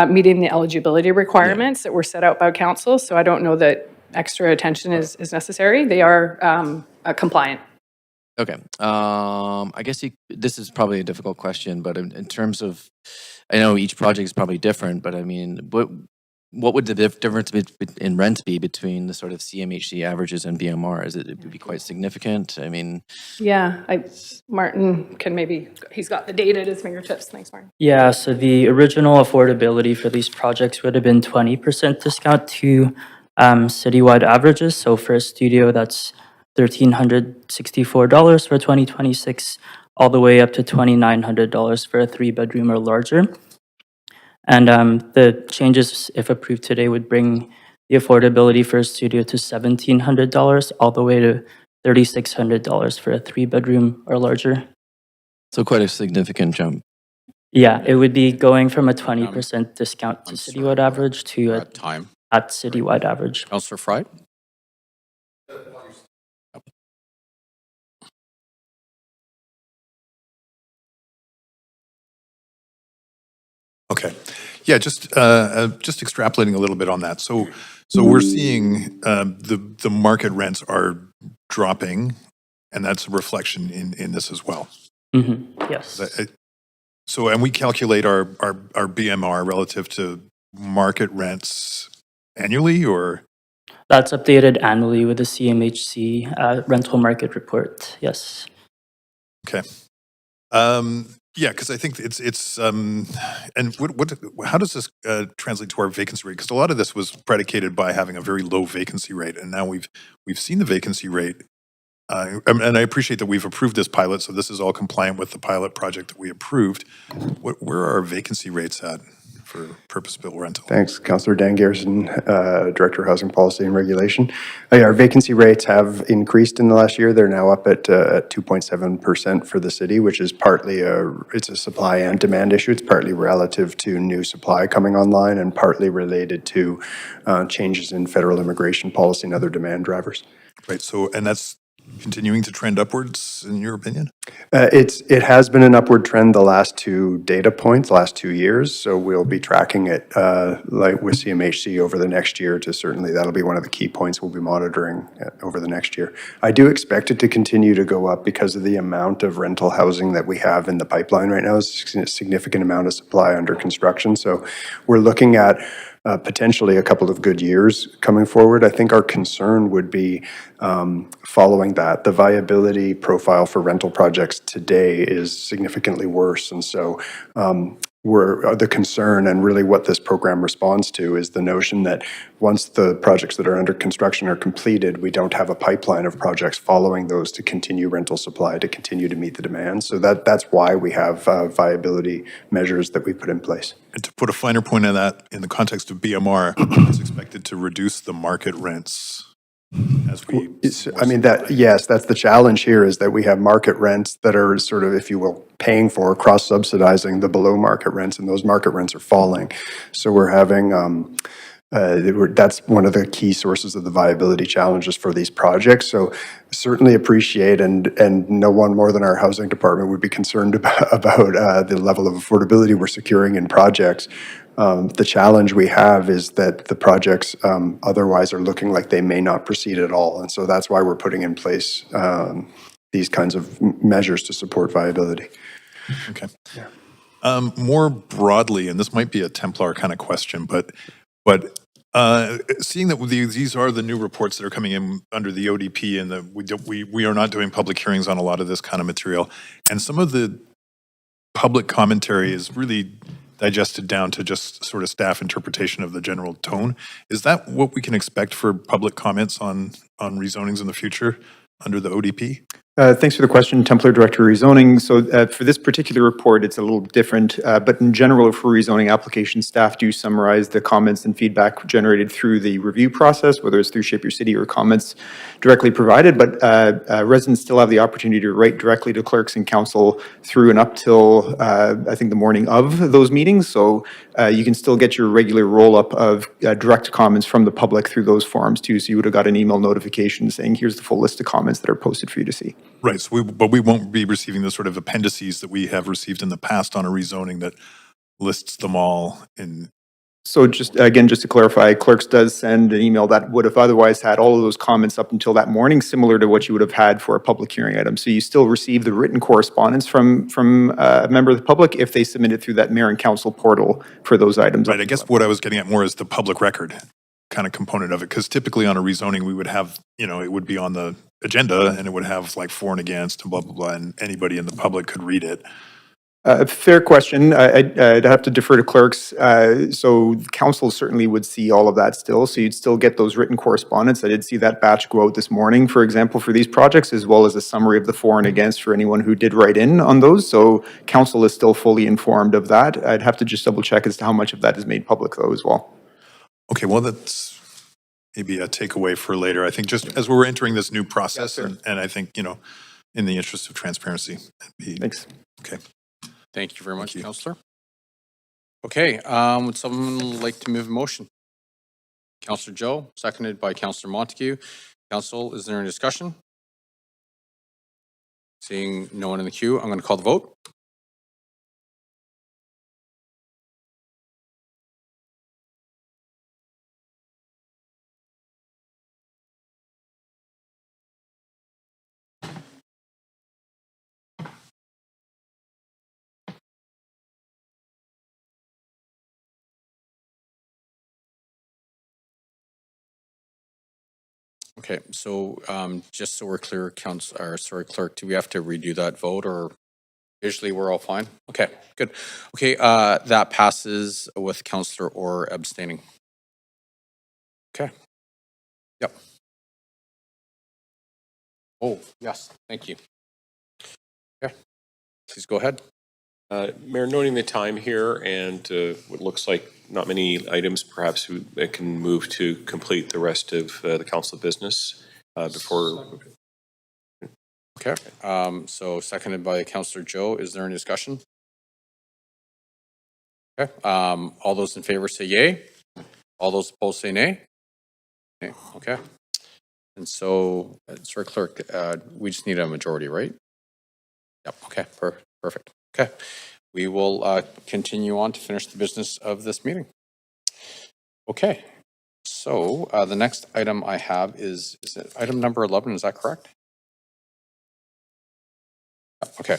meeting the eligibility requirements that were set out by council. So I don't know that extra attention is necessary. They are compliant. Okay. I guess this is probably a difficult question, but in terms of, I know each project is probably different, but I mean, what would the difference in rents be between the sort of CMHC averages and BMR? It would be quite significant? I mean. Yeah, Martin can he's got the data at his fingertips. Thanks, Martin. Yeah, so the original affordability for these projects would have been 20% discount to citywide averages. So for a studio, that's $1,364 for 2026, all the way up to $2,900 for a 3-bedroom or larger. And the changes, if approved today, would bring the affordability for a studio to $1,700, all the way to $3,600 for a 3-bedroom or larger. So quite a significant jump. Yeah, it would be going from a 20% discount to citywide average to at citywide average. Councillor Fried? Yeah, just extrapolating a little bit on that. So we're seeing the market rents are dropping, and that's a reflection in this as well. Yes. So, and we calculate our BMR relative to market rents annually, or? That's updated annually with the CMHC rental market report. Yes. Okay. Yeah, because I think it's and how does this translate to our vacancy rate? Because a lot of this was predicated by having a very low vacancy rate, and now we've seen the vacancy rate. And I appreciate that we've approved this pilot, so this is all compliant with the pilot project that we approved. Where are our vacancy rates at for purpose-built rental? Thanks, Councillor Dan Garrison, Director of Housing Policy and Regulation. Our vacancy rates have increased in the last year. They're now up at 2.7% for the city, which is partly it's a supply and demand issue. It's partly relative to new supply coming online and partly related to changes in federal immigration policy and other demand drivers. Right. So, and that's continuing to trend upwards, in your opinion? It has been an upward trend the last two data points, the last 2 years. So we'll be tracking it like with CMHC over the next year to certainly, that'll be one of the key points we'll be monitoring over the next year. I do expect it to continue to go up because of the amount of rental housing that we have in the pipeline right now. Is a significant amount of supply under construction. So we're looking at potentially a couple of good years coming forward. I think our concern would be following that. The viability profile for rental projects today is significantly worse. And so the concern and really what this program responds to is the notion that once the projects that are under construction are completed, we don't have a pipeline of projects following those to continue rental supply, to continue to meet the demand. So that's why we have viability measures that we put in place. And to put a finer point on that, in the context of BMR, it's expected to reduce the market rents as we. I mean, yes, that's the challenge here, is that we have market rents that are sort of, if you will, paying for, cross-subsidizing the below market rents, and those market rents are falling. So we're having, that's one of the key sources of the viability challenges for these projects. So certainly appreciate, and no one more than our housing department would be concerned about the level of affordability we're securing in projects. The challenge we have is that the projects otherwise are looking like they may not proceed at all. And so that's why we're putting in place these kinds of measures to support viability. Okay. Yeah. More broadly, and this might be a Templar kind of question, but seeing that these are the new reports that are coming in under the ODP, and that we are not doing public hearings on a lot of this kind of material, and some of the public commentary is really digested down to just sort of staff interpretation of the general tone. Is that what we can expect for public comments on rezonings in the future under the ODP? Thanks for the question, Templar Director of Rezoning. So for this particular report, it's a little different, but in general, for rezoning applications, staff do summarize the comments and feedback generated through the review process, whether it's through Shape Your City or comments directly provided, but residents still have the opportunity to write directly to clerks and council through and up till, I think, the morning of those meetings. So you can still get your regular roll-up of direct comments from the public through those forums too. So you would have got an email notification saying, here's the full list of comments that are posted for you to see. Right, so but we won't be receiving the sort of appendices that we have received in the past on a rezoning that lists them all in. So just to clarify, clerks does send an email that would have otherwise had all of those comments up until that morning, similar to what you would have had for a public hearing item. So you still receive the written correspondence from a member of the public if they submit it through that mayor and council portal for those items. Right, I guess what I was getting at more is the public record kind of component of it, because typically on a rezoning we would have, it would be on the agenda and it would have like for and against and blah blah blah, and anybody in the public could read it. Fair question. I'd have to defer to clerks. So council certainly would see all of that still. So you'd still get those written correspondence. I did see that batch go out this morning, for example, for these projects, as well as a summary of the for and against for anyone who did write in on those. So council is still fully informed of that. I'd have to just double check as to how much of that is made public though as well. Okay, well, that's maybe a takeaway for later. I think just as we're entering this new process, and I think, in the interest of transparency. Thanks. Okay. Thank you very much, Councillor. Okay, would someone like to move a motion? Councillor Joe, seconded by Councillor Montague. Council, is there any discussion? Seeing no one in the queue, I'm going to call the vote. Okay, so just so we're clear, clerk, do we have to redo that vote, or usually we're all fine? Okay, good. Okay, that passes with Councillor Orr abstaining. Okay. Yep. Oh, yes, thank you. Okay, please go ahead. Mayor, noting the time here and what looks like not many items, perhaps we can move to complete the rest of the council business before. Okay, so seconded by Councillor Joe. Is there any discussion? Okay, all those in favor say yay. All those opposed say nay. Okay. And so, sorry, clerk, we just need a majority, right? Yep, okay, perfect. Okay, we will continue on to finish the business of this meeting. Okay, so the next item I have is it item number 11, is that correct? Okay.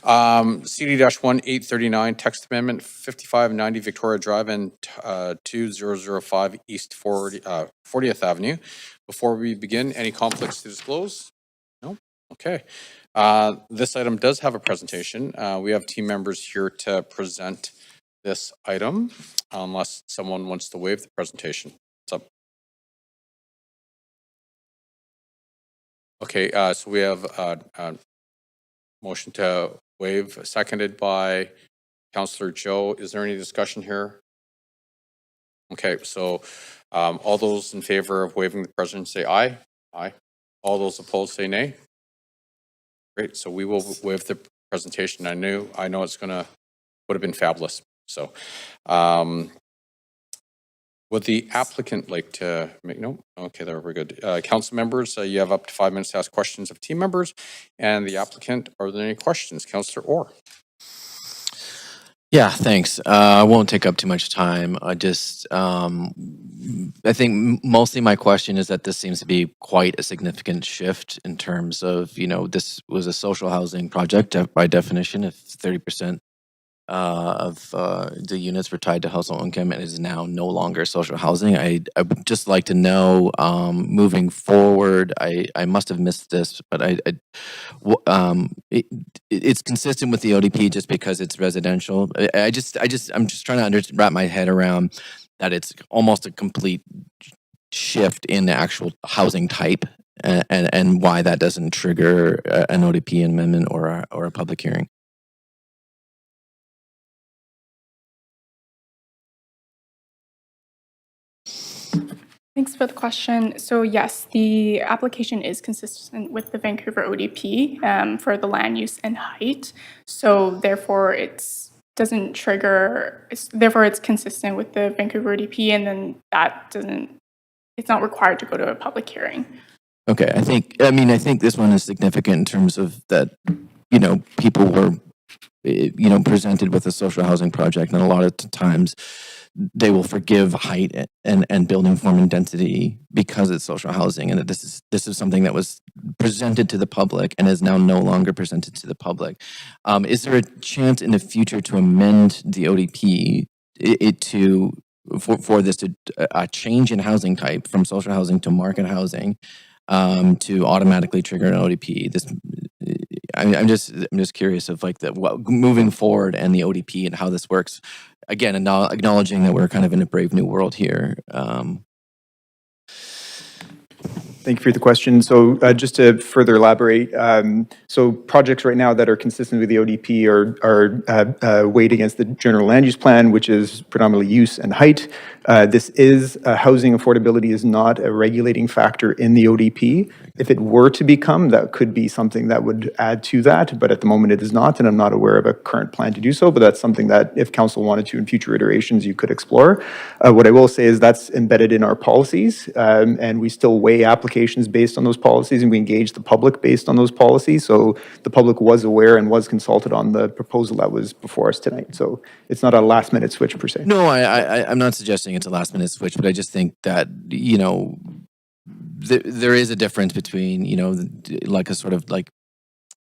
CD-1 839 text amendment 5590 Victoria Drive and 2005 East 40th Avenue. Before we begin, any conflicts to disclose? No? Okay. This item does have a presentation. We have team members here to present this item, unless someone wants to waive the presentation. What's up? Okay, so we have motion to waive, seconded by Councillor Joe. Is there any discussion here? Okay, so all those in favor of waiving the president say aye. Aye. All those opposed say nay. Great, so we will waive the presentation. I know it's would have been fabulous. So would the applicant like to make, no? Okay, there we're good. Council members, you have up to 5 minutes to ask questions of team members and the applicant. Are there any questions? Councillor Orr. Yeah, thanks. I won't take up too much time. I just, I think mostly my question is that this seems to be quite a significant shift in terms of, this was a social housing project by definition. If 30% of the units were tied to household income, and it is now no longer social housing. I would just like to know, moving forward, I must have missed this, but it's consistent with the ODP just because it's residential. I'm just trying to wrap my head around that it's almost a complete shift in the actual housing type, and why that doesn't trigger an ODP amendment or a public hearing. Thanks for the question. So yes, the application is consistent with the Vancouver ODP for the land use and height. So therefore it's consistent with the Vancouver ODP, and then it's not required to go to a public hearing. Okay, I think this one is significant in terms of that, people were, presented with a social housing project, and a lot of times they will forgive height and building form and density because it's social housing, and that this is something that was presented to the public and is now no longer presented to the public. Is there a chance in the future to amend the ODP for this to a change in housing type from social housing to market housing, to automatically trigger an ODP? I'm just curious of moving forward and the ODP and how this works. Again, acknowledging that we're kind of in a brave new world here. Thank you for the question. So just to further elaborate, so projects right now that are consistent with the ODP are weighed against the general land use plan, which is predominantly use and height. This is housing affordability is not a regulating factor in the ODP. If it were to become, that could be something that would add to that, but at the moment it is not, and I'm not aware of a current plan to do so, but that's something that if council wanted to in future iterations, you could explore. What I will say is that's embedded in our policies, and we still weigh applications based on those policies, and we engage the public based on those policies. So the public was aware and was consulted on the proposal that was before us tonight. So it's not a last minute switch per se. No, I'm not suggesting it's a last minute switch, but I just think that, there is a difference between, like a sort of like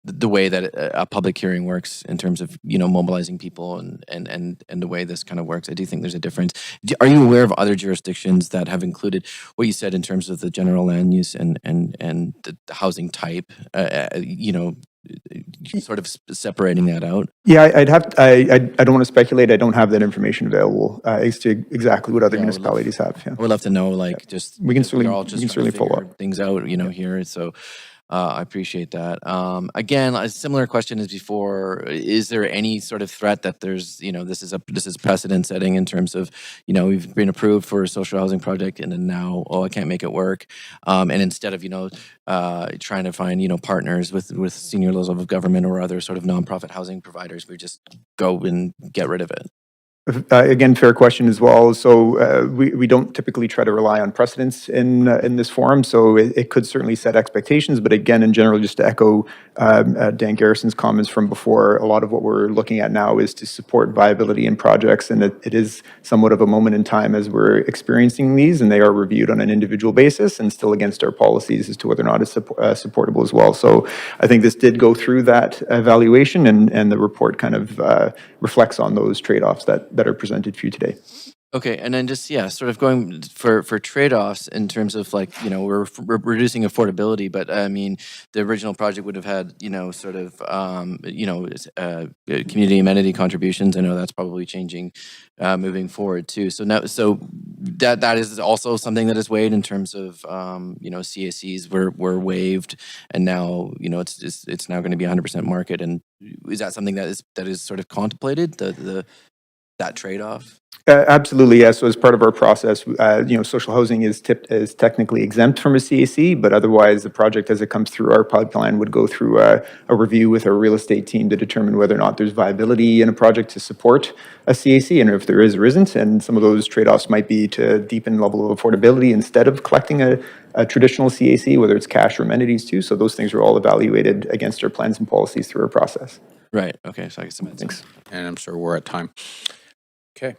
the way that a public hearing works in terms of, mobilizing people and the way this kind of works. I do think there's a difference. Are you aware of other jurisdictions that have included what you said in terms of the general land use and the housing type, sort of separating that out? Yeah, I don't want to speculate. I don't have that information available as to exactly what other municipalities have. Yeah. I would love to know, just we can because we're certainly all just we can trying to certainly follow figure up. things out, here. So I appreciate that. Again, a similar question as before. Is there any sort of threat that there's, this is precedent setting in terms of, we've been approved for a social housing project and then now, I can't make it work. And instead of, trying to find, partners with senior levels of government or other sort of nonprofit housing providers, we just go and get rid of it. Again, fair question as well. So we don't typically try to rely on precedents in this forum. So it could certainly set expectations. But again, in general, just to echo Dan Garrison's comments from before, a lot of what we're looking at now is to support viability in projects. And it is somewhat of a moment in time as we're experiencing these, and they are reviewed on an individual basis and still against our policies as to whether or not it's supportable as well. So I think this did go through that evaluation, and the report kind of reflects on those trade-offs that are presented for you today. Okay, and then just, sort of going for trade-offs in terms of we're reducing affordability, but I mean, the original project would have had, sort of, community amenity contributions. I know that's probably changing moving forward too. So now, that is also something that is weighed in terms of, CACs were waived, and now, it's now going to be 100% market. And is that something that is sort of contemplated, that trade-off? Absolutely, yes. So as part of our process, social housing is technically exempt from a CAC, but otherwise the project as it comes through our pipeline would go through a review with our real estate team to determine whether or not there's viability in a project to support a CAC, and if there is or isn't. And some of those trade-offs might be to deepen level of affordability instead of collecting a traditional CAC, whether it's cash or amenities too. So those things are all evaluated against our plans and policies through our process. Right. Okay. So I guess thanks. And I'm sorry, we're at time. Okay.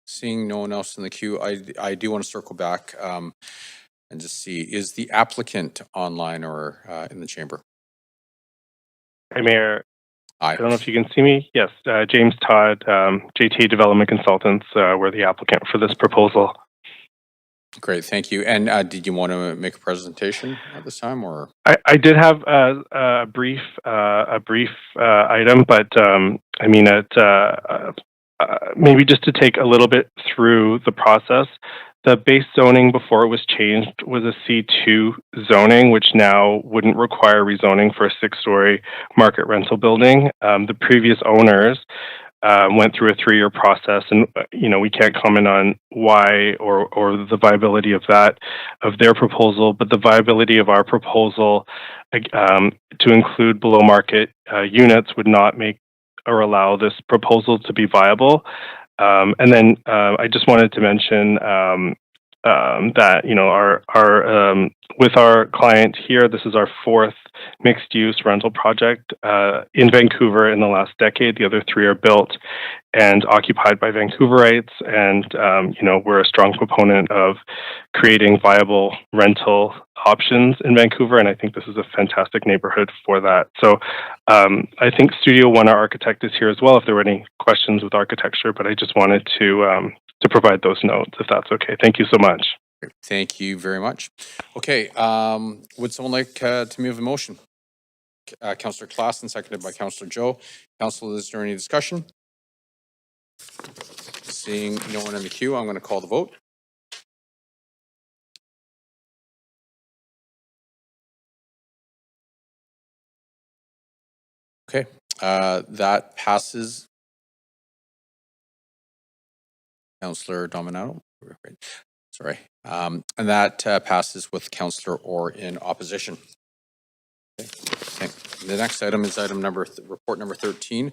Seeing no one else in the queue, I do want to circle back and just see, is the applicant online or in the chamber? Hi, Mayor. Hi. I don't know if you can see me. Yes, James Todd, JT Development Consultants, we're the applicant for this proposal. Great, thank you. And did you want to make a presentation at this time, or? I did have a brief item, but I mean, maybe just to take a little bit through the process. The base zoning before it was changed was a C2 zoning, which now wouldn't require rezoning for a 6-story market rental building. The previous owners went through a 3-year process, and we can't comment on why or the viability of their proposal, but the viability of our proposal to include below market units would not make or allow this proposal to be viable. And then I just wanted to mention that our with our client here, this is our 4th mixed-use rental project in Vancouver in the last decade. The other 3 are built and occupied by Vancouverites, and we're a strong proponent of creating viable rental options in Vancouver, and I think this is a fantastic neighborhood for that. So I think Studio One, our architect, is here as well if there were any questions with architecture, but I just wanted to provide those notes, if that's okay. Thank you so much. Thank you very much. Okay, would someone like to move a motion? Councillor Klassen, seconded by Councillor Joe. Council, is there any discussion? Seeing no one in the queue, I'm going to call the vote. Okay, that passes. Councillor Dominato, sorry, and that passes with Councillor Orr in opposition. Okay. The next item is item report number 13,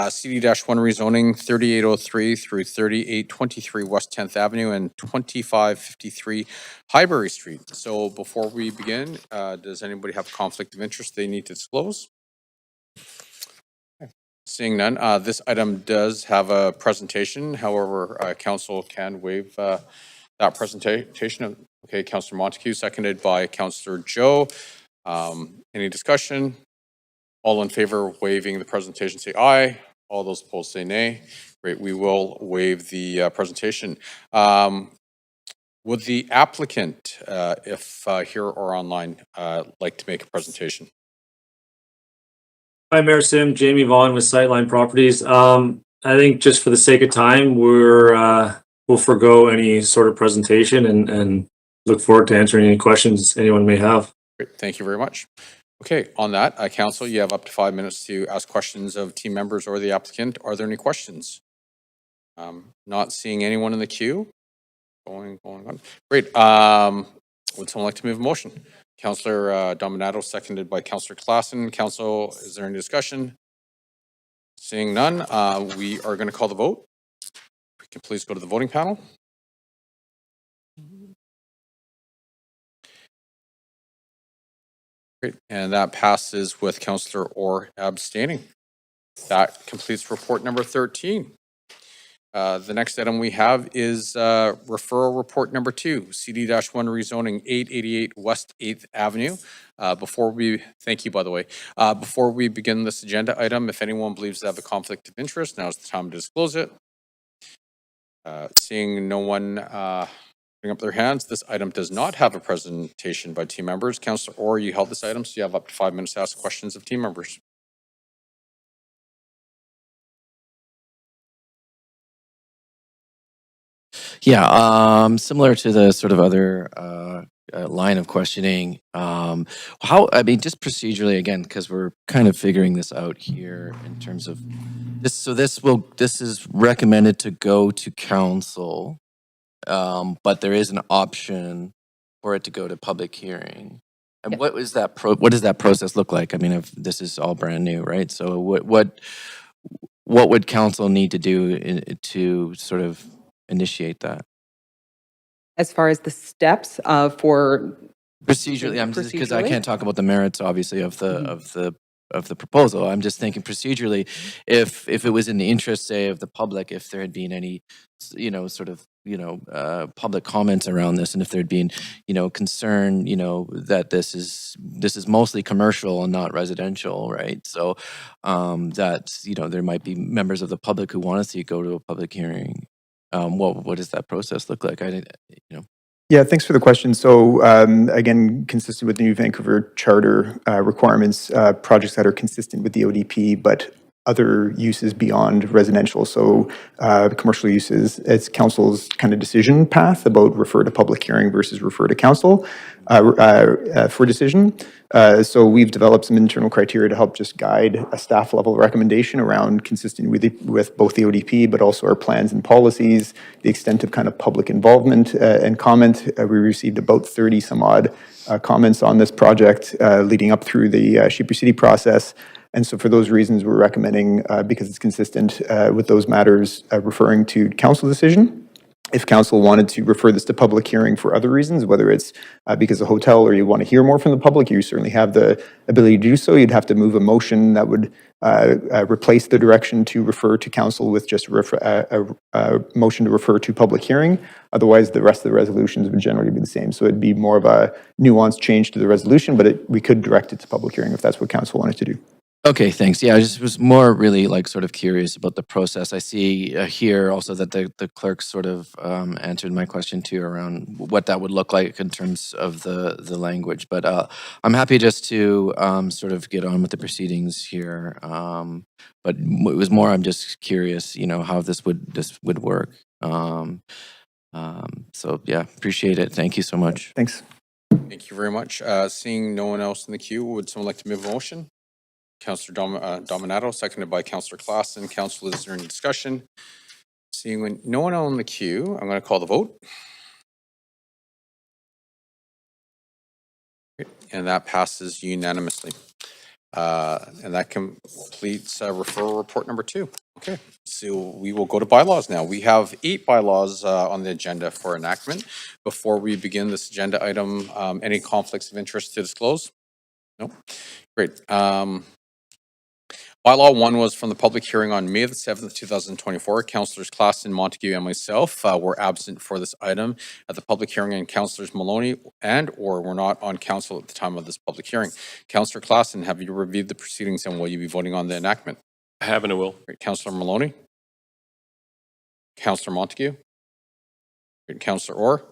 CD-1 rezoning 3803 through 3823 West 10th Avenue and 2553 Highbury Street. So before we begin, does anybody have a conflict of interest they need to disclose? Seeing none, this item does have a presentation. However, council can waive that presentation. Okay, Councillor Montague, seconded by Councillor Joe. Any discussion? All in favor of waiving the presentation, say aye. All those opposed say nay. Great, we will waive the presentation. Would the applicant, if here or online, like to make a presentation? Hi, Mayor Sim, Jamie Vaughn with Sightline Properties. I think just for the sake of time, we'll forego any sort of presentation and look forward to answering any questions anyone may have. Great, thank you very much. Okay, on that, Council, you have up to 5 minutes to ask questions of team members or the applicant. Are there any questions? Not seeing anyone in the queue. Going on. Great. Would someone like to move a motion? Councillor Dominato, seconded by Councillor Klassen. Council, is there any discussion? Seeing none, we are going to call the vote. We can please go to the voting panel. Great, and that passes with Councillor Orr abstaining. That completes report number 13. The next item we have is referral report number 2, CD-1 rezoning 888 West 8th Avenue. Thank you, by the way. Before we begin this agenda item, if anyone believes they have a conflict of interest, now's the time to disclose it. Seeing no one bring up their hands, this item does not have a presentation by team members. Councillor Orr, you held this item, so you have up to 5 minutes to ask questions of team members. Yeah, similar to the sort of other line of questioning, just procedurally again, because we're kind of figuring this out here in terms of this. So this is recommended to go to council, but there is an option for it to go to public hearing. And what does that process look like? I mean, if this is all brand new, right? So what would council need to do to sort of initiate that? As far as the steps for Procedurally, I'm just because I can't talk about the merits, obviously, of the proposal. I'm just thinking procedurally, if it was in the interest, say, of the public, if there had been any, public comments around this, and if there'd been, concern, that this is mostly commercial and not residential, right? So that there might be members of the public who want to see it go to a public hearing. What does that process look like? Yeah, thanks for the question. So again, consistent with the new Vancouver Charter requirements, projects that are consistent with the ODP, but other uses beyond residential, so commercial uses, it's council's kind of decision path about refer to public hearing versus refer to council for decision. So we've developed some internal criteria to help just guide a staff level recommendation around consistent with both the ODP, but also our plans and policies, the extent of kind of public involvement and comment. We received about 30 some odd comments on this project leading up through the Sheeper City process. And so for those reasons, we're recommending, because it's consistent with those matters, referring to council decision. If council wanted to refer this to public hearing for other reasons, whether it's because of a hotel or you want to hear more from the public, you certainly have the ability to do so. You'd have to move a motion that would replace the direction to refer to council with just a motion to refer to public hearing. Otherwise, the rest of the resolutions would generally be the same. So it'd be more of a nuanced change to the resolution, but we could direct it to public hearing if that's what council wanted to do. Okay, thanks. Yeah, I just was more really sort of curious about the process. I see here also that the clerk sort of answered my question too around what that would look like in terms of the language. But I'm happy just to sort of get on with the proceedings here. But it was more, I'm just curious, how this would work. So yeah, appreciate it. Thank you so much. Thanks. Thank you very much. Seeing no one else in the queue, would someone like to move a motion? Councillor Dominato, seconded by Councillor Klassen. Council, is there any discussion? Seeing no one on the queue, I'm going to call the vote. And that passes unanimously. And that completes referral report number 2. Okay, so we will go to bylaws now. We have 8 bylaws on the agenda for enactment. Before we begin this agenda item, any conflicts of interest to disclose? No? Great. Bylaw 1 was from the public hearing on May the 7th, 2024. Councillors Claassen, Montague, and myself were absent for this item at the public hearing, and Councillors Maloney and/or were not on council at the time of this public hearing. Councillor Claassen, have you reviewed the proceedings and will you be voting on the enactment? I have and I will. Great. Councillor Maloney? Councillor Montague? Great. Councillor Orr?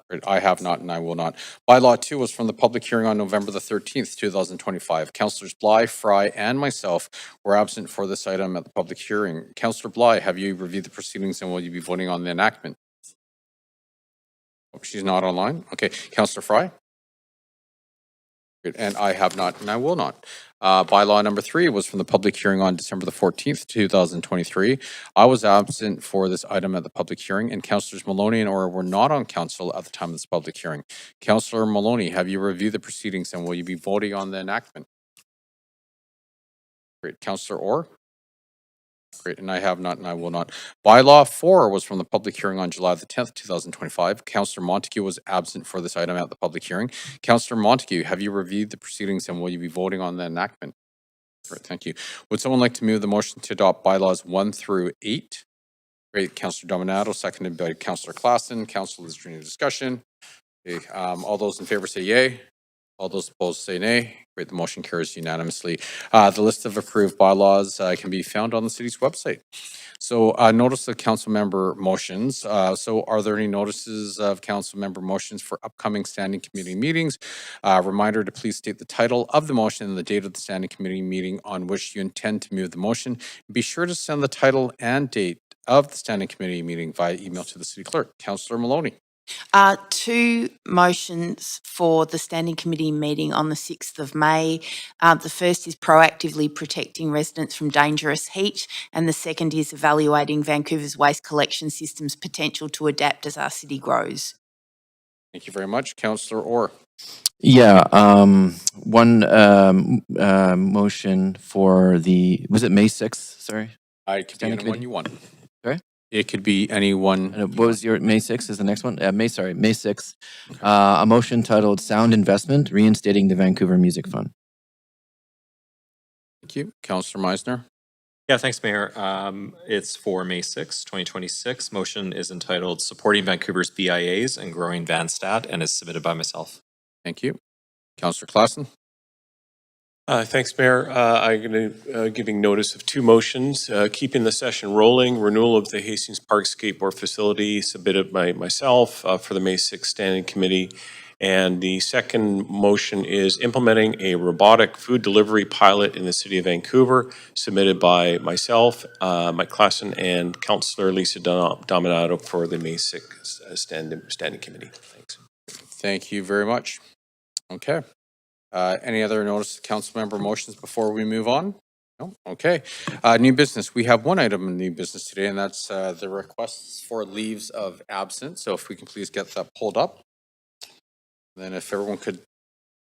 Great. I have not and I will not. Bylaw 2 was from the public hearing on November the 13th, 2025. Councillors Bly, Fry, and myself were absent for this item at the public hearing. Councillor Bly, have you reviewed the proceedings and will you be voting on the enactment? Oh, she's not online. Okay. Councillor Fry? Good. And I have not and I will not. Bylaw number 3 was from the public hearing on December the 14th, 2023. I was absent for this item at the public hearing, and Councillors Maloney and Orr were not on council at the time of this public hearing. Councillor Maloney, have you reviewed the proceedings and will you be voting on the enactment? Great. Councillor Orr? Great, and I have not and I will not. Bylaw 4 was from the public hearing on July the 10th, 2025. Councillor Montague was absent for this item at the public hearing. Councillor Montague, have you reviewed the proceedings and will you be voting on the enactment? Great, thank you. Would someone like to move the motion to adopt bylaws 1 through 8? Great, Councillor Dominato, seconded by Councillor Claassen. Council, is there any discussion? Okay, all those in favor say yay. All those opposed say nay. Great, the motion carries unanimously. The list of approved bylaws can be found on the city's website. So notice of council member motions. So are there any notices of council member motions for upcoming standing committee meetings? Reminder to please state the title of the motion and the date of the standing committee meeting on which you intend to move the motion. Be sure to send the title and date of the standing committee meeting via email to the city clerk. Councillor Maloney. 2 motions for the Standing Committee meeting on the 6th of May. The first is proactively protecting residents from dangerous heat, and the second is evaluating Vancouver's waste collection system's potential to adapt as our city grows. Thank you very much. Councillor Orr. Yeah, one motion for the, was it May 6th? Sorry. I could be Standing anyone committee? you want. Sorry? It could be anyone. What was your, May 6th is the next one? May 6th. A motion titled Sound Investment, Reinstating the Vancouver Music Fund. Thank you. Councillor Meisner. Yeah, thanks, Mayor. It's for May 6, 2026. Motion is entitled Supporting Vancouver's BIAs and Growing VanStat and is submitted by myself. Thank you. Councillor Claassen. Thanks, Mayor. I'm going to giving notice of 2 motions. Keeping the session rolling, renewal of the Hastings Park Skateboard Facility submitted by myself for the May 6th Standing Committee. And the second motion is implementing a robotic food delivery pilot in the city of Vancouver, submitted by myself, Mike Claassen, and Councillor Lisa Dominato for the May 6th Standing Committee. Thanks. Thank you very much. Okay. Any other notice of council member motions before we move on? No? Okay. New business. We have one item in new business today, and that's the requests for leaves of absence. So if we can please get that pulled up. Then if everyone could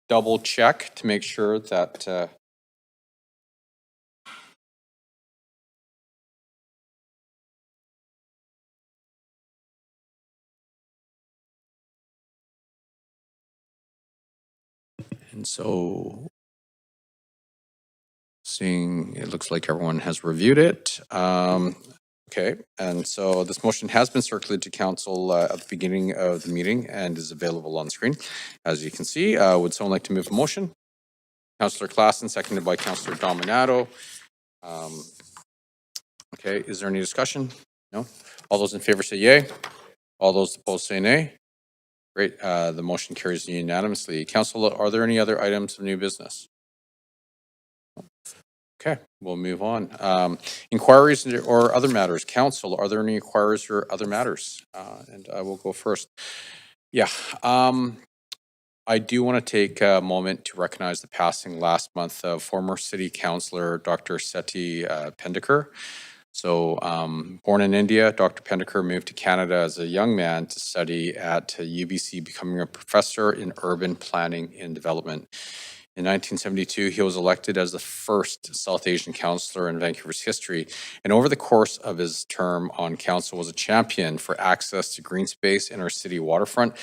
double check to make sure that and so seeing it looks like everyone has reviewed it. Okay, and so this motion has been circulated to council at the beginning of the meeting and is available on screen. As you can see, would someone like to move a motion? Councillor Claassen, seconded by Councillor Dominato. Okay, is there any discussion? No? All those in favor say yay. All those opposed say nay. Great, the motion carries unanimously. Council, are there any other items of new business? Okay, we'll move on. Inquiries or other matters. Council, are there any inquiries or other matters? And I will go first. Yeah, I do want to take a moment to recognize the passing last month of former city councillor Dr. Seti Pendikar. So born in India, Dr. Pendikar moved to Canada as a young man to study at UBC, becoming a professor in urban planning and development. In 1972, he was elected as the first South Asian councillor in Vancouver's history, and over the course of his term on council was a champion for access to green space in our city waterfront,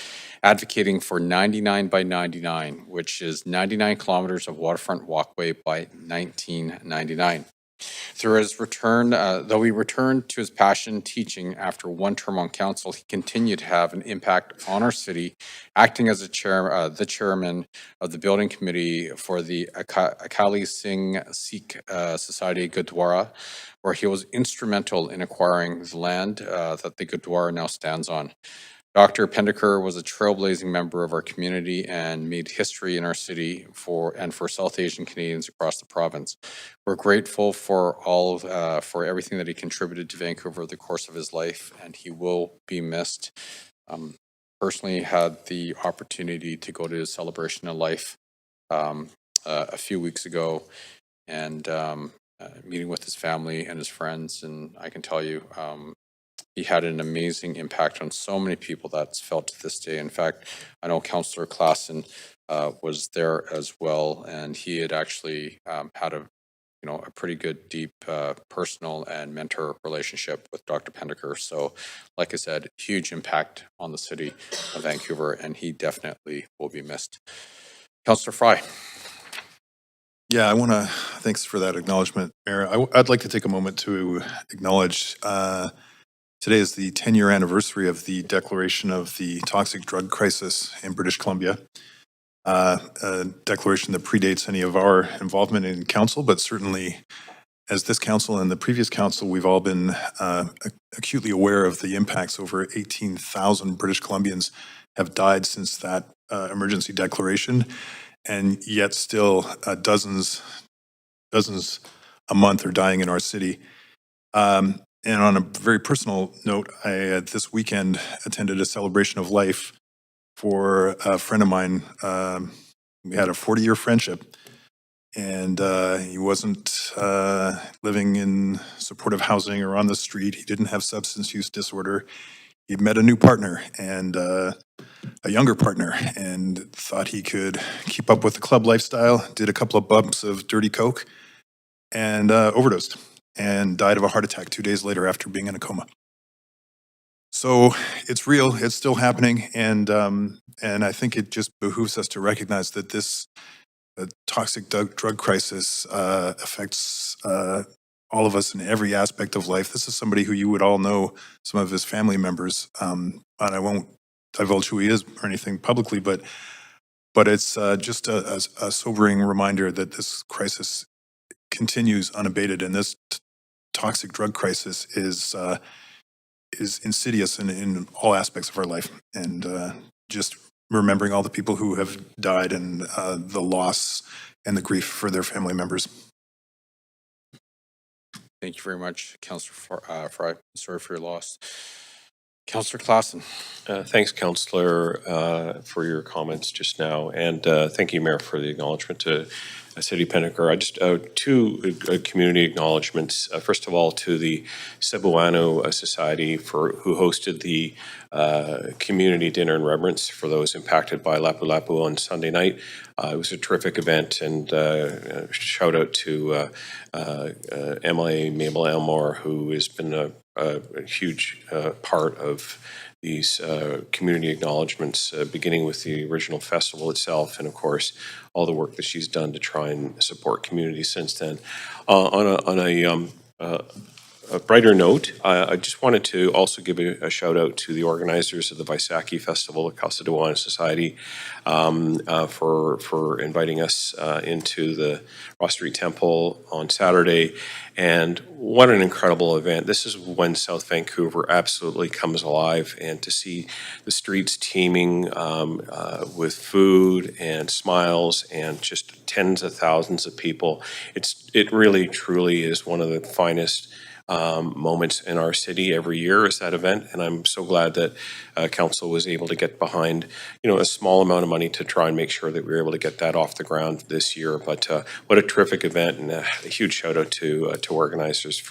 advocating for 99 by 99, which is 99 kilometers of waterfront walkway by 1999. Through his return, though he returned to his passion teaching after one term on council, he continued to have an impact on our city, acting as the chairman of the building committee for the Akali Singh Sikh Society Gurdwara, where he was instrumental in acquiring the land that the Gurdwara now stands on. Dr. Pendekar was a trailblazing member of our community and made history in our city for South Asian Canadians across the province. We're grateful for for everything that he contributed to Vancouver over the course of his life, and he will be missed. Personally, had the opportunity to go to his celebration of life a few weeks ago, and meeting with his family and his friends, and I can tell you, he had an amazing impact on so many people that's felt to this day. In fact, I know Councillor Klassen was there as well, and he had actually had a pretty good, deep personal and mentor relationship with Dr. Pendekar. So, like I said, huge impact on the city of Vancouver, and he definitely will be missed. Councillor Fry. Yeah, thanks for that acknowledgement, Mayor. I'd like to take a moment to acknowledge today is the 10-year anniversary of the declaration of the toxic drug crisis in British Columbia. A declaration that predates any of our involvement in council, but certainly as this council and the previous council, we've all been acutely aware of the impacts. Over 18,000 British Columbians have died since that emergency declaration, and yet still dozens a month are dying in our city. And on a very personal note, I this weekend attended a celebration of life for a friend of mine. We had a 40-year friendship, and he wasn't living in supportive housing or on the street. He didn't have substance use disorder. He'd met a new partner and a younger partner, and thought he could keep up with the club lifestyle, did a couple of bumps of dirty coke, and overdosed, and died of a heart attack 2 days later after being in a coma. So it's real, it's still happening, and I think it just behooves us to recognize that this toxic drug crisis affects all of us in every aspect of life. This is somebody who you would all know, some of his family members, and I won't divulge who he is or anything publicly, but it's just a sobering reminder that this crisis continues unabated, and this toxic drug crisis is insidious in all aspects of our life, and just remembering all the people who have died and the loss and the grief for their family members. Thank you very much, Councillor Fry. Sorry for your loss. Councillor Klassen. Thanks, Councillor, for your comments just now, and thank you, Mayor, for the acknowledgement to City Pendekar. I just two community acknowledgements. First of all, to the Cebuano Society who hosted the community dinner in remembrance for those impacted by Lapu-Lapu on Sunday night. It was a terrific event, and shout out to Emily Mabel Elmore, who has been a huge part of these community acknowledgements, beginning with the original festival itself, and of course, all the work that she's done to try and support communities since then. On a brighter note, I just wanted to also give a shout out to the organizers of the Vaisakhi Festival, the Casa de Juana Society, for inviting us into the Ross Street Temple on Saturday. And what an incredible event. This is when South Vancouver absolutely comes alive, and to see the streets teeming with food and smiles and just tens of thousands of people. It really, truly is one of the finest moments in our city every year is that event, and I'm so glad that council was able to get behind a small amount of money to try and make sure that we were able to get that off the ground this year. But what a terrific event, and a huge shout out to organizers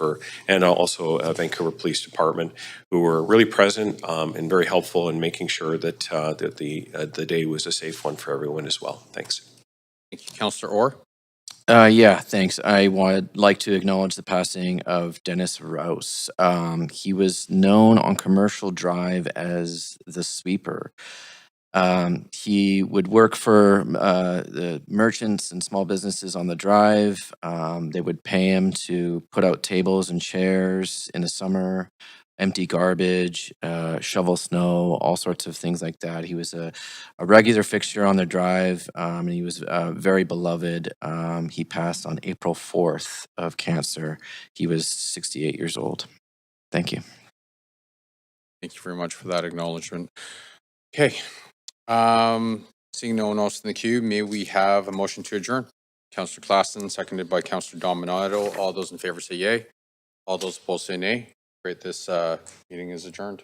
and also Vancouver Police Department, who were really present and very helpful in making sure that the day was a safe one for everyone as well. Thanks. Thank you. Councillor Orr. Yeah, thanks. I would like to acknowledge the passing of Dennis Rouse. He was known on Commercial Drive as the sweeper. He would work for the merchants and small businesses on the drive. They would pay him to put out tables and chairs in the summer, empty garbage, shovel snow, all sorts of things like that. He was a regular fixture on the drive, and he was very beloved. He passed on April 4th of cancer. He was 68 years old. Thank you. Thank you very much for that acknowledgement. Okay. Seeing no one else in the queue, may we have a motion to adjourn? Councillor Klassen, seconded by Councillor Dominato. All those in favor say yay. All those opposed say nay. Great, this meeting is adjourned.